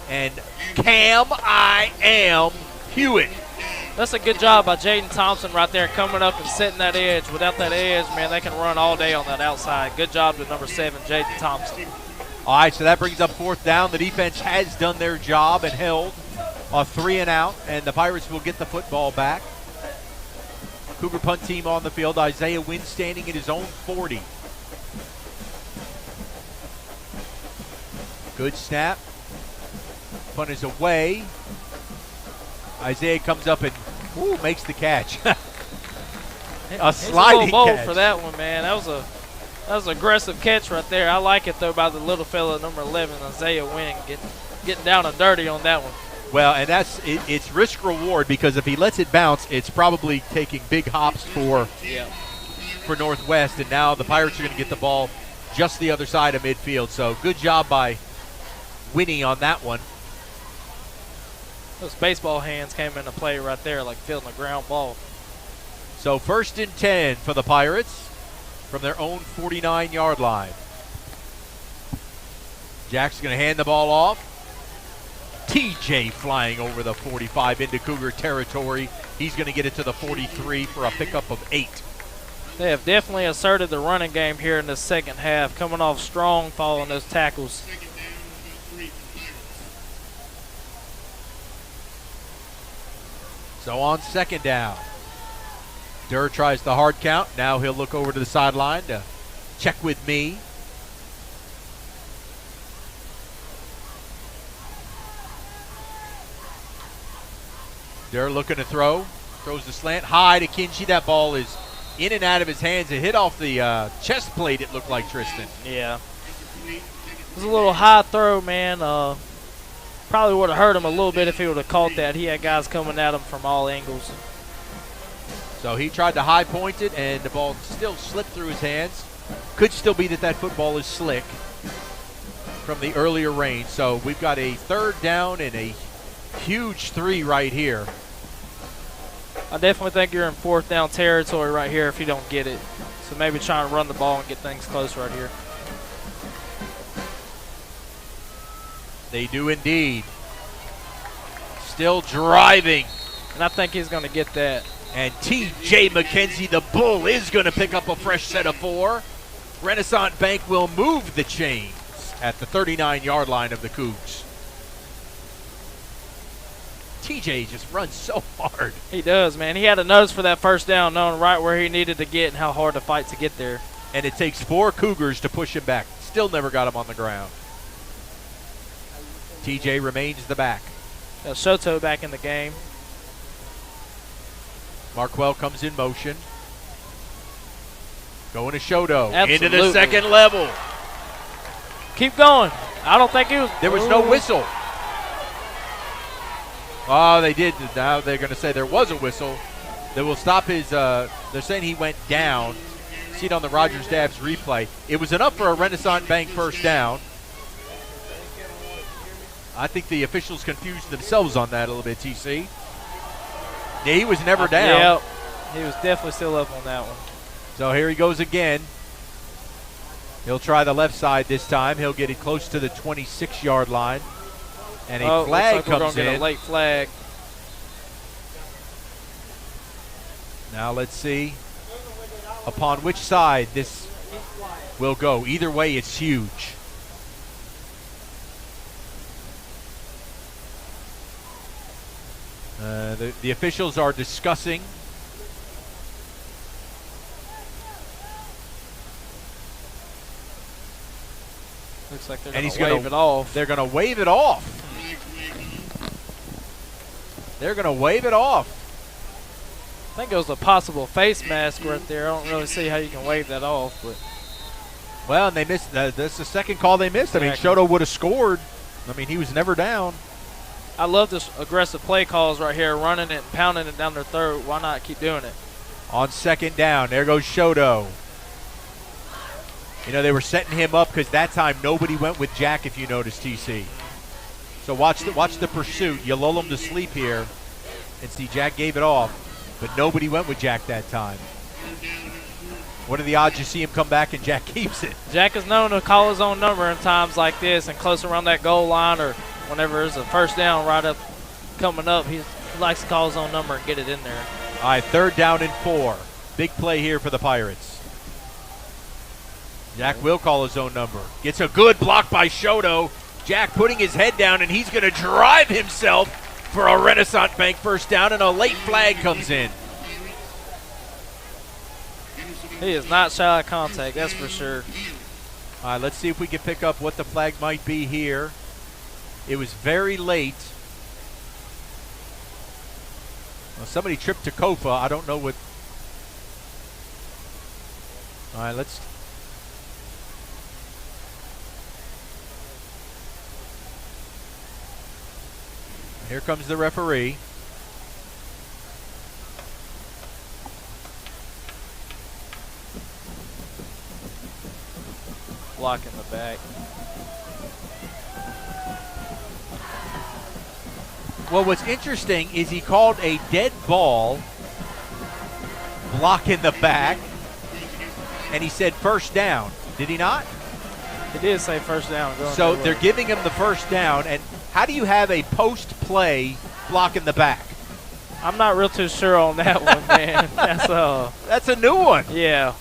And I am Hewitt. That's a good job by Jaden Thompson right there coming up and setting that edge. Without that edge, man, they can run all day on that outside. Good job to number 7, Jaden Thompson. All right, so that brings up 4th down. The defense has done their job and held a 3 and out, and the Pirates will get the football back. Cougar punt team on the field. Isaiah Wynn standing at his own 40. Good snap. Punt is away. Isaiah comes up and makes the catch. A sliding He's a little bold catch for that one, man. That was an aggressive catch right there. I like it, though, by the little fella, number 11, Isaiah Wynn, getting down and dirty on that one. Well, and it's risk-reward, because if he lets it bounce, it's probably taking big hops for Northwest, and now the Pirates are going to get the ball just the other side of midfield. So good job by Winnie on that one. Those baseball hands came into play right there, like fielding a ground ball. So 1st and 10 for the Pirates from their own 49-yard line. Jack's going to hand the ball off. TJ flying over the 45 into Cougar territory. He's going to get it to the 43 for a pickup of 8. They have definitely asserted the running game here in the second half, coming off strong following those tackles. So on 2nd down, Durr tries the hard count. Now he'll look over to the sideline to check with me. Durr looking to throw. Throws the slant high to Kinsey. That ball is in and out of his hands. It hit off the chest plate, it looked like, Tristan. Yeah. It was a little high throw, man. Probably would have hurt him a little bit if he would have caught that. He had guys coming at him from all angles. So he tried to high point it, and the ball still slipped through his hands. Could still be that football is slick from the earlier range. So we've got a 3rd down and a huge 3 right here. I definitely think you're in 4th down territory right here if you don't get it. So maybe trying to run the ball and get things close right here. They do indeed. Still driving. And I think he's going to get that. And T.J. McKenzie, the Bull, is going to pick up a fresh set of 4. Renaissance Bank will move the chains at the 39-yard line of the Cougs. TJ just runs so hard. He does, man. He had a nose for that 1st down, knowing right where he needed to get and how hard to fight to get there. And it takes 4 Cougars to push him back. Still never got him on the ground. TJ remains the back. Got Soto back in the game. Marquell comes in motion. Going to Shoto. Absolutely. Into the 2nd level. Keep going. I don't think he was. There was no whistle. Oh, they did. Now they're going to say there was a whistle. That will stop his, they're saying he went down. See it on the Rogers Dabbs replay. It was enough for a Renaissance Bank 1st down. I think the officials confused themselves on that a little bit, TC. Yeah, he was never down. Yeah, he was definitely still up on that one. So here he goes again. He'll try the left side this time. He'll get it close to the 26-yard line. And a flag looks like comes we're gonna in. get a late flag. Now let's see upon which side this will go. Either way, it's huge. The officials are discussing. Looks like they're going to wave it off. They're going to wave it off. They're going to wave it off. I think it was a possible face mask right there. I don't really see how you can wave that off. But well, and they missed. That's the 2nd call they missed. I mean, Shoto would have scored. I mean, he was never down. I love this aggressive play calls right here, running it and pounding it down their throat. Why not keep doing it? On 2nd down, there goes Shoto. You know, they were setting him up because that time nobody went with Jack, if you notice, TC. So watch the pursuit. You lull him to sleep here and see Jack gave it off, but nobody went with Jack that time. What are the odds you see him come back and Jack keeps it? Jack is known to call his own number in times like this and close around that goal line or whenever there's a 1st down right up coming up. He likes to call his own number and get it in there. All right, 3rd down and 4. Big play here for the Pirates. Jack will call his own number. Gets a good block by Shoto. Jack putting his head down, and he's going to drive himself for a Renaissance Bank first down, and a late flag comes in. He is not shy of contact, that's for sure. All right, let's see if we can pick up what the flag might be here. It was very late. Well, somebody tripped to Kofa. I don't know what. All right, let's. Here comes the referee. Block in the back. Well, what's interesting is he called a dead ball, block in the back, and he said first down. Did he not? He did say first down. So they're giving him the first down, and how do you have a post-play block in the back? I'm not real too sure on that one, man. That's a new one. Yeah.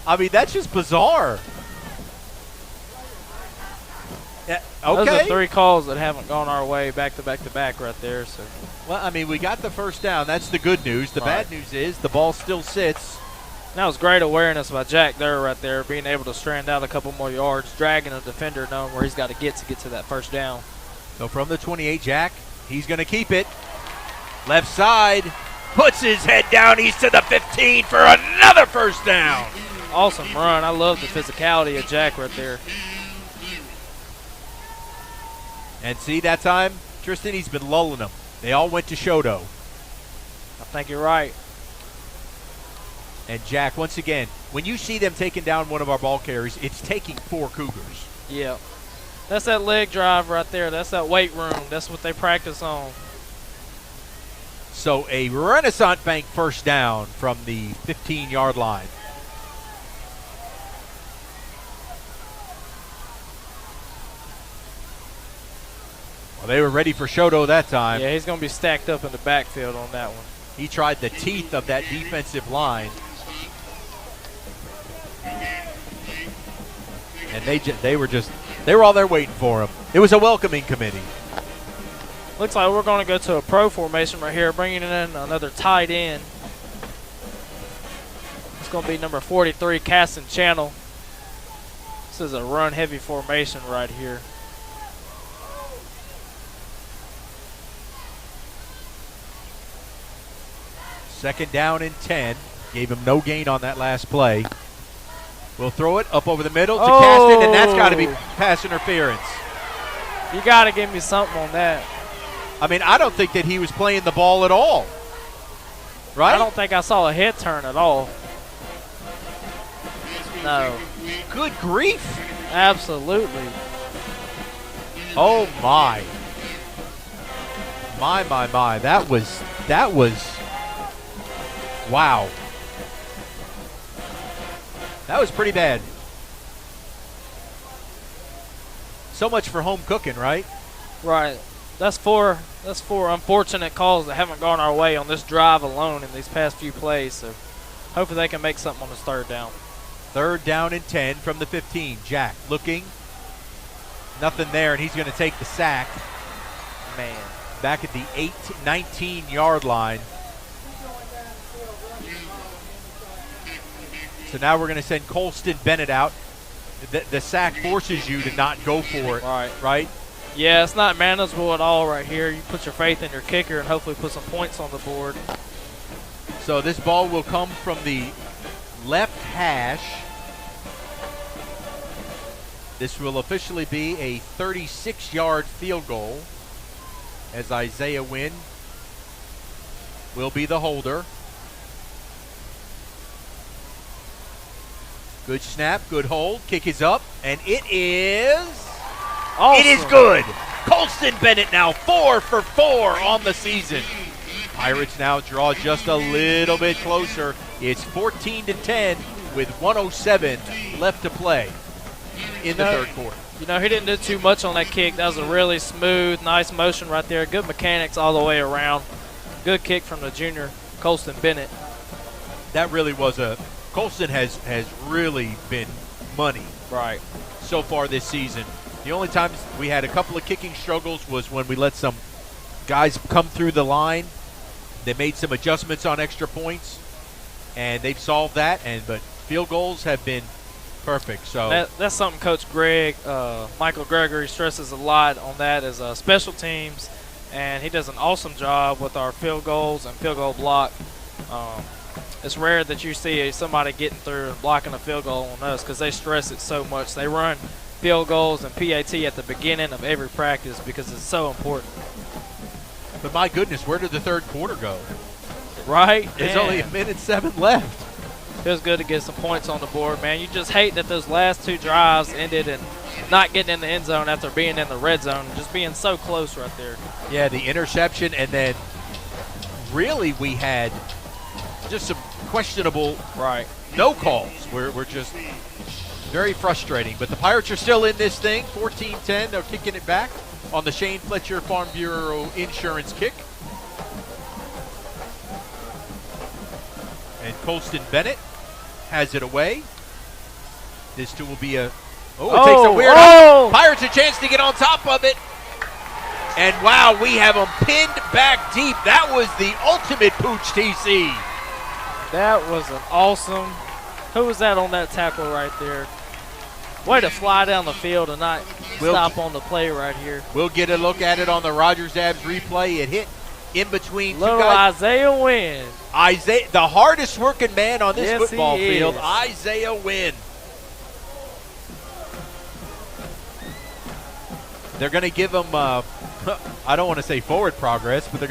I mean, that's just bizarre. Yeah, okay. Those are 3 calls that haven't gone our way back to back to back right there. So, well, I mean, we got the first down. That's the good news. The bad news is the ball still sits. That was great awareness by Jack there right there, being able to strand out a couple more yards, dragging a defender, knowing where he's got to get to that first down. So from the 28, Jack, he's going to keep it. Left side, puts his head down. He's to the 15 for another first down. Awesome run. I love the physicality of Jack right there. And see, that time, Tristan, he's been lulling them. They all went to Shoto. I think you're right. And Jack, once again, when you see them taking down one of our ball carriers, it's taking 4 Cougars. Yeah. That's that leg drive right there. That's that weight room. That's what they practice on. So a Renaissance Bank first down from the 15-yard line. Well, they were ready for Shoto that time. Yeah, he's going to be stacked up in the backfield on that one. He tried the teeth of that defensive line. And they were all there waiting for him. It was a welcoming committee. Looks like we're going to go to a pro formation right here, bringing in another tight end. It's going to be number 43, Caston Channel. This is a run-heavy formation right here. Second down and 10. Gave him no gain on that last play. We'll throw it up over the middle to Caston, and that's got to be pass interference. You got to give me something on that. I mean, I don't think that he was playing the ball at all. Right? I don't think I saw a head turn at all. No. Good grief. Absolutely. Oh, my. My. That was wow. That was pretty bad. So much for home cooking, right? Right. That's four unfortunate calls that haven't gone our way on this drive alone in these past few plays. So hopefully they can make something on this third down. Third down and 10 from the 15. Jack looking. Nothing there, and he's going to take the sack. Man. Back at the 19-yard line. So now we're going to send Colston Bennett out. The sack forces you to not go for it. Right? Yeah, it's not manageable at all right here. You put your faith in your kicker and hopefully put some points on the board. So this ball will come from the left hash. This will officially be a 36-yard field goal as Isaiah Wynn will be the holder. Good snap, good hold, kick is up, and it is awesome. It is good. Colston Bennett now 4 for 4 on the season. Pirates now draw just a little bit closer. It's 14-10 with 1:07 left to play in the third quarter. You know, he didn't do too much on that kick. That was a really smooth, nice motion right there. Good mechanics all the way around. Good kick from the junior, Colston Bennett. That really was a Colston has really been money right so far this season. The only times we had a couple of kicking struggles was when we let some guys come through the line. They made some adjustments on extra points, and they've solved that. But field goals have been perfect. So that's something Coach Michael Gregory stresses a lot on. That is special teams, and he does an awesome job with our field goals and field goal block. It's rare that you see somebody getting through and blocking a field goal on us because they stress it so much. They run field goals and PAT at the beginning of every practice because it's so important. But my goodness, where did the third quarter go? Right? There's only 1:07 left. Feels good to get some points on the board, man. You just hate that those last two drives ended in not getting in the end zone after being in the red zone, just being so close right there. Yeah, the interception, and then really we had just some questionable no calls. We're just very frustrating. But the Pirates are still in this thing, 14-10. They're kicking it back on the Shane Fletcher Farm Bureau insurance kick. And Colston Bennett has it away. This too will be a... Oh, it takes a weird... Pirates a chance to get on top of it. And wow, we have them pinned back deep. That was the ultimate pooch, TC. That was an awesome... Who was that on that tackle right there? Way to fly down the field and not stop on the play right here. We'll get a look at it on the Rogers Dabs replay. It hit in between Little two guys. Isaiah Wynn. Isaiah, the hardest working man on this football he field, is. Isaiah Wynn. They're going to give him, I don't want to say forward progress, but they're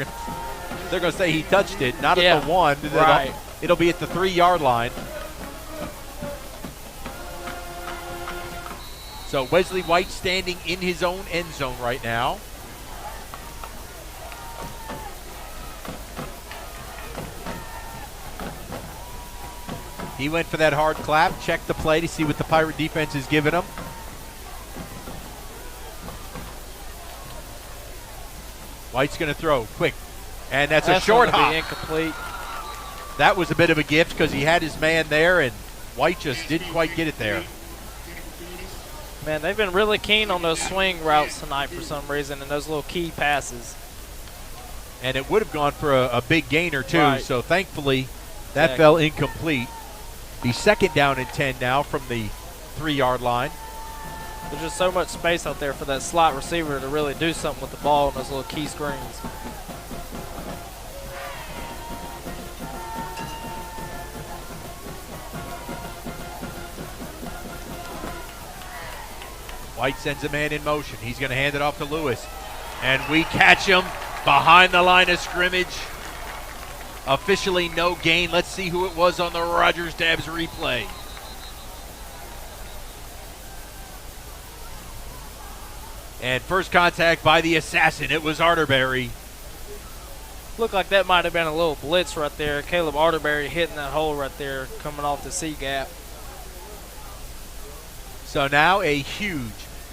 going to say he touched it, not at the 1. Right. It'll be at the 3-yard line. So Wesley White standing in his own end zone right now. He went for that hard clap, checked the play to see what the Pirate defense is giving him. White's going to throw quick, and that's a short hop. Incomplete. That was a bit of a gift because he had his man there, and White just didn't quite get it there. Man, they've been really keen on those swing routes tonight for some reason and those little key passes. And it would have gone for a big gainer, too. Right. So, thankfully, that fell incomplete. The 2nd down and 10 now from the 3-yard line. There's just so much space out there for that slot receiver to really do something with the ball and those little key screens. White sends a man in motion. He's going to hand it off to Lewis. And we catch him behind the line of scrimmage. Officially no gain. Let's see who it was on the Rogers Dabs replay. And first contact by the assassin. It was Arterberry. Looked like that might have been a little blitz right there. Caleb Arterberry hitting that hole right there coming off the C gap. So now a huge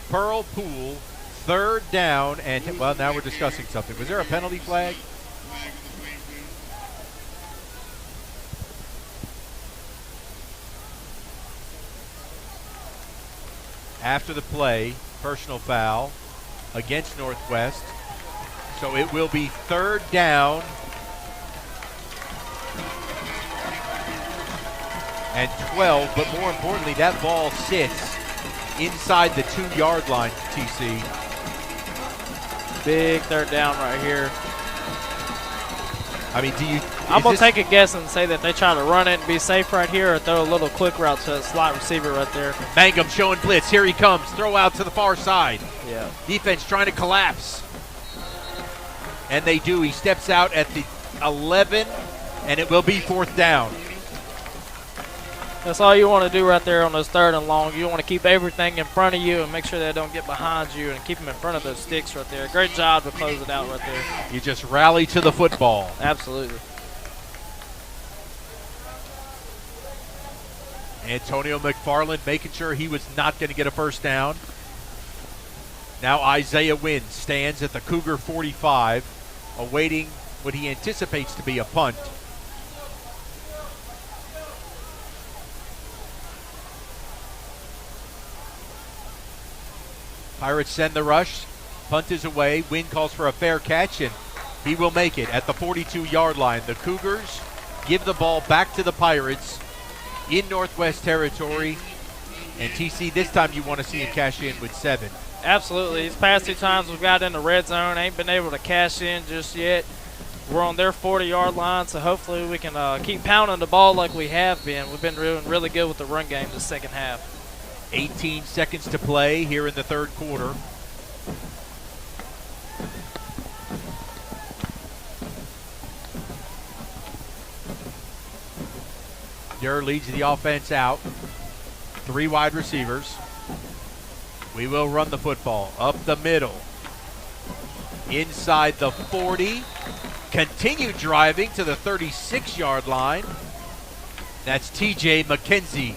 Pearl Pool 3rd down, and well, now we're discussing something. Was there a penalty flag? After the play, personal foul against Northwest. So it will be 3rd down and 12, but more importantly, that ball sits inside the 2-yard line, TC. Big 3rd down right here. I mean, I'm going to take a guess and say that they try to run it and be safe right here or throw a little quick route to a slot receiver right there. Mangum showing blitz. Here he comes. Throw out to the far side. Yeah. Defense trying to collapse. And they do. He steps out at the 11, and it will be 4th down. That's all you want to do right there on those 3rd and long. You want to keep everything in front of you and make sure they don't get behind you and keep them in front of those sticks right there. Great job to close it out right there. You just rally to the football. Absolutely. Antonio McFarland making sure he was not going to get a first down. Now Isaiah Wynn stands at the Cougar 45, awaiting what he anticipates to be a punt. Pirates send the rush. Punt is away. Wynn calls for a fair catch, and he will make it at the 42-yard line. The Cougars give the ball back to the Pirates in Northwest territory. And TC, this time you want to see him cash in with 7. Absolutely. These past 2 times we've got in the red zone, ain't been able to cash in just yet. We're on their 40-yard line, so hopefully we can keep pounding the ball like we have been. We've been doing really good with the run game this second half. 18 seconds to play here in the third quarter. Durr leads the offense out. 3 wide receivers. We will run the football up the middle. Inside the 40. Continue driving to the 36-yard line. That's TJ McKenzie.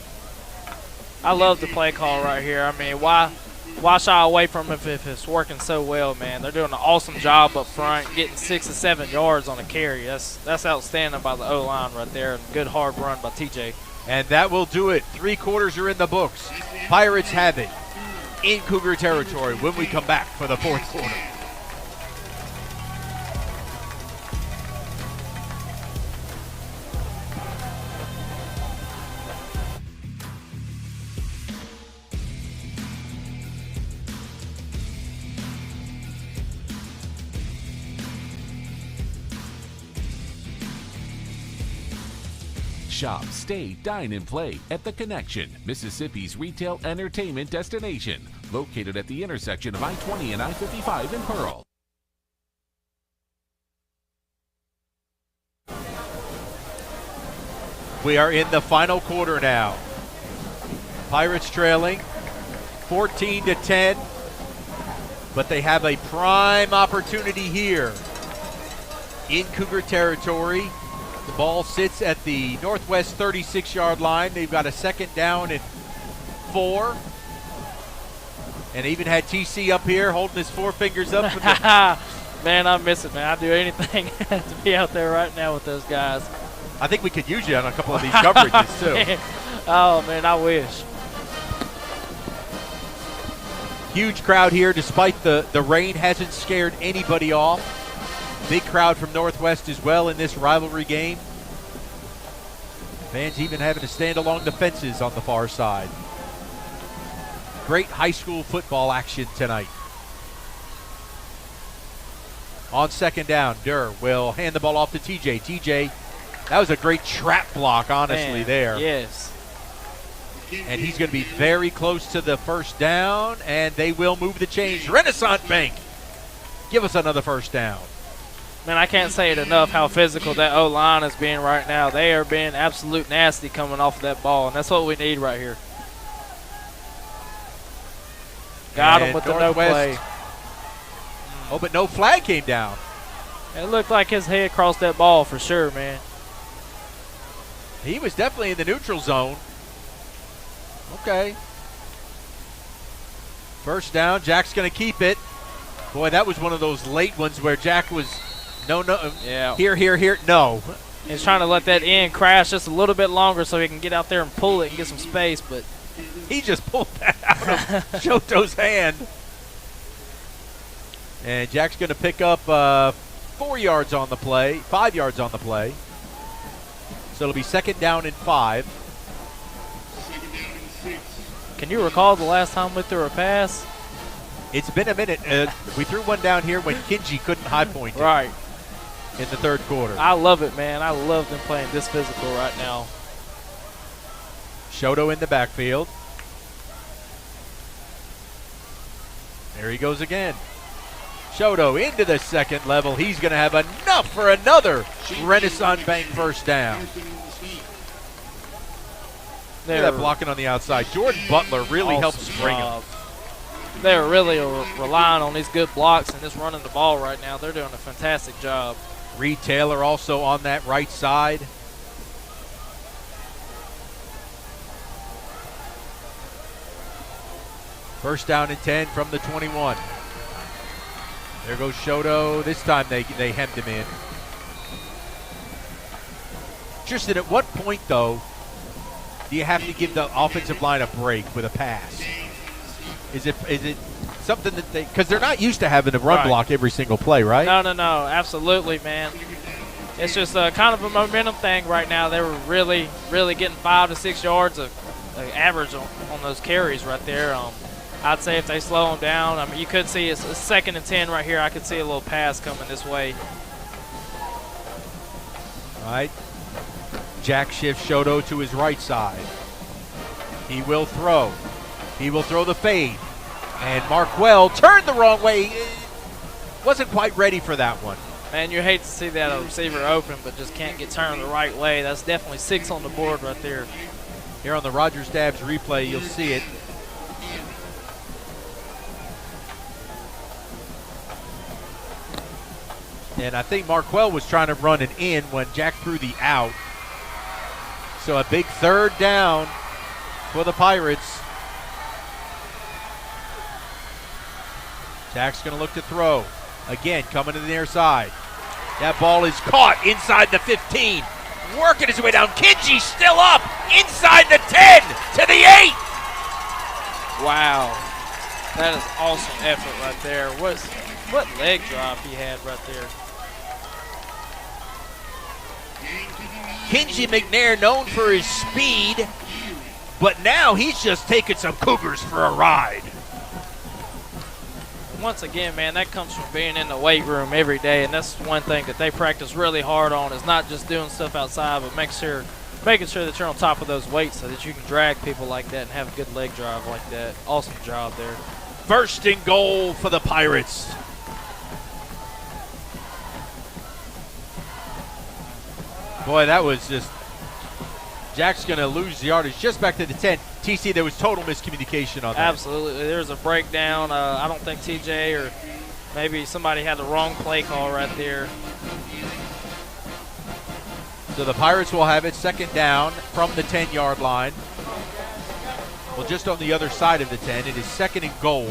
I love the play call right here. I mean, why shy away from it if it's working so well, man? They're doing an awesome job up front, getting 6 to 7 yards on a carry. That's outstanding by the O-line right there, and good hard run by TJ. And that will do it. 3 quarters are in the books. Pirates have it in Cougar territory when we come back for the fourth quarter. Shop, stay, dine, and play at The Connection, Mississippi's retail entertainment destination, located at the intersection of I-20 and I-55 in Pearl. We are in the final quarter now. Pirates trailing 14-10, but they have a prime opportunity here in Cougar territory. The ball sits at the Northwest 36-yard line. They've got a second down and 4. And even had TC up here holding his 4 fingers up. Man, I miss it, man. I'd do anything to be out there right now with those guys. I think we could use you on a couple of these coverages, too. Oh, man, I wish. Huge crowd here, despite the rain hasn't scared anybody off. Big crowd from Northwest as well in this rivalry game. Fans even having to stand along the fences on the far side. Great high school football action tonight. On second down, Durr will hand the ball off to TJ. TJ, that was a great trap block, honestly, Man, there. Yes. And he's going to be very close to the first down, and they will move the chains. Renaissance Bank, give us another first down. Man, I can't say it enough how physical that O-line is being right now. They are being absolute nasty coming off of that ball, and that's what we need right here. Got him with the no play. Oh, but no flag came down. It looked like his head crossed that ball for sure, man. He was definitely in the neutral zone. Okay. First down, Jack's going to keep it. Boy, that was one of those late ones where Jack was no, yeah. Here, no. He's trying to let that end crash just a little bit longer so he can get out there and pull it and get some space, but he just pulled that out of Shoto's hand. And Jack's going to pick up 4 yards on the play, 5 yards on the play. So it'll be second down and 5. Can you recall the last time we threw a pass? It's been a minute. We threw one down here when Kinji couldn't high point it. Right. In the third quarter. I love it, man. I love them playing this physical right now. Shoto in the backfield. There he goes again. Shoto into the second level. He's going to have enough for another Renaissance Bank first down. Look at that blocking on the outside. Jordan Butler really helped spring him. They're really relying on these good blocks and just running the ball right now. They're doing a fantastic job. Reed Taylor also on that right side. First down and 10 from the 21. There goes Shoto. This time they hemmed him in. Tristan, at what point, though, do you have to give the offensive line a break with a pass? Is it something that because they're not used to having a run block every single play, right? No, absolutely, man. It's just kind of a momentum thing right now. They were really getting 5 to 6 yards of average on those carries right there. I'd say if they slow them down, I mean, you could see it's a 2nd and 10 right here. I could see a little pass coming this way. All right. Jack shifts Shoto to his right side. He will throw. He will throw the fade. And Markwell turned the wrong way. Wasn't quite ready for that one. Man, you hate to see that receiver open, but just can't get turned the right way. That's definitely 6 on the board right there. Here on the Rogers Dabbs replay, you'll see it. And I think Markwell was trying to run an in when Jack threw the out. So a big 3rd down for the Pirates. Jack's going to look to throw. Again, coming to the near side. That ball is caught inside the 15. Working his way down. Kinji still up inside the 10 to the 8. Wow. That is awesome effort right there. What leg drop he had right there. Kinji McNair known for his speed, but now he's just taking some Cougars for a ride. Once again, man, that comes from being in the weight room every day, and that's one thing that they practice really hard on is not just doing stuff outside, but making sure that you're on top of those weights so that you can drag people like that and have a good leg drive like that. Awesome job there. 1st and goal for the Pirates. Boy, that was just Jack's going to lose the yardage just back to the 10. TC, there was total miscommunication on that. Absolutely. There was a breakdown. I don't think TJ or maybe somebody had the wrong play call right there. So the Pirates will have it 2nd down from the 10-yard line. Well, just on the other side of the 10. It is 2nd and goal.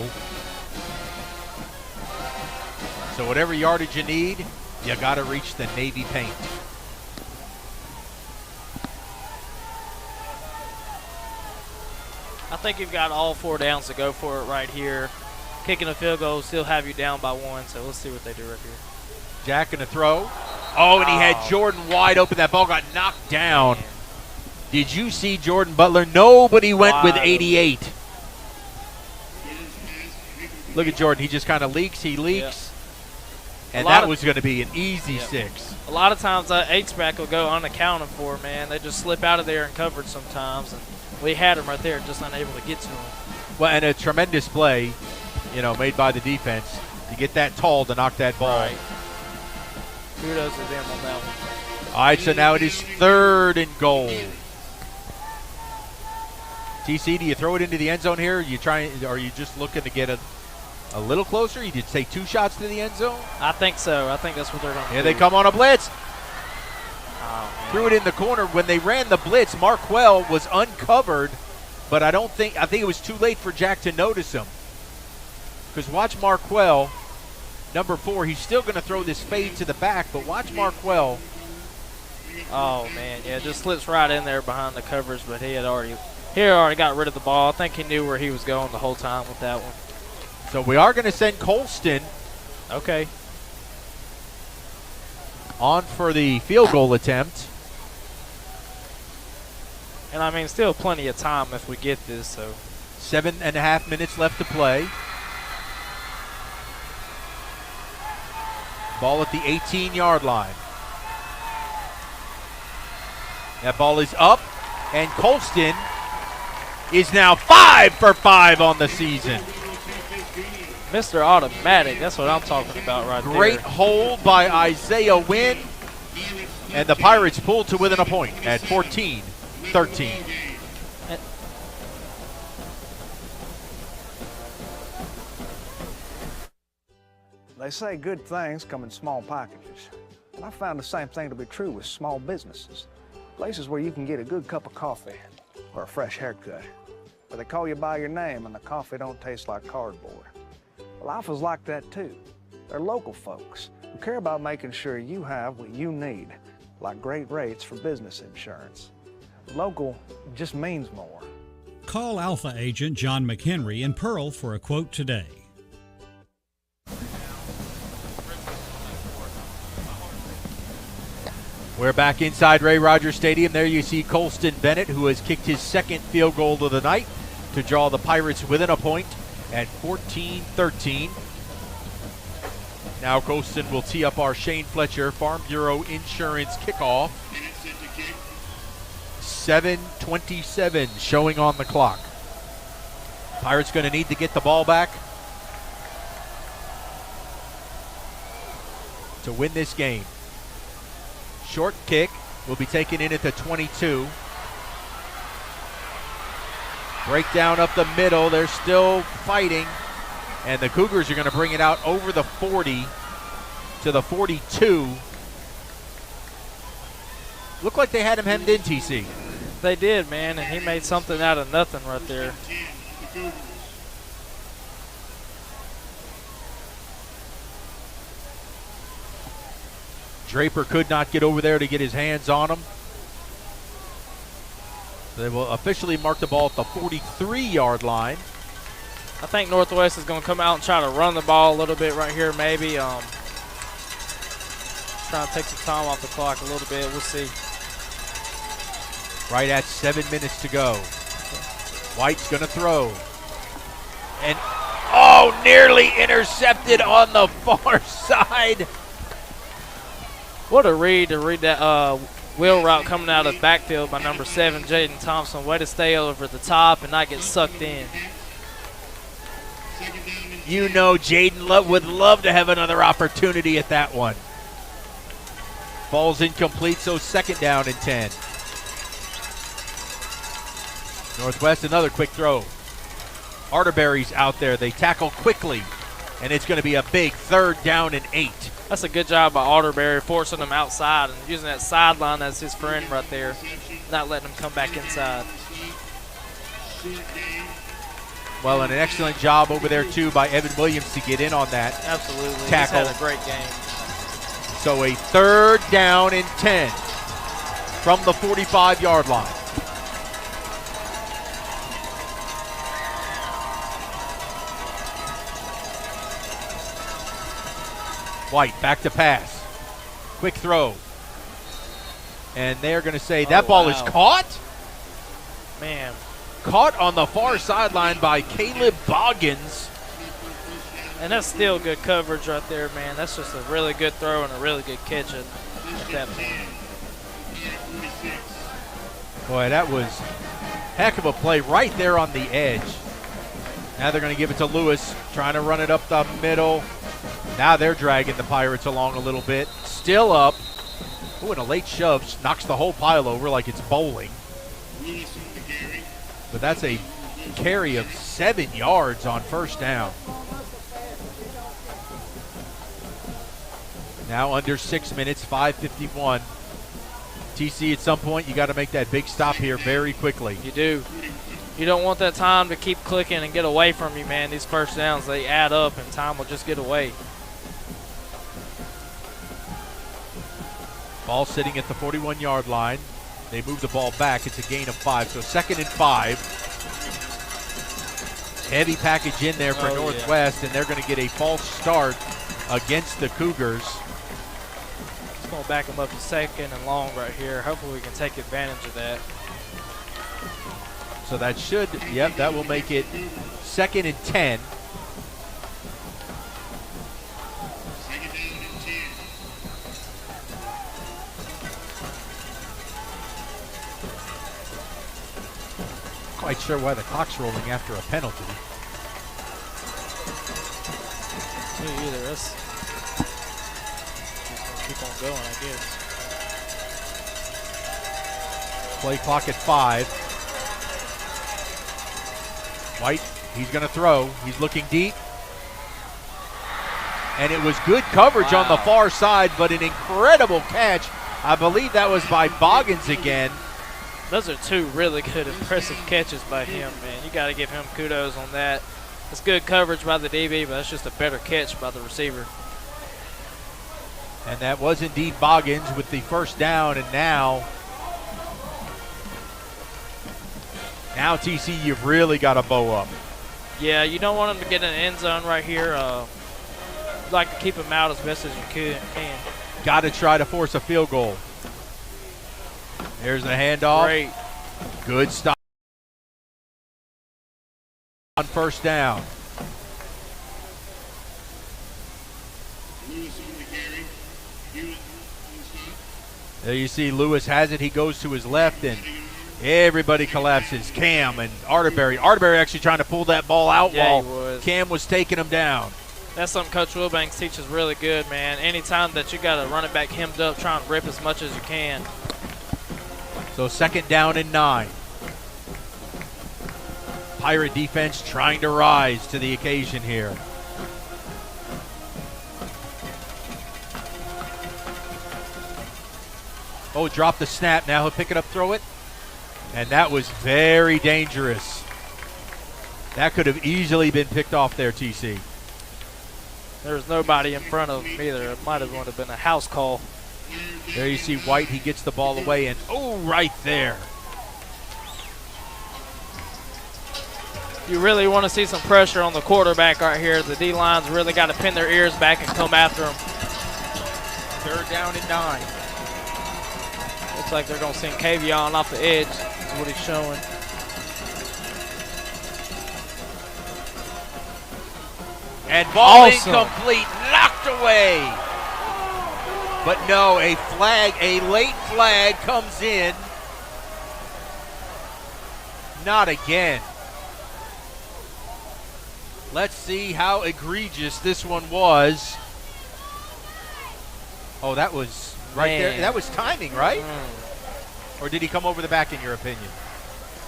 So whatever yardage you need, you got to reach the Navy paint. I think you've got all 4 downs to go for it right here. Kicking a field goal will still have you down by 1, so let's see what they do right here. Jack going to throw. Oh, and he had Jordan wide open. That ball got knocked down. Did you see Jordan Butler? Nobody went with 88. Look at Jordan. He just kind of leaks. He leaks. Yeah. And that was going to be an easy 6. A lot of times that H-back will go unaccounted for, man. They just slip out of there and covered sometimes. And we had him right there, just unable to get to him. Well, and a tremendous play, made by the defense to get that tall to knock that ball. Right. Kudos to them on that one. All right, so now it is 3rd and goal. TC, do you throw it into the end zone here? Are you just looking to get a little closer? You did say 2 shots to the end zone? I think so. I think that's what they're going to do. Here they come on a blitz. Threw it in the corner. When they ran the blitz, Markwell was uncovered, but I think it was too late for Jack to notice him. Because watch Markwell, number 4, he's still going to throw this fade to the back, but watch Markwell. Oh, man, yeah, just slips right in there behind the covers, but he had already got rid of the ball. I think he knew where he was going the whole time with that one. So we are going to send Colston. Okay. On for the field goal attempt. And, I mean, still plenty of time if we get this. So 7.5 minutes left to play. Ball at the 18-yard line. That ball is up, and Colston is now 5 for 5 on the season. Mr. Automatic, that's what I'm talking about right there. Great hold by Isaiah Wynn, and the Pirates pulled to within a point at 14-13. They say good things come in small packages. And I found the same thing to be true with small businesses. Places where you can get a good cup of coffee or a fresh haircut. Where they call you by your name and the coffee don't taste like cardboard. Well, Alpha's like that too. They're local folks who care about making sure you have what you need, like great rates for business insurance. Local just means more. Call Alpha agent John McHenry in Pearl for a quote today. We're back inside Ray Rogers Stadium. There you see Colston Bennett, who has kicked his second field goal of the night to draw the Pirates within a point at 14-13. Now Colston will tee up our Shane Fletcher Farm Bureau Insurance kickoff. 7:27 showing on the clock. Pirates going to need to get the ball back to win this game. Short kick will be taken in at the 22. Breakdown up the middle. They're still fighting. And the Cougars are going to bring it out over the 40 to the 42. Looked like they had him hemmed in, TC. They did, man, and he made something out of nothing right there. Draper could not get over there to get his hands on him. They will officially mark the ball at the 43-yard line. I think Northwest is going to come out and try to run the ball a little bit right here, maybe. Trying to take some time off the clock a little bit. We'll see. Right at 7 minutes to go. White's going to throw. And, oh, nearly intercepted on the far side. What a read to read that wheel route coming out of the backfield by number 7, Jaden Thompson. Way to stay over the top and not get sucked in. You know Jaden would love to have another opportunity at that one. Ball's incomplete, so second down and 10. Northwest, another quick throw. Arterberry's out there. They tackle quickly, and it's going to be a big 3rd down and 8. That's a good job by Arterberry, forcing him outside and using that sideline as his friend right there, not letting him come back inside. Well, and an excellent job over there, too, by Evan Williams to get in on that. Absolutely. Tackle. He's had a great game. So a 3rd down and 10 from the 45-yard line. White back to pass. Quick throw. And they're going to say that ball is caught. Man. Caught on the far sideline by Caleb Boggins. And that's still good coverage right there, man. That's just a really good throw and a really good catch at that point. Boy, that was heck of a play right there on the edge. Now they're going to give it to Lewis, trying to run it up the middle. Now they're dragging the Pirates along a little bit. Still up. Ooh, and a late shove knocks the whole pile over like it's bowling. But that's a carry of 7 yards on 1st down. Now under 6 minutes, 5:51. TC, at some point, you got to make that big stop here very quickly. You do. You don't want that time to keep clicking and get away from you, man. These 1st downs, they add up, and time will just get away. Ball sitting at the 41-yard line. They move the ball back. It's a gain of 5, so 2nd and 5. Heavy package in there for Northwest, and they're going to get a false start against the Cougars. It's going to back them up to 2nd and long right here. Hopefully we can take advantage of that. So that should, that will make it 2nd and 10. Quite sure why the clock's rolling after a penalty. Me either. That's just gonna keep on going, I guess. Play clock at 5. White, he's going to throw. He's looking deep. And it was good coverage on the far side, but an incredible catch. I believe that was by Boggins again. Those are 2 really good, impressive catches by him, man. You got to give him kudos on that. It's good coverage by the DB, but that's just a better catch by the receiver. And that was indeed Boggins with the 1st down, and now TC, you've really got to bow up. Yeah, you don't want him to get in the end zone right here. You'd like to keep him out as best as you can. Got to try to force a field goal. There's the handoff. Great. Good stop on first down. There you see Lewis has it. He goes to his left, and everybody collapses. Cam and Arterberry. Arterberry actually trying to pull that ball out while Cam was taking him down. That's something Coach Wilbanks teaches really good, man. Anytime that you got a running back hemmed up, try and rip as much as you can. So 2nd down and 9. Pirate defense trying to rise to the occasion here. Oh, drop the snap. Now he'll pick it up, throw it. And that was very dangerous. That could have easily been picked off there, TC. There was nobody in front of him either. It might have been a house call. There you see White. He gets the ball away, and right there. You really want to see some pressure on the quarterback right here. The D-line's really got to pin their ears back and come after him. 3rd down and 9. Looks like they're going to send Kavion off the edge. That's what he's showing. And ball incomplete, knocked away. But no, a late flag comes in. Not again. Let's see how egregious this one was. Oh, that was right there. That was timing, right? Or did he come over the back, in your opinion?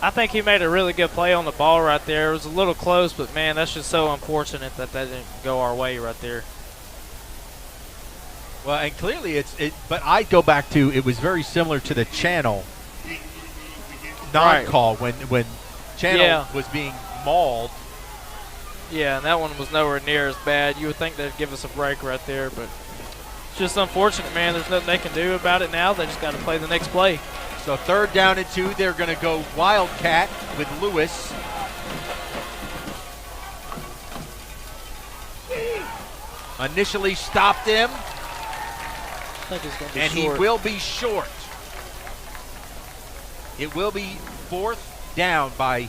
I think he made a really good play on the ball right there. It was a little close, but, man, that's just so unfortunate that didn't go our way right there. Well, and clearly but I go back to, it was very similar to the Channel non-call when Channel was being mauled. Yeah, and that one was nowhere near as bad. You would think they'd give us a break right there, but it's just unfortunate, man. There's nothing they can do about it now. They just got to play the next play. So 3rd down and 2. They're going to go Wildcat with Lewis. Initially stopped him. I think he's going to be and short. He will be short. It will be 4th down by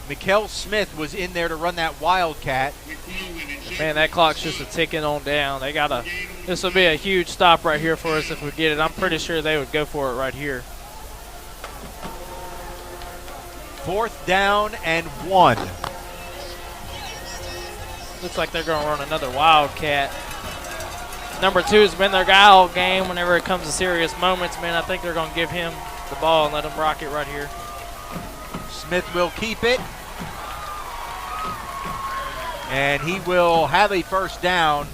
Mikkel Smith was in there to run that Wildcat. Man, that clock's just a ticking on down. This will be a huge stop right here for us if we get it. I'm pretty sure they would go for it right here. 4th down and 1. Looks like they're going to run another Wildcat. Number 2 has been their guy all game. Whenever it comes to serious moments, man, I think they're going to give him the ball and let him rock it right here. Smith will keep it. And he will have a 1st down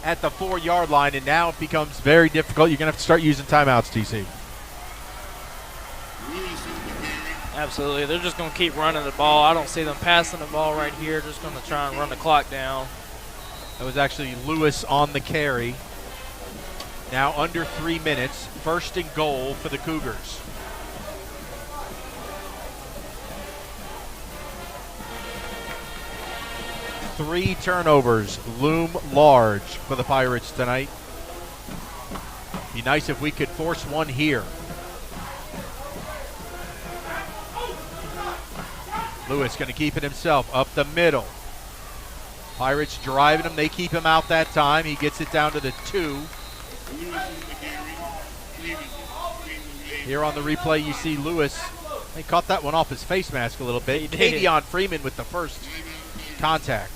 at the 4-yard line, and now it becomes very difficult. You're going to have to start using timeouts, TC. Absolutely. They're just going to keep running the ball. I don't see them passing the ball right here. Just going to try and run the clock down. That was actually Lewis on the carry. Now under 3 minutes. 1st and goal for the Cougars. Three turnovers loom large for the Pirates tonight. Be nice if we could force one here. Lewis going to keep it himself up the middle. Pirates driving him. They keep him out that time. He gets it down to the 2. Here on the replay, you see Lewis. He caught that one off his face mask a little bit. Kavion Freeman with the first contact.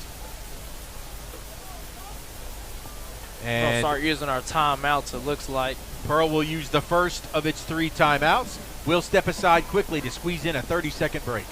And we'll start using our timeouts, it looks like. Pearl will use the first of its 3 timeouts. We'll step aside quickly to squeeze in a 30-second break.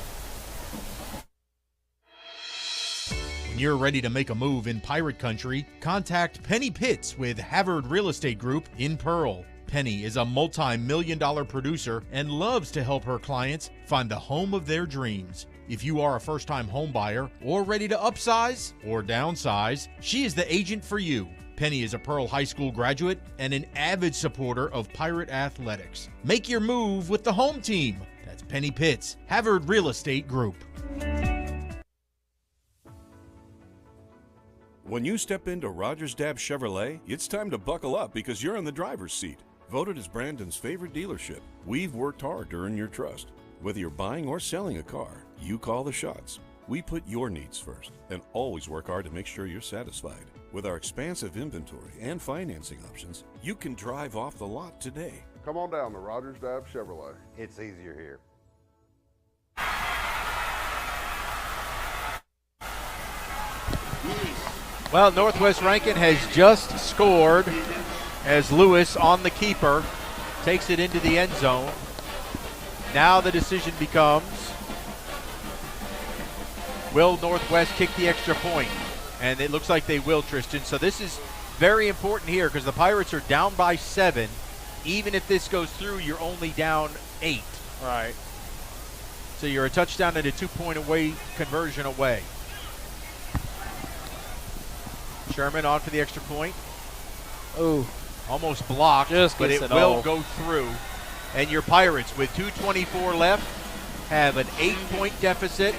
When you're ready to make a move in Pirate Country, contact Penny Pitts with Havard Real Estate Group in Pearl. Penny is a multi-million-dollar producer and loves to help her clients find the home of their dreams. If you are a first-time home buyer or ready to upsize or downsize, she is the agent for you. Penny is a Pearl High School graduate and an avid supporter of Pirate athletics. Make your move with the home team. That's Penny Pitts, Havard Real Estate Group. When you step into Rogers Dabbs Chevrolet, it's time to buckle up because you're in the driver's seat. Voted as Brandon's favorite dealership, we've worked hard to earn your trust. Whether you're buying or selling a car, you call the shots. We put your needs first and always work hard to make sure you're satisfied. With our expansive inventory and financing options, you can drive off the lot today. Come on down to Rogers Dab Chevrolet. It's easier here. Well, Northwest Rankin has just scored as Lewis on the keeper takes it into the end zone. Now the decision becomes, will Northwest kick the extra point? And it looks like they will, Tristan. So this is very important here because the Pirates are down by 7. Even if this goes through, you're only down 8. Right. So you're a touchdown and a 2-point away conversion away. Sherman on for the extra point. Ooh. Almost blocked, but it will go through. And your Pirates, with 2:24 left, have an 8-point deficit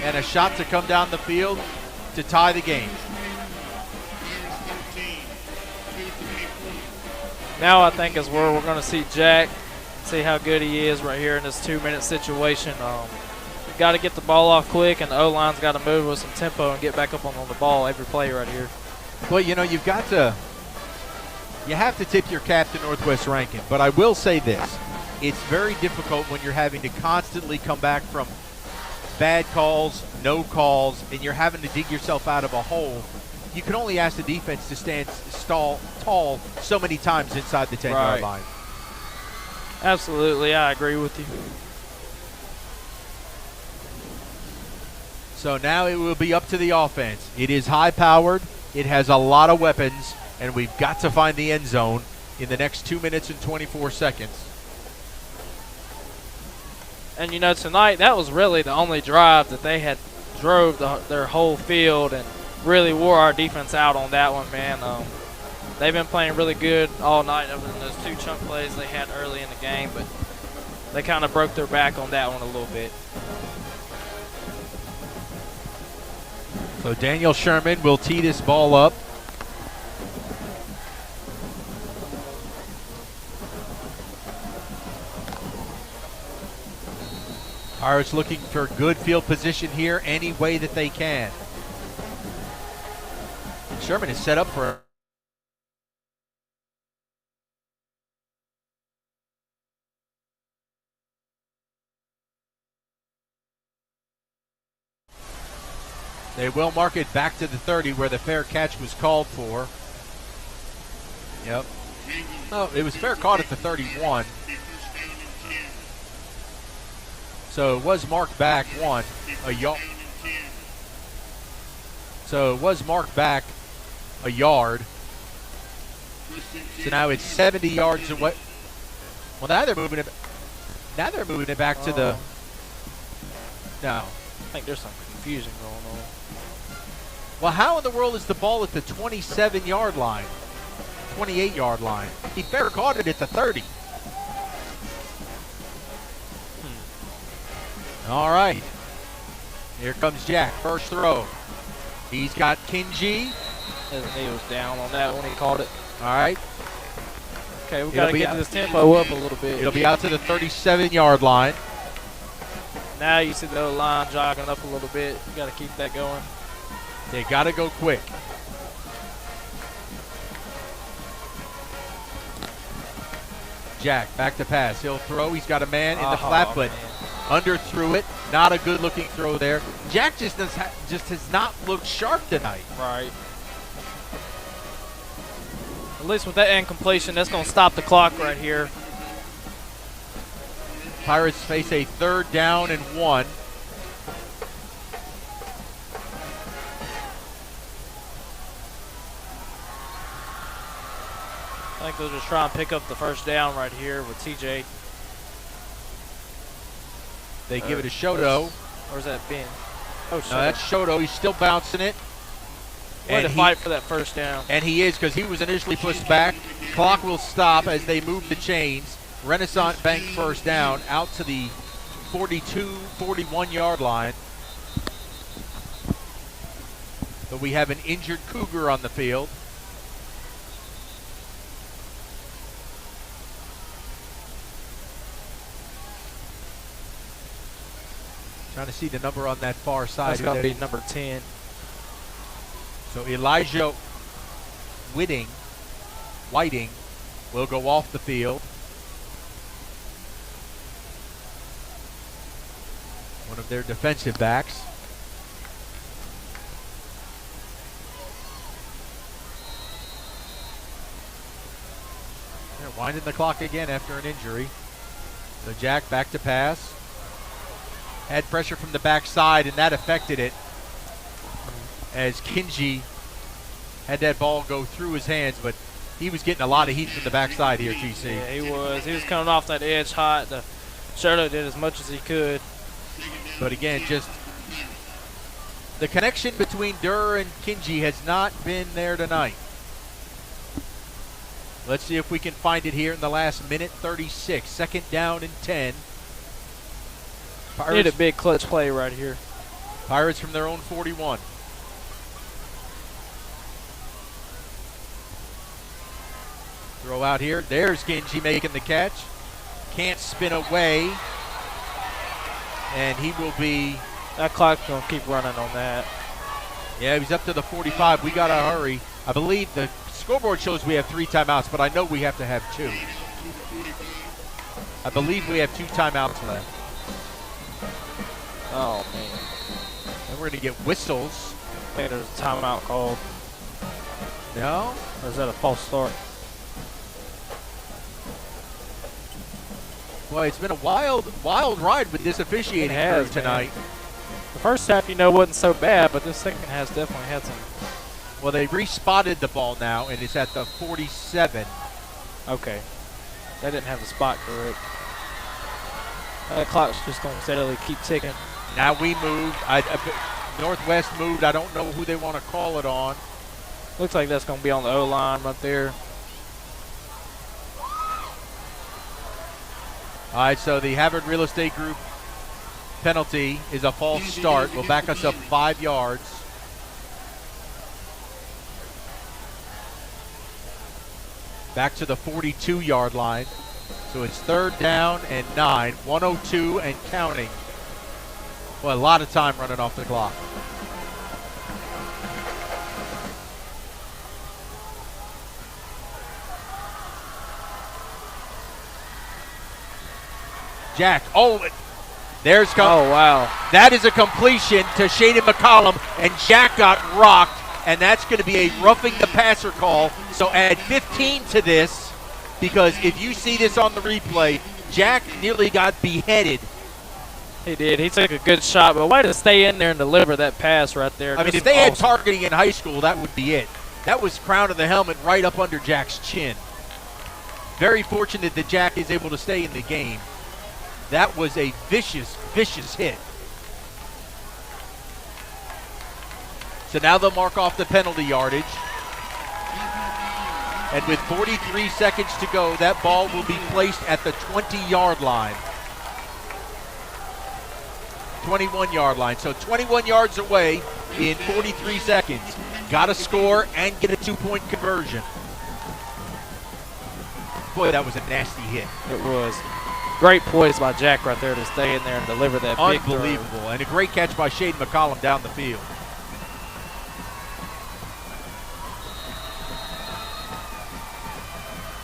and a shot to come down the field to tie the game. Now I think is where we're going to see Jack, see how good he is right here in this 2-minute situation. Got to get the ball off quick, and the O-line's got to move with some tempo and get back up on the ball every play right here. Well, you know, you have to tip your cap to Northwest Rankin, but I will say this. It's very difficult when you're having to constantly come back from bad calls, no calls, and you're having to dig yourself out of a hole. You can only ask the defense to stand tall so many times inside the 10-yard line. Absolutely, I agree with you. So now it will be up to the offense. It is high-powered. It has a lot of weapons, and we've got to find the end zone in the next 2 minutes and 24 seconds. And, you know, tonight that was really the only drive that they had drove their whole field and really wore our defense out on that one, man. They've been playing really good all night other than those 2 chunk plays they had early in the game, but they kind of broke their back on that one a little bit. So Daniel Sherman will tee this ball up. Pirates looking for good field position here any way that they can. Sherman is set up for They will mark it back to the 30 where the fair catch was called for. Yep. No, it was fair caught at the 31. So it was marked back a yard. So it was marked back a yard. So now it's 70 yards away. Well, now they're moving it. Now they're moving it back to the. No. I think there's some confusion going on. Well, how in the world is the ball at the 27-yard line, 28-yard line? He fair caught it at the 30. All right. Here comes Jack. First throw. He's got Kinji. His knee was down on that when he caught it. All right. Okay, we got to get this tempo up a little bit. It'll be out to the 37-yard line. Now you see the line jogging up a little bit. You got to keep that going. They got to go quick. Jack, back to pass. He'll throw. He's got a man in the flat, but underthrew it. Not a good-looking throw there. Jack just has not looked sharp tonight. Right. At least with that incompletion, that's going to stop the clock right here. Pirates face a 3rd down and 1. I think they'll just try and pick up the first down right here with TJ. They give it to Shoto. Or is that Ben? Oh, no, that's Shoto. He's still bouncing it. Way to fight for that first down. And he is, because he was initially pushed back. Clock will stop as they move the chains. Renaissance Bank first down out to the 42, 41-yard line. But we have an injured Cougar on the field. Trying to see the number on that far side. That's going to be number 10. So Elijah Whiting will go off the field. One of their defensive backs. They're winding the clock again after an injury. So Jack back to pass. Had pressure from the backside, and that affected it as Kinji had that ball go through his hands, but he was getting a lot of heat from the backside here, TC. Yeah, he was. He was coming off that edge hot. The Sherlock did as much as he could. But again, just the connection between Durr and Kinji has not been there tonight. Let's see if we can find it here in the last minute 36. Second down and 10. Need a big clutch play right here. Pirates from their own 41. Throw out here. There's Kinji making the catch. Can't spin away. And he will be... That clock's going to keep running on that. Yeah, he's up to the 45. We got to hurry. I believe the scoreboard shows we have 3 timeouts, but I know we have to have 2. I believe we have 2 timeouts left. Oh, man. And we're going to get whistles. I think there's a timeout called. No? Or is that a false start? Boy, it's been a wild ride with this officiating crew tonight. Man. The first half, wasn't so bad, but this second half definitely had some. Well, they respotted the ball now, and it's at the 47. Okay. They didn't have the spot correct. That clock's just going to steadily keep ticking. Now we moved. Northwest moved. I don't know who they want to call it on. Looks like that's going to be on the O-line right there. All right, so the Havard Real Estate Group penalty is a false start. Will back us up 5 yards. Back to the 42-yard line. So it's 3rd down and 9, 102 and counting. Well, a lot of time running off the clock. Jack, there's oh, wow. That is a completion to Shaden McCollum, and Jack got rocked, and that's going to be a roughing the passer call. So add 15 to this, because if you see this on the replay, Jack nearly got beheaded. He did. He took a good shot, but way to stay in there and deliver that pass right there. I mean, if they had targeting in high school, that would be it. That was crown of the helmet right up under Jack's chin. Very fortunate that Jack is able to stay in the game. That was a vicious, vicious hit. So now they'll mark off the penalty yardage. And with 43 seconds to go, that ball will be placed at the 20-yard line. 21-yard line. So 21 yards away in 43 seconds. Got to score and get a 2-point conversion. Boy, that was a nasty hit. It was. Great poise by Jack right there to stay in there and deliver that big throw. Unbelievable. And a great catch by Shaden McCollum down the field.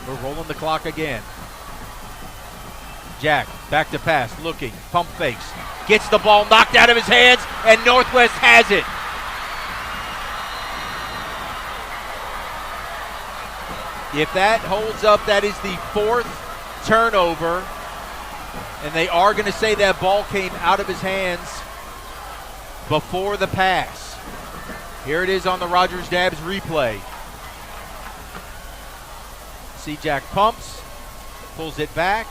We're rolling the clock again. Jack, back to pass, looking, pump fakes. Gets the ball knocked out of his hands, and Northwest has it. If that holds up, that is the 4th turnover. And they are going to say that ball came out of his hands before the pass. Here it is on the Rogers Dabbs replay. See Jack pumps, pulls it back,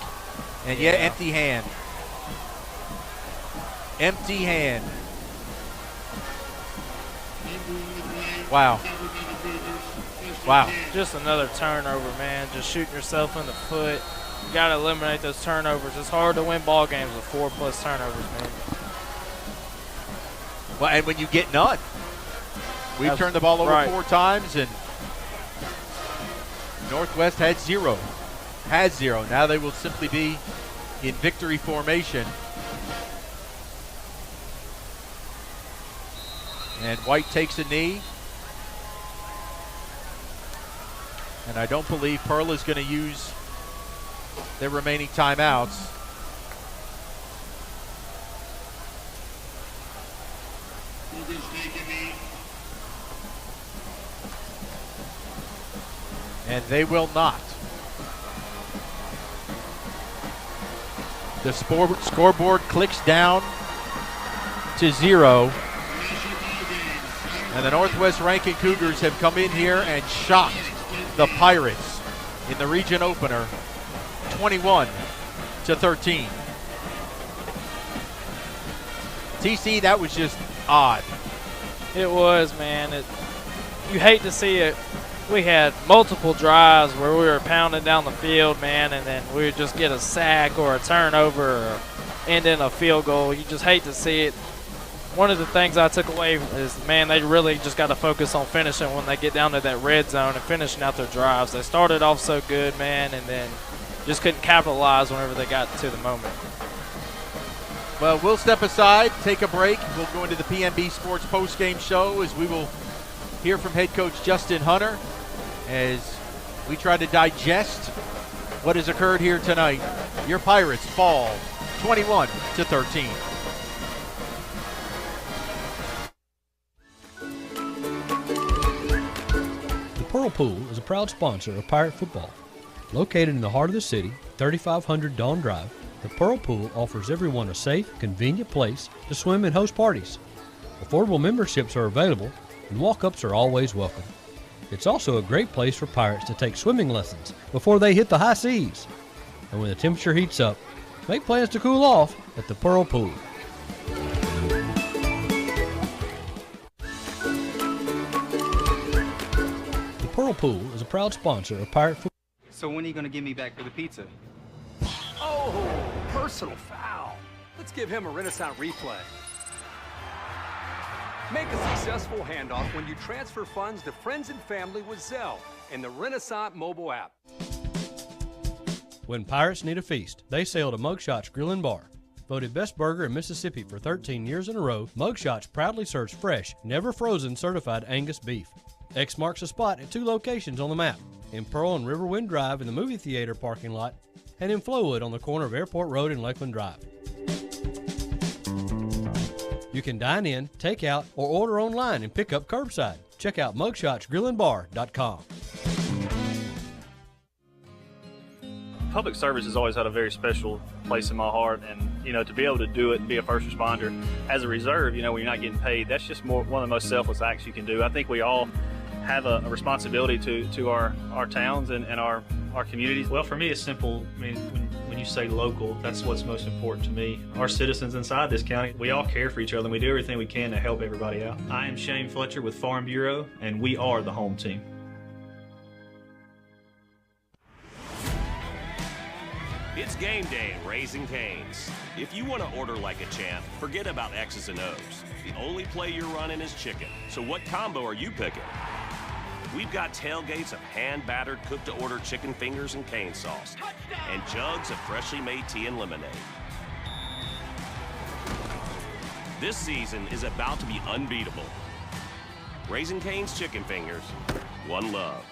and yet empty hand. Empty hand. Wow. Wow. Just another turnover, man. Just shooting yourself in the foot. You got to eliminate those turnovers. It's hard to win ball games with 4+ turnovers, man. Well, and when you get none. We've turned the ball over 4 times, and Northwest had 0. Has 0. Now they will simply be in victory formation. And White takes a knee. And I don't believe Pearl is going to use their remaining timeouts. And they will not. The scoreboard clicks down to 0. And the Northwest Rankin Cougars have come in here and shocked the Pirates in the region opener, 21-13. TC, that was just odd. It was, man. You hate to see it. We had multiple drives where we were pounding down the field, man, and then we would just get a sack or a turnover or end in a field goal. You just hate to see it. One of the things I took away is, man, they really just got to focus on finishing when they get down to that red zone and finishing out their drives. They started off so good, man, and then just couldn't capitalize whenever they got to the moment. Well, we'll step aside, take a break. We'll go into the PNB Sports postgame show as we will hear from head coach Justin Hunter as we try to digest what has occurred here tonight. Your Pirates fall 21-13. The Pearl Pool is a proud sponsor of Pirate football. Located in the heart of the city, 3500 Dawn Drive, the Pearl Pool offers everyone a safe, convenient place to swim and host parties. Affordable memberships are available, and walk-ups are always welcome. It's also a great place for Pirates to take swimming lessons before they hit the high seas. And when the temperature heats up, make plans to cool off at the Pearl Pool. The Pearl Pool is a proud sponsor of Pirate football. So when are you going to give me back for the pizza? Oh, personal foul. Let's give him a Renaissance replay. Make a successful handoff when you transfer funds to friends and family with Zelle and the Renaissance mobile app. When Pirates need a feast, they sail to Mugshots Grill & Bar. Voted best burger in Mississippi for 13 years in a row, Mugshots proudly serves fresh, never frozen certified Angus beef. X marks the spot at 2 locations on the map, in Pearl and Riverwind Drive in the movie theater parking lot, and in Flowood on the corner of Airport Road and Lakeland Drive. You can dine in, take out, or order online and pick up curbside. Check out mugshotsgrillandbar.com. Public service has always had a very special place in my heart, and to be able to do it and be a first responder as a reserve, when you're not getting paid, that's just one of the most selfless acts you can do. I think we all have a responsibility to our towns and our communities. Well, for me, it's simple. I mean, when you say local, that's what's most important to me. Our citizens inside this county, we all care for each other, and we do everything we can to help everybody out. I am Shane Fletcher with Farm Bureau, and we are the home team. It's game day at Raising Cane's. If you want to order like a champ, forget about X's and O's. The only play you're running is chicken. So what combo are you picking? We've got tailgates of hand-battered, cooked-to-order chicken fingers and cane sauce, and jugs of freshly made tea and lemonade. This season is about to be unbeatable. Raising Cane's Chicken Fingers, one love.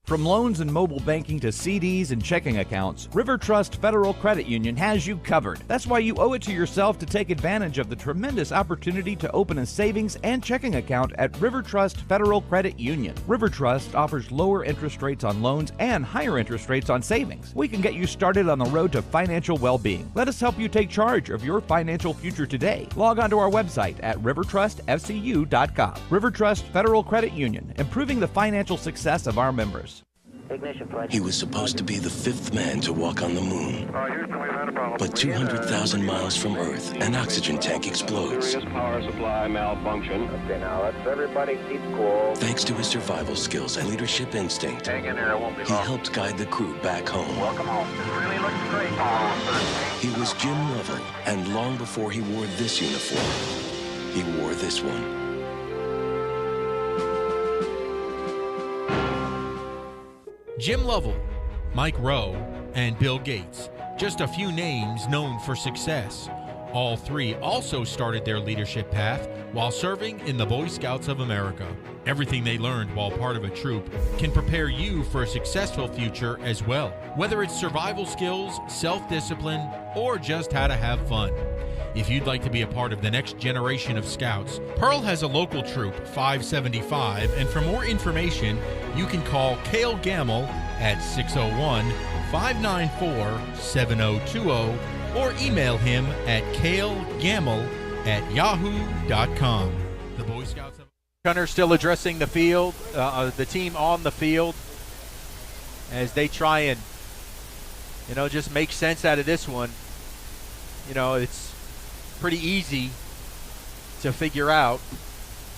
From loans and mobile banking to CDs and checking accounts, River Trust Federal Credit Union has you covered. That's why you owe it to yourself to take advantage of the tremendous opportunity to open a savings and checking account at River Trust Federal Credit Union. River Trust offers lower interest rates on loans and higher interest rates on savings. We can get you started on the road to financial well-being. Let us help you take charge of your financial future today. Log on to our website at rivertrustfcu.com. River Trust Federal Credit Union, improving the financial success of our members. He was supposed to be the 5th man to walk on the moon. But 200,000 miles from Earth, an oxygen tank explodes. Power supply malfunction. Okay, now let's everybody keep cool. Thanks to his survival skills and leadership instinct, Hang in there, it won't be he long. helped guide the crew back home. Welcome home. This really looks great. He was Jim Lovell, and long before he wore this uniform, he wore this one. Jim Lovell, Mike Rowe, and Bill Gates. Just a few names known for success. All three also started their leadership path while serving in the Boy Scouts of America. Everything they learned while part of a troop can prepare you for a successful future as well, whether it's survival skills, self-discipline, or just how to have fun. If you'd like to be a part of the next generation of Scouts, Pearl has a local troop, 575, and for more information, you can call Cale Gamble at 601-594-7020 or email him at calegamble@yahoo.com. The Boy Scouts of Gunner still addressing the field, the team on the field, as they try and, just make sense out of this one. It's pretty easy to figure out.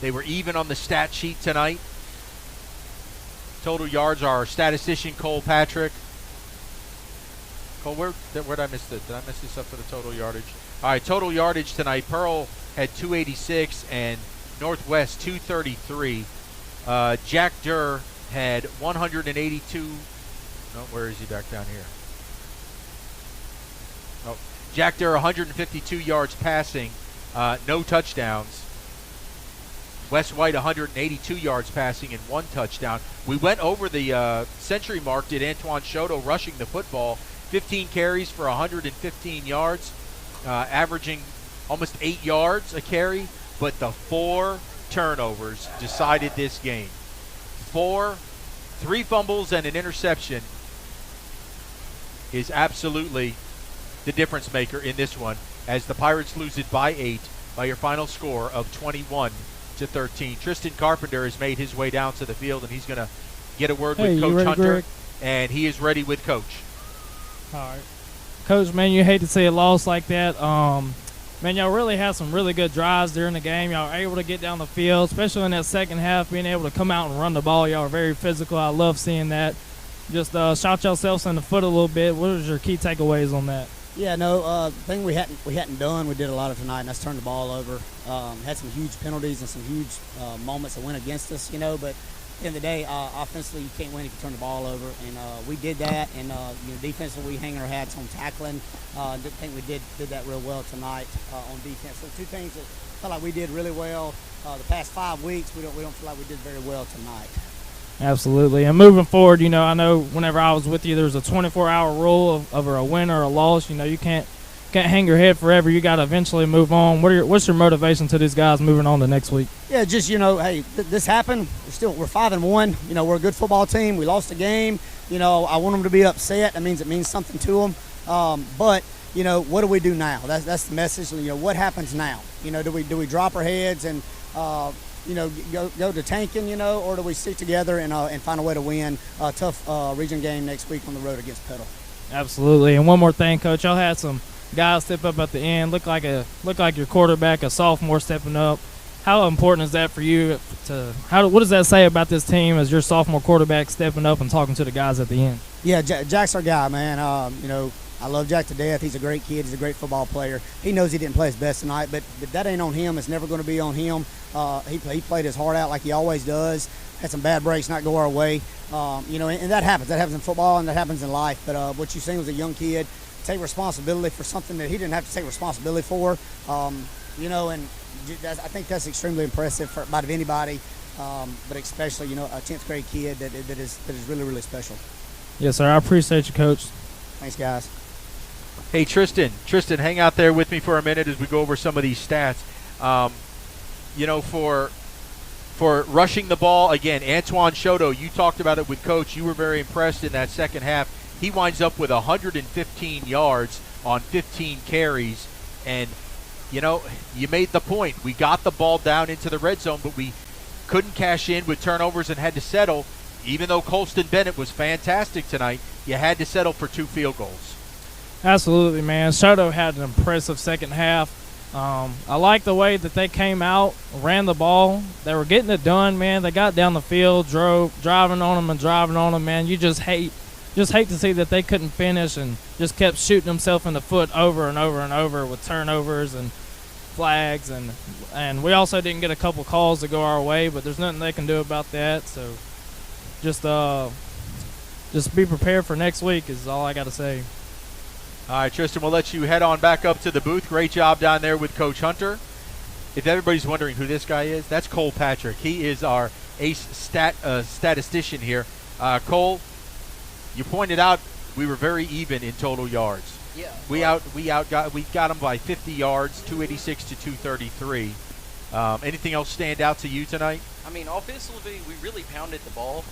They were even on the stat sheet tonight. Total yards, our statistician Cole Patrick. Cole, where did I miss this? Did I miss this up for the total yardage? All right, total yardage tonight. Pearl had 286 and Northwest 233. Jack Durr had 182. No, where is he back down here? Oh, Jack Durr 152 yards passing, no touchdowns. Wes White 182 yards passing and 1 touchdown. We went over the century mark, did Antoine Shoto rushing the football. 15 carries for 115 yards, averaging almost 8 yards a carry, but the 4 turnovers decided this game. 3 fumbles and an interception is absolutely the difference maker in this one, as the Pirates lose it by 8 by your final score of 21-13. Tristan Carpenter has made his way down to the field, and he's going to get a word with Coach Hunter, Greg? and he is ready with Coach. All right. Coach, man, you hate to see a loss like that. Man, y'all really had some really good drives during the game. Y'all were able to get down the field, especially in that second half, being able to come out and run the ball. Y'all are very physical. I love seeing that. Just shot yourselves in the foot a little bit. What was your key takeaways on that? Yeah, no, thing we hadn't done, we did a lot of tonight, and that's turned the ball over. Had some huge penalties and some huge moments that went against us, but at the end of the day, offensively, you can't win if you turn the ball over, and we did that. And defensively, we hang our hats on tackling. Didn't think we did that real well tonight on defense. So 2 things that felt like we did really well the past 5 weeks. We don't feel like we did very well tonight. Absolutely. And moving forward, I know whenever I was with you, there's a 24-hour rule of a win or a loss. You can't hang your head forever. You got to eventually move on. What's your motivation to these guys moving on to next week? Yeah, just hey, this happened. We're 5-1. We're a good football team. We lost a game. I want them to be upset. That means it means something to them. But what do we do now? That's the message. What happens now? Do we drop our heads and go to tanking, or do we stick together and find a way to win a tough region game next week on the road against Petal? Absolutely. And one more thing, Coach, y'all had some guys step up at the end. Look like your quarterback, a sophomore, stepping up. How important is that for you? What does that say about this team as your sophomore quarterback stepping up and talking to the guys at the end? Yeah, Jack's our guy, man. I love Jack to death. He's a great kid. He's a great football player. He knows he didn't play his best tonight, but that ain't on him. It's never going to be on him. He played his heart out like he always does. Had some bad breaks not go our way. And that happens. That happens in football and that happens in life. But what you've seen was a young kid take responsibility for something that he didn't have to take responsibility for. And I think that's extremely impressive for about anybody, but especially, a 10th grade kid that is really, really special. Yes, sir. I appreciate you, Coach. Thanks, guys. Hey, Tristan, hang out there with me for a minute as we go over some of these stats. For rushing the ball, again, Antoine Shoto, you talked about it with Coach. You were very impressed in that second half. He winds up with 115 yards on 15 carries. And, you made the point. We got the ball down into the red zone, but we couldn't cash in with turnovers and had to settle. Even though Colston Bennett was fantastic tonight, you had to settle for 2 field goals. Absolutely, man. Shoto had an impressive second half. I like the way that they came out, ran the ball. They were getting it done, man. They got down the field, driving on them, man. You just hate to see that they couldn't finish and just kept shooting themselves in the foot over and over and over with turnovers and flags. And we also didn't get a couple calls to go our way, but there's nothing they can do about that. So just be prepared for next week is all I got to say. All right, Tristan, we'll let you head on back up to the booth. Great job down there with Coach Hunter. If everybody's wondering who this guy is, that's Cole Patrick. He is our ace statistician here. Cole, you pointed out we were very even in total yards. Yeah. We got them by 50 yards, 286 to 233. Anything else stand out to you tonight? I mean, offensively, we really pounded the ball.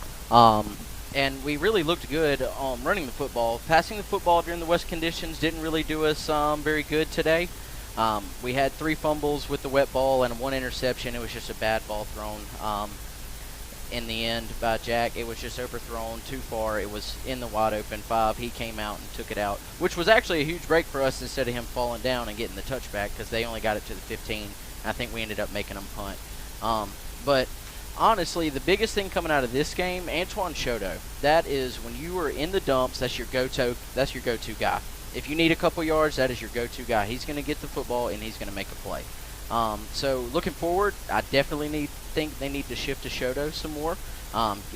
And we really looked good running the football. Passing the football during the wet conditions didn't really do us very good today. We had 3 fumbles with the wet ball and 1 interception. It was just a bad ball thrown in the end by Jack. It was just overthrown too far. It was in the wide open 5. He came out and took it out, which was actually a huge break for us instead of him falling down and getting the touchback because they only got it to the 15. I think we ended up making them punt. But honestly, the biggest thing coming out of this game, Antoine Shoto, that is when you are in the dumps, that's your go-to guy. If you need a couple yards, that is your go-to guy. He's going to get the football and he's going to make a play. So looking forward, I definitely think they need to shift to Shoto some more.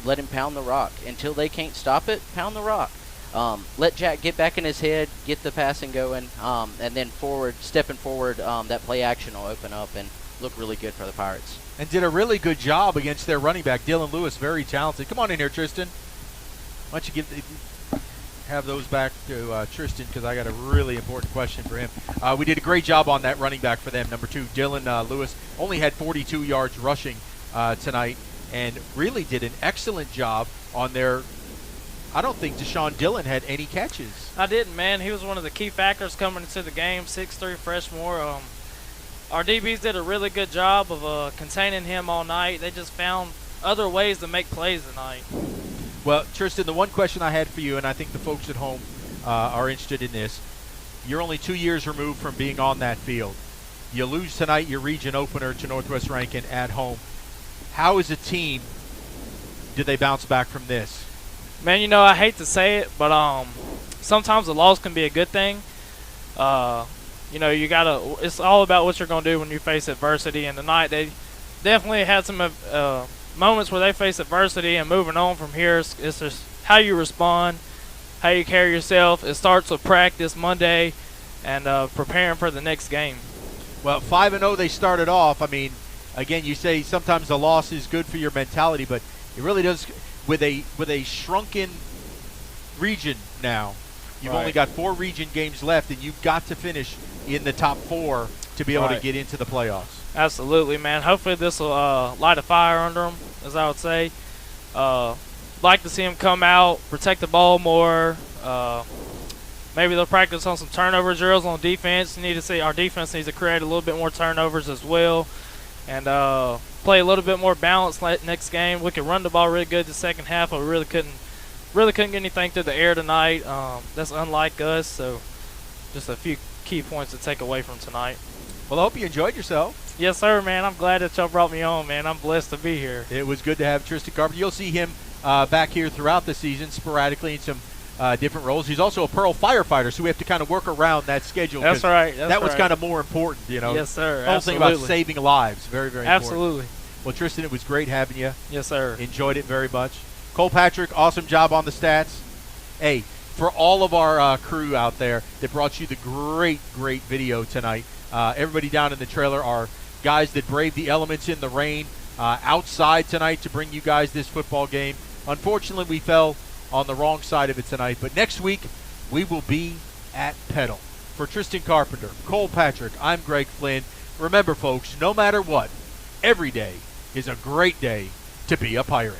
Let him pound the rock. Until they can't stop it, pound the rock. Let Jack get back in his head, get the passing going, and then stepping forward, that play action will open up and look really good for the Pirates. And did a really good job against their running back, Dylan Lewis, very talented. Come on in here, Tristan. Why don't you have those back to Tristan because I got a really important question for him. We did a great job on that running back for them. Number 2, Dylan Lewis, only had 42 yards rushing tonight and really did an excellent job on their – I don't think Deshaun Dillon had any catches. I didn't, man. He was one of the key factors coming into the game, 6'3", freshman. Our DBs did a really good job of containing him all night. They just found other ways to make plays tonight. Well, Tristan, the one question I had for you, and I think the folks at home are interested in this, you're only 2 years removed from being on that field. You lose tonight your region opener to Northwest Rankin at home. How as a team did they bounce back from this? Man, I hate to say it, but sometimes the loss can be a good thing. It's all about what you're going to do when you face adversity. And tonight they definitely had some moments where they face adversity, and moving on from here, it's just how you respond, how you carry yourself. It starts with practice Monday and preparing for the next game. Well, 5-0 they started off. I mean, again, you say sometimes the loss is good for your mentality, but it really does with a shrunken region now. You've only got 4 region games left, and you've got to finish in the top 4 to be able to get into the playoffs. Absolutely, man. Hopefully this will light a fire under them, as I would say. Like to see them come out, protect the ball more. Maybe they'll practice on some turnover drills on defense. Our defense needs to create a little bit more turnovers as well, and play a little bit more balanced next game. We could run the ball really good the second half, but we really couldn't get anything through the air tonight. That's unlike us, so just a few key points to take away from tonight. Well, I hope you enjoyed yourself. Yes, sir, man. I'm glad that y'all brought me on, man. I'm blessed to be here. It was good to have Tristan Carpenter. You'll see him back here throughout the season sporadically in some different roles. He's also a Pearl firefighter, so we have to kind of work around that schedule. That's right. That was kind of more important, Yes, sir. The whole thing about saving lives. Very, very important. Absolutely. Well, Tristan, it was great having you. Yes, sir. Enjoyed it very much. Cole Patrick, awesome job on the stats. Hey, for all of our crew out there that brought you the great video tonight, everybody down in the trailer are guys that braved the elements in the rain outside tonight to bring you guys this football game. Unfortunately, we fell on the wrong side of it tonight, but next week we will be at Petal. For Tristan Carpenter, Cole Patrick, I'm Greg Flynn. Remember, folks, no matter what, every day is a great day to be a Pirate.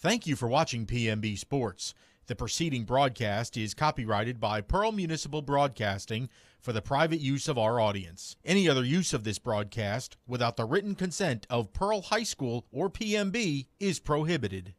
Thank you for watching PMB Sports. The preceding broadcast is copyrighted by Pearl Municipal Broadcasting for the private use of our audience. Any other use of this broadcast without the written consent of Pearl High School or PMB is prohibited.